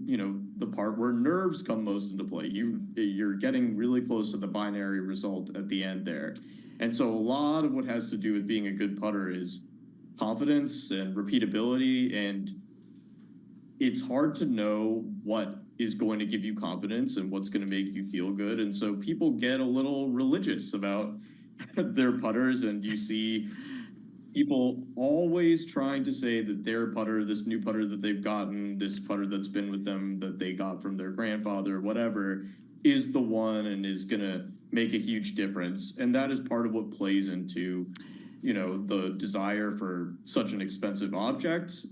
the part where nerves come most into play. You're getting really close to the binary result at the end there. And so a lot of what has to do with being a good putter is confidence and repeatability, and it's hard to know what is going to give you confidence and what's going to make you feel good. And so people get a little religious about their putters, and you see people always trying to say that their putter, this new putter that they've gotten, this putter that's been with them that they got from their grandfather, whatever, is the one and is going to make a huge difference. And that is part of what plays into, the desire for such an expensive object.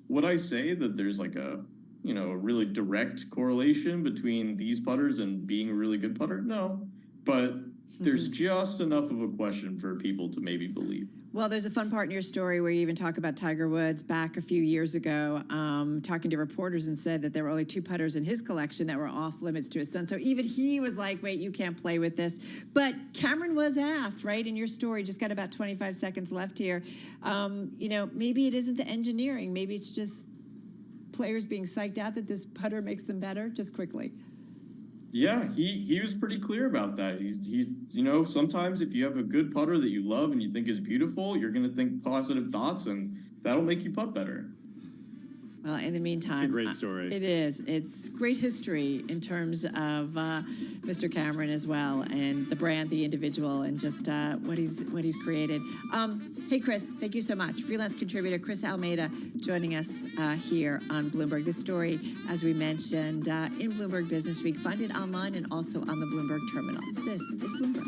Would I say that there's like a really direct correlation between these putters and being a really good putter? No, but there's just enough of a question for people to maybe believe. Well, there's a fun part in your story where you even talk about Tiger Woods back a few years ago, talking to reporters, and said that there were only 2 putters in his collection that were off limits to his son. So even he was like, wait, you can't play with this. But Cameron was asked, right, in your story, just got about 25 seconds left here, maybe it isn't the engineering, maybe it's just players being psyched out that this putter makes them better, just quickly. Yeah, he was pretty clear about that. He's sometimes if you have a good putter that you love and you think is beautiful, you're going to think positive thoughts, and that'll make you putt better. Well, in the meantime, It's a great story. It is. It's great history in terms of Mr. Cameron as well, and the brand, the individual, and just what he's created. Hey, Chris, thank you so much. Freelance contributor Chris Almeida joining us here on Bloomberg. This story, as we mentioned, in Bloomberg Business Week, funded online and also on the Bloomberg terminal. This is Bloomberg.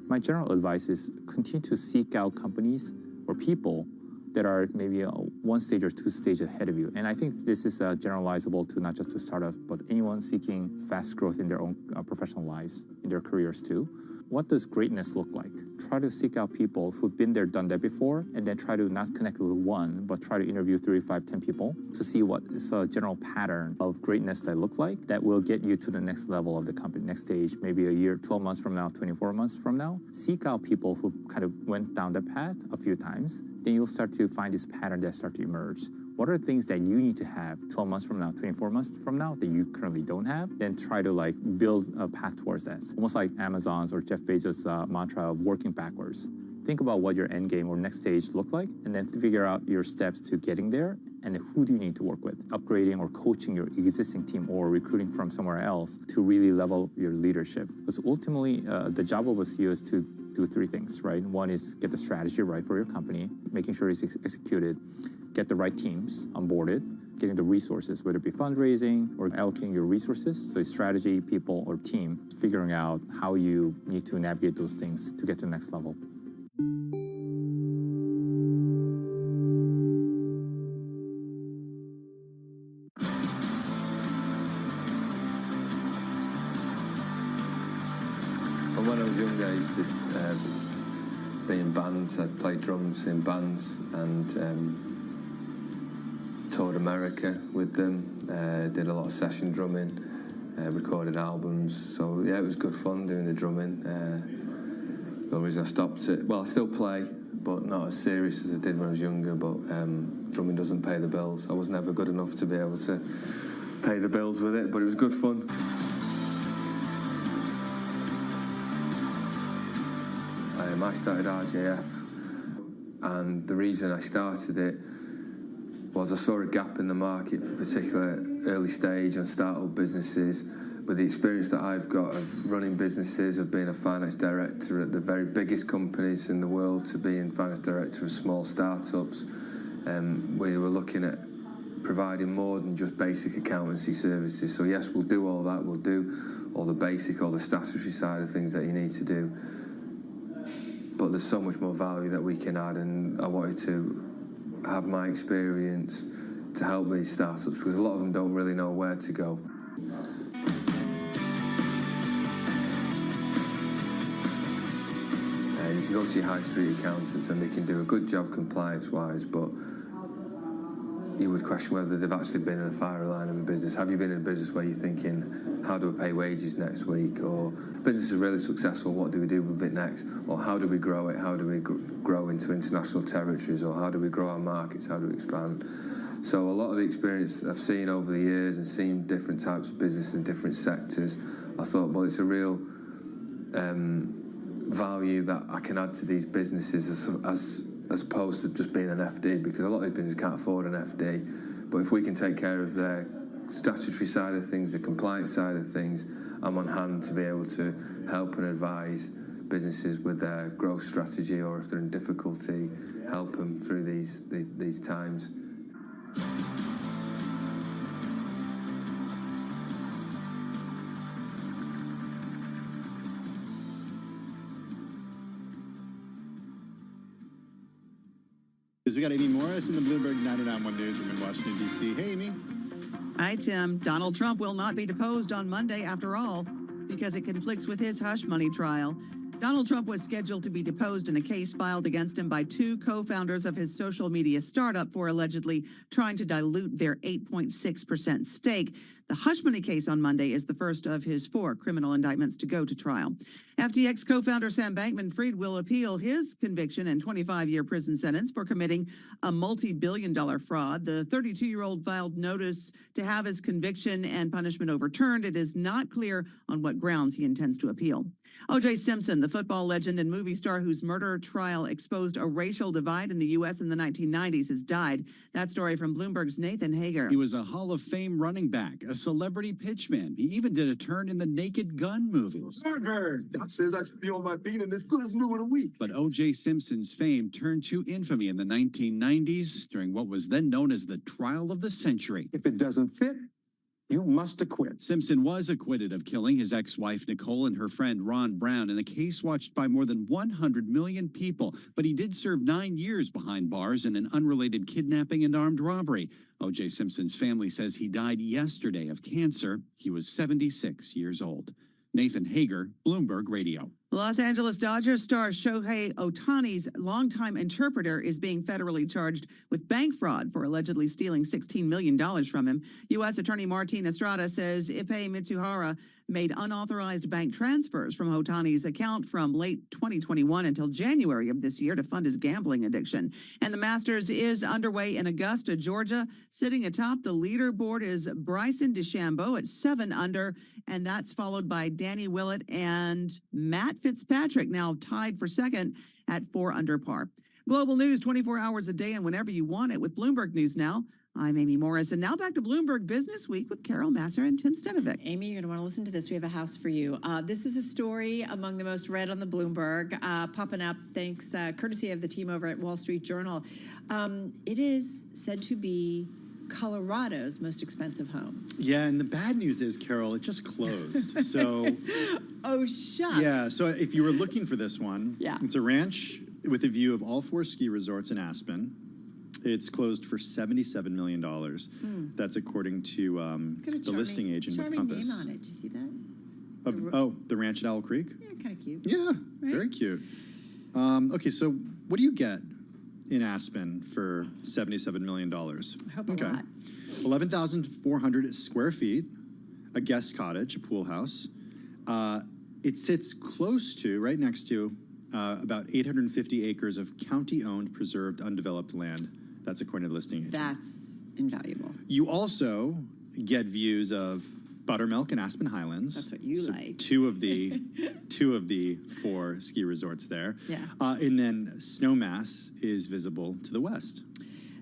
My general advice is continue to seek out companies or people that are maybe one stage or two stages ahead of you. And I think this is generalizable to not just to startups, but anyone seeking fast growth in their own professional lives, in their careers too. What does greatness look like? Try to seek out people who've been there, done that before, and then try to not connect with one, but try to interview 3, 5, 10 people to see what is a general pattern of greatness that look like that will get you to the next level of the company, next stage, maybe a year, 12 months from now, 24 months from now. Seek out people who kind of went down that path a few times. Then you'll start to find this pattern that start to emerge. What are things that you need to have 12 months from now, 24 months from now that you currently don't have? Then try to build a path towards that. It's almost like Amazon's or Jeff Bezos' mantra of working backwards. Think about what your end game or next stage look like, and then figure out your steps to getting there, and who do you need to work with, upgrading or coaching your existing team or recruiting from somewhere else to really level your leadership. Because ultimately, the job of a CEO is to do 3 things, right? One is get the strategy right for your company, making sure it's executed, get the right teams onboarded, getting the resources, whether it be fundraising or allocating your resources. So it's strategy, people, or team, figuring out how you need to navigate those things to get to the next level. Well, when I was younger, I used to be in bands. I'd play drums in bands and toured America with them, did a lot of session drumming, recorded albums. So yeah, it was good fun doing the drumming. The only reason I stopped it, well, I still play, but not as serious as I did when I was younger, but drumming doesn't pay the bills. I was never good enough to be able to pay the bills with it, but it was good fun. I started RJF, and the reason I started it was I saw a gap in the market for particular early stage and startup businesses. With the experience that I've got of running businesses, of being a finance director at the very biggest companies in the world to being finance director of small startups, we were looking at providing more than just basic accountancy services. So yes, we'll do all that. We'll do all the basic, all the statutory side of things that you need to do. But there's so much more value that we can add, and I wanted to have my experience to help these startups, because a lot of them don't really know where to go. You can go to your high street accountants and they can do a good job compliance-wise, but you would question whether they've actually been in the fire line of a business. Have you been in a business where you're thinking, how do I pay wages next week? Or business is really successful, what do we do with it next? Or how do we grow it? How do we grow in into international territories, or how do we grow our markets, how do we expand. So a lot of the experience I've seen over the years and seen different types of business in different sectors, I thought, well, it's a real value that I can add to these businesses as opposed to just being an FD, because a lot of these businesses can't afford an FD. But if we can take care of their statutory side of things, the compliance side of things, I'm on hand to be able to help and advise businesses with their growth strategy, or if they're in difficulty, help them through these times. We got Amy Morris in the Bloomberg 99.1 newsroom in Washington, D.C. Hey, Amy. Hi, Tim. Donald Trump will not be deposed on Monday after all, because it conflicts with his hush money trial. Donald Trump was scheduled to be deposed in a case filed against him by two co-founders of his social media startup for allegedly trying to dilute their 8.6% stake. The hush money case on Monday is the first of his 4 criminal indictments to go to trial. FTX co-founder Sam Bankman-Fried will appeal his conviction and 25-year prison sentence for committing a multi-billion-dollar fraud. The 32-year-old filed notice to have his conviction and punishment overturned. It is not clear on what grounds he intends to appeal. O.J. Simpson, the football legend and movie star whose murder trial exposed a racial divide in the U.S. in the 1990s, has died. That story from Bloomberg's Nathan Hager. He was a Hall of Fame running back, a celebrity pitchman. He even did a turn in the Naked Gun movies. Doc says I should be on my feet and as good as new in a week. But O.J. Simpson's fame turned to infamy in the 1990s during what was then known as the trial of the century. If it doesn't fit, you must acquit. Simpson was acquitted of killing his ex-wife Nicole and her friend Ron Brown in a case watched by more than 100 million people, but he did serve 9 years behind bars in an unrelated kidnapping and armed robbery. O.J. Simpson's family says he died yesterday of cancer. He was 76 years old. Nathan Hager, Bloomberg Radio. Los Angeles Dodgers star Shohei Ohtani's longtime interpreter is being federally charged with bank fraud for allegedly stealing $16 million from him. U.S. Attorney Martin Estrada says Ippei Mitsuhara made unauthorized bank transfers from Ohtani's account from late 2021 until January of this year to fund his gambling addiction. And the Masters is underway in Augusta, Georgia. Sitting atop the leaderboard is Bryson DeChambeau at 7 under, and that's followed by Danny Willett and Matt Fitzpatrick, now tied for second at 4 under par. Global news 24 hours a day and whenever you want it with Bloomberg News Now. I'm Amy Morris, and now back to Bloomberg Business Week with Carol Masser and Tim Stenovic. Amy, you're going to want to listen to this. We have a house for you. This is a story among the most read on the Bloomberg, popping up thanks, courtesy of the team over at Wall Street Journal. It is said to be Colorado's most expensive home. Yeah, and the bad news is, Carol, it just closed. So, oh, shucks. Yeah, so if you were looking for this one, yeah. It's a ranch with a view of all 4 ski resorts in Aspen. It's closed for $77 million. That's according to the listing agent with Compass. Name on it. Did you see that? The ranch at Owl Creek? Yeah, kind of cute. Yeah, right? Very cute. Okay, so what do you get in Aspen for $77 million? I hope a lot. 11,400 square feet, a guest cottage, a pool house. It sits close to, right next to, about 850 acres of county-owned, preserved, undeveloped land. That's according to the listing agent. That's invaluable. You also get views of Buttermilk and Aspen Highlands. That's what you like. Two of the 4 ski resorts there. Yeah. And then Snowmass is visible to the west.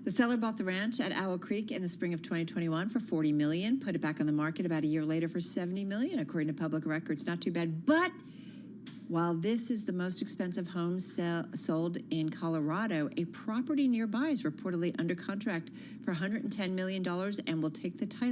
The seller bought the ranch at Owl Creek in the spring of 2021 for $40 million, put it back on the market about a year later for $70 million, according to public records. Not too bad. But while this is the most expensive home sold in Colorado, a property nearby is reportedly under contract for $110 million and will take the title